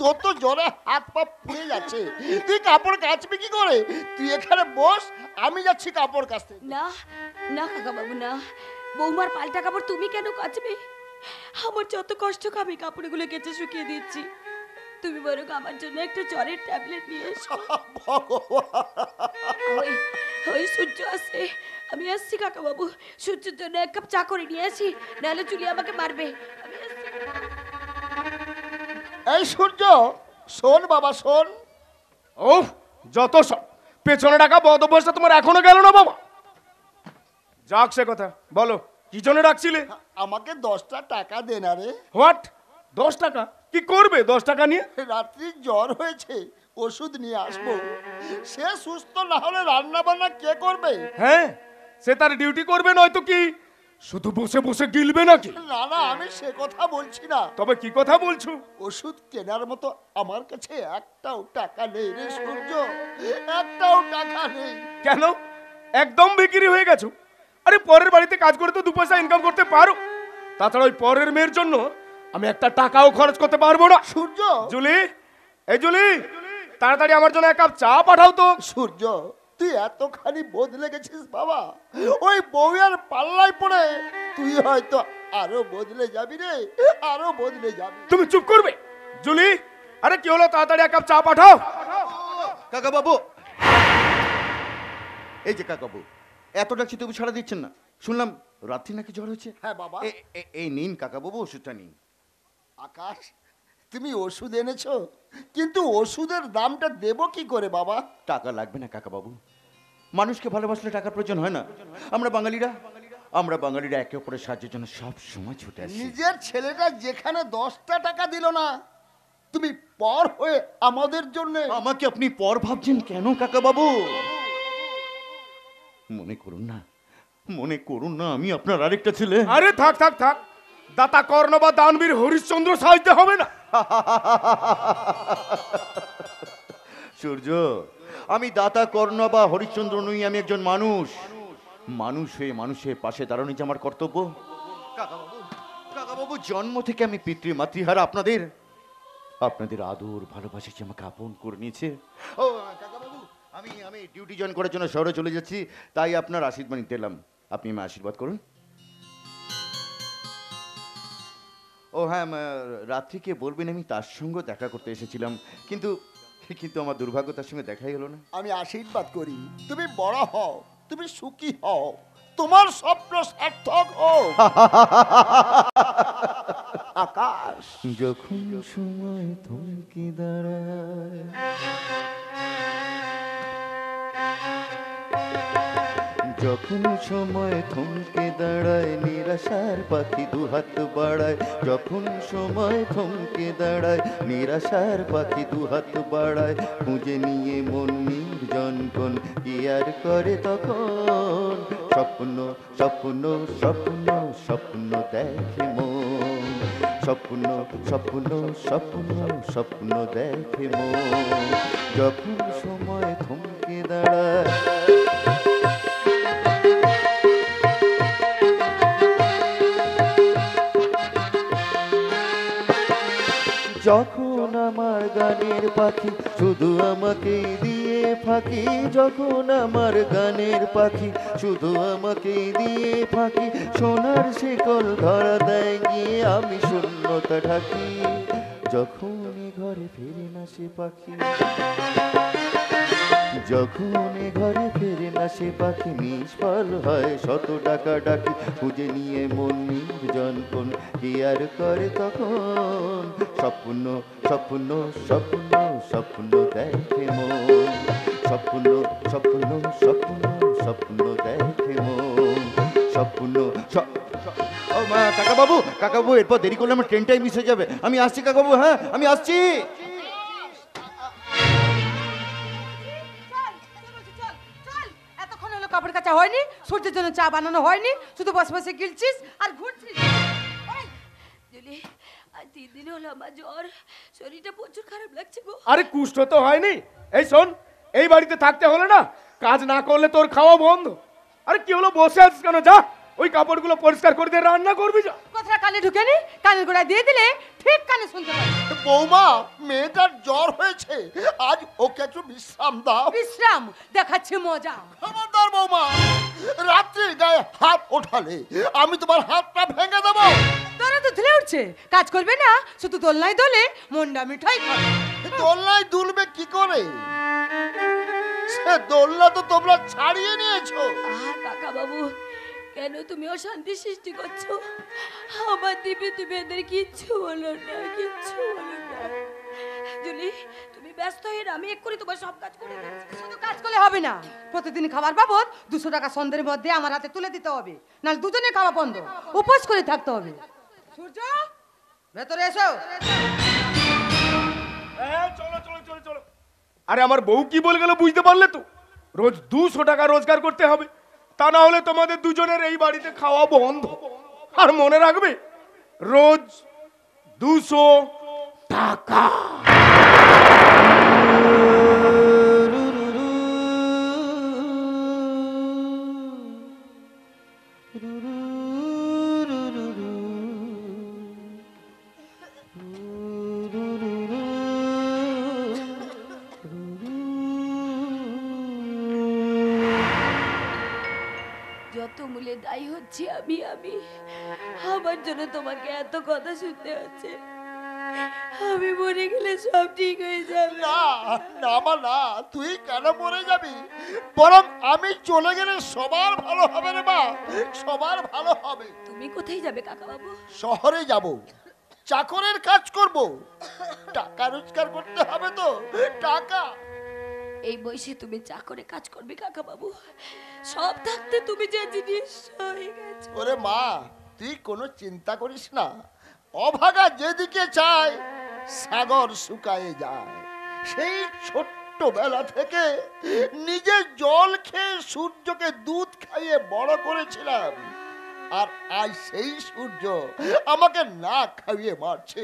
তোর তো জ্বরে হাত পা পুড়ে যাচ্ছে, তুই কাপড় কাচবি কি করে? তুই এখানে বস, আমি যাচ্ছি কাপড় কাচতে। না না কাকা বাবু না, বৌমার পাল্টা কাপড় তুমি কেন কাচবে? আমার যত কষ্ট আমি কাপড়গুলো কেচে শুকিয়ে দিচ্ছি। তুমি বরং আমার জন্য একটা জ্বরের ট্যাবলেট নিয়ে এসো। ওই সূর্য আসছে, আমি আসছি কাকা বাবু, সূর্যের জন্য এক কাপ চা করে নিয়ে আসি, নাহলে চুলি আমাকে মারবে। এই সূর্য, শোন বাবা শোন। ও যত সব পেছনে ডাকা বদ অভ্যাসটা তোমার এখনো গেল না বাবা? যাক সে কথা, বলো কি জন্য ডাকছিলে? আমাকে 10টা টাকা দে না রে। হোয়াট? 10 টাকা? কি করবে 10 টাকা নিয়ে? রাত্রি জ্বর হয়েছে, ওষুধ নিয়ে আসবো। সে সুস্থ না হলে রান্না বান্না কে করবে? হ্যাঁ, সে তার ডিউটি করবে, নয়তো কি শুধু বসে বসে গিলবে নাকি? না না, আমি সে কথা বলছি না। তবে কি কথা বলছো? ওষুধ কেনার মতো আমার কাছে একটাও টাকা নেই রে সূর্য, একটাও টাকা নেই। কেন একদম বিক্রি হয়ে গেছো? আরে পরের বাড়িতে কাজ করে তো 2 পয়সা ইনকাম করতে পারো। তাছাড়া ওই পরের মেয়ের জন্য আমি একটা টাকাও খরচ করতে পারবো না। সূর্য, জুলি, এই জুলি, তাড়াতাড়ি আমার জন্য 1 কাপ চা পাঠাও তো। সূর্য, তুই এতখানি বদলে গেছিস বাবা, ওই বউয়ের পাল্লায় পড়ে তুই হয়তো আরো বদলে যাবি রে, আরো বদলে যাবি। তুমি চুপ করবে জুলি? আরে কি হলো, তাড়াতাড়ি 1 কাপ চা পাঠাও। কাকা বাবু, এই যে কাকা বাবু, এত ডাকছি তবু সাড়া দিচ্ছেন না। শুনলাম রাত্রি নাকি জ্বর হয়েছে। হ্যাঁ বাবা। এই নিন কাকা বাবু, ওষুধটা নিন। আকাশ, তুমি ওষুধ এনেছো, কিন্তু ওষুধের দামটা দেবো কি করে বাবা? টাকা লাগবে না কাকা বাবু, মানুষকে ভালোবাসলে টাকার প্রয়োজন হয় না। আমরা বাঙালিরা একে অপরের সাহায্যের জন্য সব সময় ছুটে আসি। নিজের ছেলেটা যেখানে 10টা টাকা দিল না, তুমি পর হয়ে আমাদের জন্য। আমাকে আপনি পর ভাবছেন কেন কাকা বাবু? মনে করুন না আমি আপনার আরেকটা ছেলে। আরে থাক থাক থাক, দাতা কর্ণ বা দানবীর হরিশ্চন্দ্র সাহায্য হবে না। সূর্য, আমি দাতা কর্ণ বা হরিশ্চন্দ্র নই, আমি একজন মানুষ হয়ে মানুষের পাশে দাঁড়ানো যে আমার কর্তব্য। কাকা বাবু, জন্ম থেকে আমি পিতৃমাতৃহারা আপনাদের আদর ভালোবাসা যে আমাকে আপন করে নিয়েছে। ও কাকা বাবু, আমি ডিউটি জয়েন করার জন্য শহরে চলে যাচ্ছি, তাই আপনার আশীর্বাদ নিতে এলাম। আপনি আমায় আশীর্বাদ করুন। ও হ্যাঁ, রাত্রিকে বলবেন আমি তার সঙ্গে দেখা করতে এসেছিলাম, কিন্তু আমার দুর্ভাগ্য তার সঙ্গে দেখাই হলো না। আমি আশীর্বাদ করি তুমি বড় হও, তুমি সুখী হও, তোমার স্বপ্ন সার্থক হোক। আকাশ, যখন সময় থমকে দাঁড়ায়, যখন সময় থমকে দাঁড়ায়, নিরাশার পাখি দুহাত বাড়ায়। যখন সময় থমকে দাঁড়ায়, নিরাশার পাখি দুহাত বাড়ায়। খুঁজে নিয়ে মন নির্জনগণ কি আর করে তখন? স্বপ্ন স্বপ্ন স্বপ্ন স্বপ্ন দেখে মন, স্বপ্ন স্বপ্ন স্বপ্ন স্বপ্ন দেখে মন। যখন সময় থমকে দাঁড়ায়, যখন আমার গানের পাখি শুধু আমাকে দিয়ে ফাঁকি, যখন আমার গানের পাখি শুধু আমাকে দিয়ে ফাঁকি, সোনার শিকল ধরা দেয় গিয়ে আমি শূন্যতা ঢাকি। যখন ঘরে ফিরে না সে পাখি, যখন ঘরে ফেরে না সে পাখি, নিষ্ফল হয় শত টাকা ডাকি। খুঁজে নিয়ে মন নির্জন কোন কি আর করে তখন? স্বপ্ন স্বপ্ন স্বপ্ন স্বপ্ন দেখে মন, স্বপ্ন স্বপ্ন স্বপ্ন স্বপ্ন দেখে মন, স্বপ্ন। ও মা, কাকা বাবু এরপর দেরি করলে আমার ট্রেনটাই মিস হয়ে যাবে। আমি আসছি কাকা বাবু, হ্যাঁ আমি আসছি। কাপড় কাচা হয়নি, সূর্যের জন্য চা বানানো হয়নি, শুধু বসে বসে গিলছিস আর ঘুরছিস। জুলি, আর 3 দিন হলো আমার জ্বর, শরীরটা প্রচুর খারাপ লাগছে গো। আরে কুষ্ঠ তো হয়নি? এই শোন, এই বাড়িতে থাকতে হলে না, কাজ না করলে তোর খাওয়া বন্ধ। আরে কি হলো, বসে আছিস কেন? যা ওই কাপড়গুলো পরিষ্কার করে দিয়ে রান্না করবি। যা। কথাটা কানে ঢুকেনি, কানের গোড়ায় দিয়ে দিলে ঠিক কানে শুনতে পাই। বৌমা, মেয়েটার জ্বর হয়েছে, আজ ওকে একটু বিশ্রাম দাও। বিশ্রাম দেখাচ্ছে মজা। খবরদার বৌমা, রাত্রি গায়ে হাত ওঠালে আমি তোমার হাতটা ভেঙে দেবো। তোরা তো ধুলে উঠছে, কাজ করবে না, শুধু দোলনায় দোলে মন্ডা মিঠাই খাবে। দোলনায় দুলবে কি করে? সে দোলনা তো তোমরা ছাড়িয়ে নিয়েছো। কাকা বাবু, কেন তুমি অশান্তি সৃষ্টি করছো? আমার দিবে তুমি এদের কিচ্ছু বলো না, কিচ্ছু বলো না। জুলি, তুমি ব্যস্ত হয়ে না, আমি এক্ষুনি তোমার সব কাজ করে দিচ্ছি। শুধু কাজ করলে হবে না, প্রতিদিন খাবার বাবদ 200 টাকা সন্ধ্যের মধ্যে আমার হাতে তুলে দিতে হবে, নাহলে দুজনে খাওয়া বন্ধ, উপোস করে থাকতে হবে। সূর্য, ভেতরে এসো। চলো চলো চলো চলো। আরে আমার বউ কি বলে গেল বুঝতে পারলে তো? রোজ 200 টাকা রোজগার করতে হবে, তা না হলে তোমাদের দুজনের এই বাড়িতে খাওয়া বন্ধ। আর মনে রাখবে, রোজ 200 টাকা। যত মূল্যে দায়ী হচ্ছে আমি আমার জন্য তোমাকে এত কথা শুনতে হচ্ছে। আমি মরে গেলে সব ঠিক হয়ে যাবে। না না মা না, তুই কেন মরে যাবি? বরং আমি চলে গেলে সবার ভালো হবে রে মা, সবার ভালো হবে। তুমি কোথায় যাবে কাকা বাবু? শহরে যাব, চাকরের কাজ করব, টাকা রোজগার করতে হবে তো, টাকা। এই বয়সে তুমি চাকরে কাজ করবে কাকা বাবু? সব থাকতে তুমি যে জিনিস হয়ে গেছো। ওরে মা, তুই কোনো চিন্তা করিস না, অভাগা যেদিকে চায় সাগর শুকায়ে যায়। সেই ছোট্টবেলা থেকে নিজে জল খেয়ে সূর্যকে দুধ খাইয়ে বড় করেছিলাম, আর আজ সেই সূর্য আমাকে না খাইয়ে মারছে।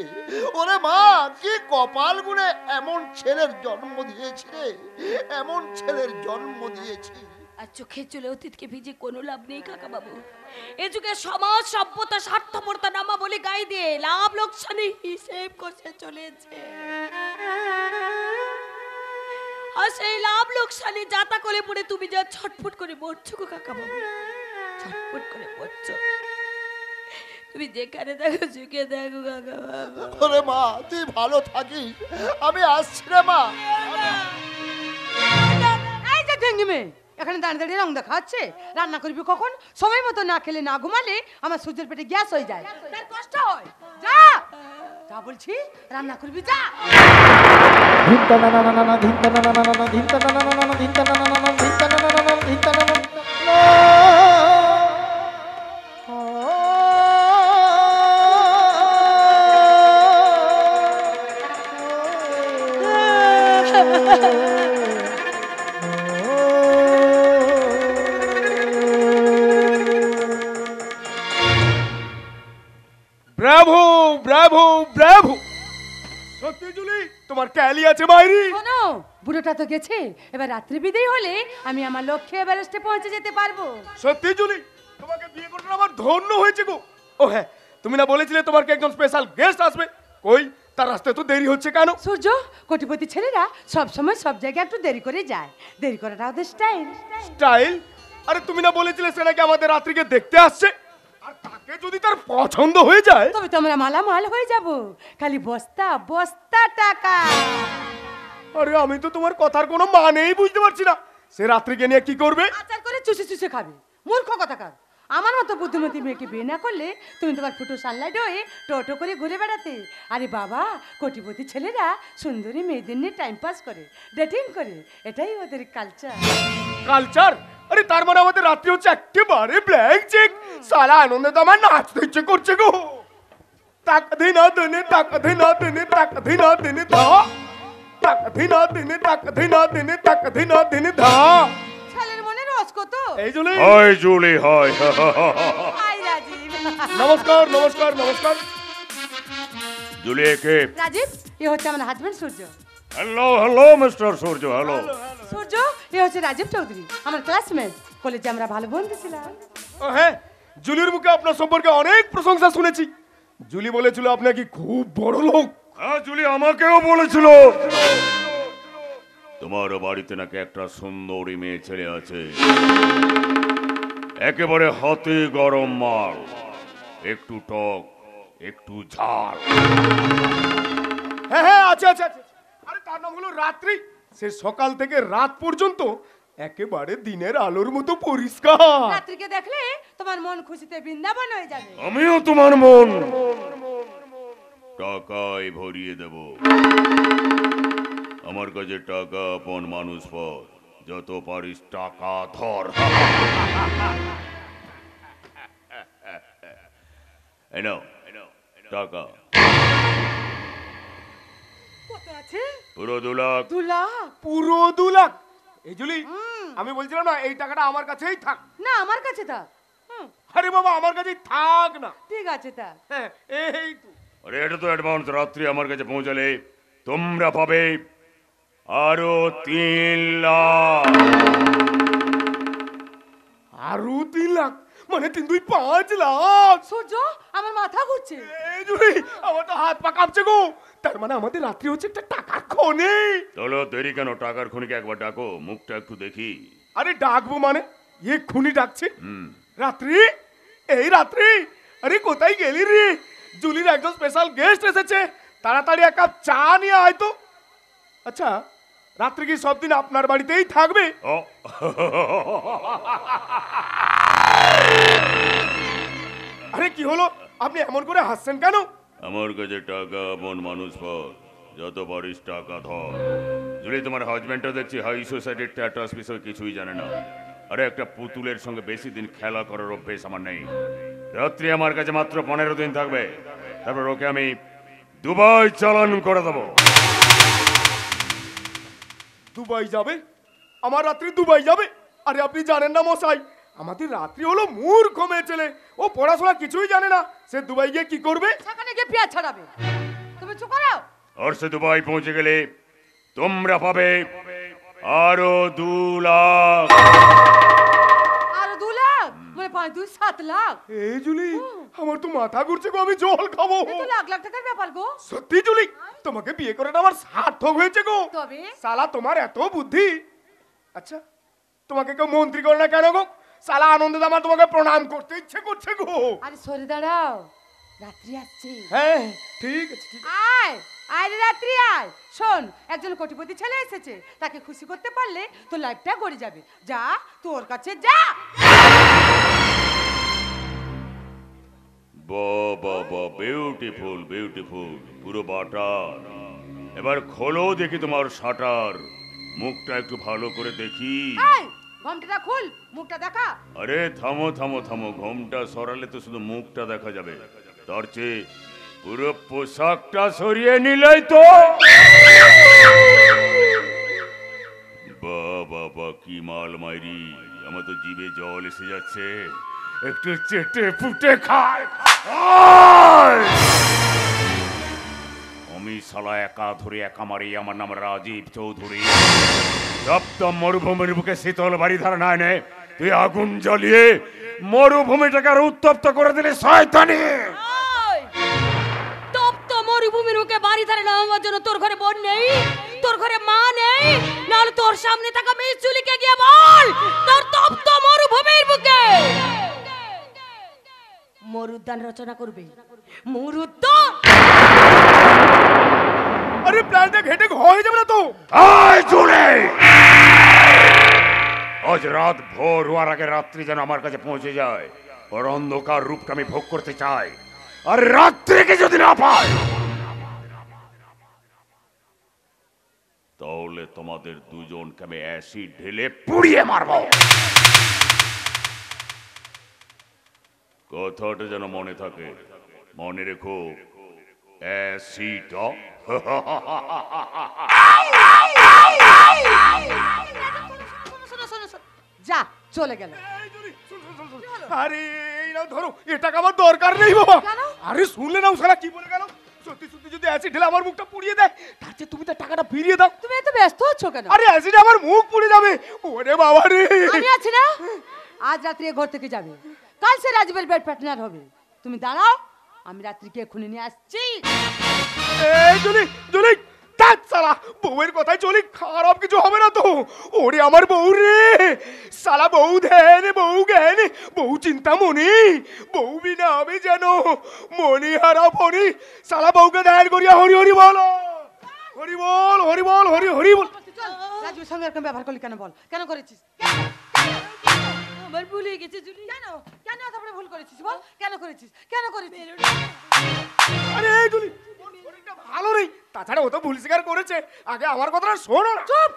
ওরে মা, কি কপাল গুনে এমন ছেলের জন্ম দিয়েছি রে, এমন ছেলের জন্ম দিয়েছি। আর চোখের চলে অতীতকে ভিজে কোনো লাভ নেই কাকা বাবু। এ যুগে সমাজ সভ্যতা স্বার্থপরতা নামা বলে গায়ে দিয়ে লাভ লোকসানের হিসেব করতে চলেছে। আর সেই লাভ লোকসানে যাতা করে পড়ে তুমি যা ছটফট করে মরছো গো কাকা বাবু, ছটফট করে মরছো। তুমি যেখানে দেখো ঝুঁকে দেখো কাকা বাবু। ওরে মা, তুই ভালো থাকিস, আমি আসছি রে মা। এই যে ডেঙ্গি মেয়ে এখানে দাঁড়িয়ে দাঁড়িয়ে রং দেখাচ্ছে, রান্না করবি কখন? সময় মতো না খেলে না ঘুমালে আমার সূর্যের পেটে গ্যাস হয়ে যায়, তার কষ্ট হয়। যা যা বলছি, রান্না করবি যা। ধিনতা না না না না ধিনতা না না না না ধিনতা না না না না ধিনতা না না না ধিনতা না না না ধিনতা না না। Bravo Bravo Bravo! সত্যি জুলি, তোমার ক্যালি আছে বাইরে। শোনো, বুড়োটা তো গেছে, এবার রাত্রি বিদায় হলে আমি আমার লক্ষ্যে এভারেস্টে পৌঁছে যেতে পারবো। সত্যি জুলি, তোমাকে বিয়ে করতে আমার ধন্য হয়েছে গো। ও হ্যাঁ, তুমি না বলেছিলে তোমার কি একজন স্পেশাল গেস্ট আসবে? কই, তার আসতে তো দেরি হচ্ছে কেন? সূর্য, কোটিপতি ছেলেরা সব সময় সব জায়গায় একটু দেরি করে যায়, দেরি করাটা ওদের স্টাইল। স্টাইল? আরে তুমি না বলেছিলে সে নাকি আমাদের রাত্রিকে দেখতে আসছে? আর তাকে যদি তার পছন্দ হয়ে যায় তবে তো আমরা মালামাল হয়ে যাব, খালি বস্তা বস্তা টাকা। আরে আমি তো তোমার কথার কোনো মানেই বুঝতে পারছি না। সে রাত্রিকে নিয়ে কি করবে? আচার করে চুষে চুষে খাবে। মূর্খ কথাকার, আমার মতো বুদ্ধিমতী মেয়েকে বিয়ে না করলে তুমি তোমার ফুটো সানলাইট হয়ে টোটো করে ঘুরে বেড়াতে। আরে বাবা, কোটিপতি ছেলেরা সুন্দরী মেয়েদের নিয়ে টাইম পাস করে, ডেটিং করে, এটাই ওদের কালচার। কালচার? আরে তার মানে আমাদের রাত্রি হচ্ছে একেবারে ব্ল্যাক চেক। সারা আনন্দে তো আমার নাচতে ইচ্ছে করছে গো। টাকা দিনা দেনে, টাকা দিনা দেনে, টাকা দিনা দেনে ধা, টাকা দিনা দেনে, টাকা দিনা দেনে, টাকা দিনা দেনে ধা। ছেলের মনে রস কত। এই Julie, hi Julie, hi. Hi Rajib. নমস্কার নমস্কার নমস্কার। জুলি কে? রাজীব, এ হচ্ছে আমার husband Surya. Hello hello mister Surya, hello. Surya, এ হচ্ছে রাজীব চৌধুরী, আমার ক্লাসমেট। কলেজে আমরা ভালো বন্ধু ছিলাম। ও হ্যাঁ, জুলির মুখে আপনার সম্পর্কে অনেক প্রশংসা শুনেছি। জুলি বলেছিল আপনি কি খুব বড় লোক। হ্যাঁ, জুলি আমাকেও বলেছিল তোমার বাড়িতে নাকি একটা সুন্দরী মেয়ে ছেলে আছে, একেবারে হাতে গরম মাল, একটু টক একটু ঝাল। হ্যাঁ হ্যাঁ, আচ্ছা আচ্ছা আচ্ছা। আরে তার নাম হলো রাত্রি। সে সকাল থেকে রাত পর্যন্ত একেবারে দিনের আলোর মতো পরিষ্কার। রাত্রিকে দেখলে তোমার মন খুশিতে বৃন্দাবন হয়ে যাবে। আমিও তোমার মন টাকায় ভরিয়ে দেব। আমার কাছে টাকা আপন মানুষ পর, যত পারিস টাকা ধর। এই নাও টাকা। কত আছে? পুরো 2 লাখ। 2 লাখ? পুরো 2 লাখ? এই জুলি আমি বলছিলাম না এই টাকাটা আমার কাছেই থাক। না আমার কাছে থাক। আরে বাবা আমার কাছেই থাক না। ঠিক আছে থাক। হ্যাঁ এই তো। আরে এটা তো অ্যাডভান্স, রাত্রি আমার কাছে পৌঁছালে তোমরা পাবে আরো 3 লাখ। আরো 3 লাখ মানে 3 2 5 লাখ। সূর্য আমার মাথা ঘুরছে। এই জুলি আমার তো হাত পা কাঁপছে গো। তার মানে আমাদের রাত্রি হচ্ছে একটা টাকার খনি। চলো দেরি কেন, টাকার খনিকে একবার ডাকো, মুখটা একটু দেখি। আরে ডাকবো মানে এক্ষুনি ডাকছে। রাত্রি, এই রাত্রি, আরে কোথায় গেলি রে? জুলির একজন স্পেশাল গেস্ট এসেছে, তাড়াতাড়ি এক কাপ চা নিয়ে আয় তো। আচ্ছা রাত্রি কি সব দিন আপনার বাড়িতেই থাকবে? ও আরে কি হলো, আপনি এমন করে হাসছেন কেন? আমার কাছে টাকা মন মানুষ পর, যত পারিস টাকা ধর। জুলি তোমার হাজব্যান্ডটা দেখছি হাই সোসাইটির স্ট্যাটাস বিষয় কিছুই জানে না। আরে একটা পুতুলের সঙ্গে বেশি দিন খেলা করার অভ্যেস আমার নেই। রাত্রি আমার কাছে মাত্র 15 দিন থাকবে, তারপর ওকে আমি দুবাই চালান করে দেবো। দুবাই যাবে? আমার রাত্রি দুবাই যাবে? আরে আপনি জানেন না মশাই, আমাদের রাত্রি হলো মূর্খ মেয়ে ছেলে, ও পড়াশোনা কিছুই জানে না, সে দুবাই গিয়ে কি করবে? সেখানে গিয়ে পেঁয়াজ ছাড়াবে। তুমি চুপ করো। আর সে দুবাই পৌঁছে গেলে তোমরা পাবে আরো 2 লাখ। আরো 2 লাখ মানে 5 2 7 লাখ। এই জুলি আমার তো মাথা ঘুরছে গো, আমি জল খাবো। এ তো লাখ লাখ টাকার ব্যাপার গো। সত্যি জুলি তোমাকে বিয়ে করে আমার সার্থক হয়েছে গো। তবে সালা তোমার এত বুদ্ধি। আচ্ছা তোমাকে কেউ মন্ত্রী করে না কেন গো? সালা আনন্দে আমার তোমাকে প্রণাম করতে ইচ্ছে করছে গো। আরে সরে দাঁড়াও, রাত্রি আসছে। হ্যাঁ ঠিক আছে ঠিক আছে। আয় আয় রে রাত্রি আয়। শোন, একজন কোটিপতি ছেলে এসেছে, তাকে খুশি করতে পারলে তোর লাইফটা গড়ে যাবে। যা তোর কাছে যা। বাবা বিউটিফুল বিউটিফুল, পুরো বাটার। এবার খোলো দেখি তোমার শাটার, মুখটা একটু ভালো করে দেখি। এই ঘোমটাটা খুল, মুখটা দেখা। আরে থামো থামো থামো, ঘোমটা সরালে তো শুধু মুখটা দেখা যাবে, তার চেয়ে পুরো পোশাকটা সরিয়ে নিলেই তো। বাবা কি মাল মাইরি, আমার তো জিভে জল এসে যাচ্ছে, একটু চেটে ফুটে খায়। আমি শালা একা ধরে একা মারি, আমার নাম রাজীব চৌধুরী। সপ্তম মরুভূমির বুকে শীতল বাড়ি ধারণা নে তুই আগুন জ্বালিয়ে মরুভূমিটাকে আরো উত্তপ্ত করে দিলে শয়তানি। তপ্ত মরুভূমির বুকে বাড়ি ধারে নামার জন্য তোর ঘরে বোন নেই, তোর ঘরে মা নেই, নাহলে তোর সামনে থাকা মেয়ে চুলিকে গিয়ে বল তোর তপ্ত মরুভূমির বুকে মরুদ্যান রচনা করবে। মরুদ্যান আরে প্ল্যানটা ঘেটে হয়ে যাবে না তো? আয় চলে আজ রাত ভোর হওয়ার আগে রাত্রি যেন আমার কাছে পৌঁছে যায়, ওর অন্ধকার রূপটা আমি ভোগ করতে চাই। আর রাত্রিকে যদি না পাই তাহলে তোমাদের দুজনকে আমি অ্যাসিড ঢেলে পুড়িয়ে মারবো। কথাটা যেন মনে থাকে, মনে রেখো, অ্যাসিড। যা চলে গেল। আরে এই নাও ধরো, এ টাকা আমার দরকার নেই বাবা। কেন? আরে শুনলে না সালা কি বলে গেল? সত্যি সত্যি যদি অ্যাসিড ঢেলে আমার মুখটা পুড়িয়ে দেয়, তার চেয়ে তুমি তার টাকাটা ফিরিয়ে দাও। তুমি এত ব্যস্ত হচ্ছ কেন? আরে অ্যাসিড আমার মুখ পুড়ে যাবে। ওরে বাবা রে, আমি আছি না? আজ রাত্রে ঘর থেকে যাবে, কাল সে রাজীবের বেড পার্টনার হবে। তুমি দাঁড়াও, আমি রাত্রিকে এক্ষুনি নিয়ে আসছি। এই জুলি জুলি তাত সালা বউয়ের কথাই চলি, খারাপ কিছু হবে না তো? ওরে আমার বউ রে, সালা বউ ধ্যান বউ জ্ঞান বউ চিন্তামণি, বউ বিনা আমি যেন মনি হারা ফণি। সালা বউকে ধ্যান করিয়া হরি হরি বলো, হরি বল হরি বল হরি হরি বল। চল, রাজীবের সঙ্গে এরকম ব্যবহার করলি কেন বল? কেন করেছিস? আমার ভুলে গেছে জুলি। কেন কেন তারপরে ভুল করেছিস বল? কেন করেছিস? কেন করেছিস? আরে এই জুলি শরীরটা ভালো নেই, তাছাড়া ও তো ভুল স্বীকার করেছে। আগে আমার কথাটা শোনো না। চুপ,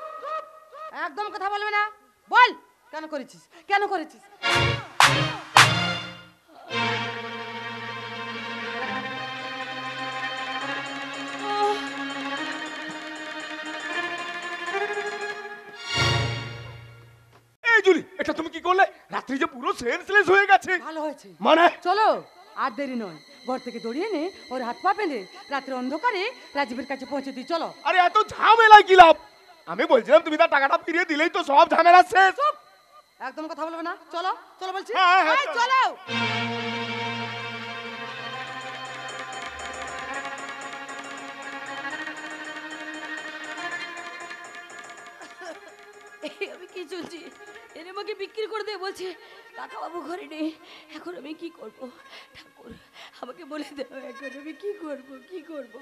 একদম কথা বলবে না। বল কেন করেছিস? কেন করেছিস? রাত্রি যে পুরো সেন্সলেস হয়ে গেছে। ভালো হয়েছে, মানে চলো আর দেরি নয়, ঘর থেকে দড়িয়ে নে ওর হাত পা বেঁধে রাত্রে অন্ধকারে রাজীবের কাছে পৌঁছে দিই। চলো। আরে এত ঝামেলা কি লাভ? আমি বলছিলাম তুমি তার টাকাটা ফিরিয়ে দিলেই তো সব ঝামেলা শেষ। একদম কথা বলবে না, চলো চলো বলছি। হ্যাঁ, হ্যাঁ, এই, চলো। আমি কি চলছি, এনে আমাকে বিক্রি করে দিয়ে বলছে কাকা বাবু ঘরে নেই, এখন আমি কি করব? ঠাকুর আমাকে বলে দেবো এখন আমি কি করব, কি করব?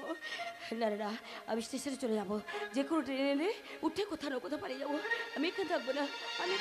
না না না, আমি স্টেশনে চলে যাব, যে কোনো ট্রেনে উঠে কোথাও না কোথাও পালিয়ে যাবো, আমি এখানে থাকবো না। আমি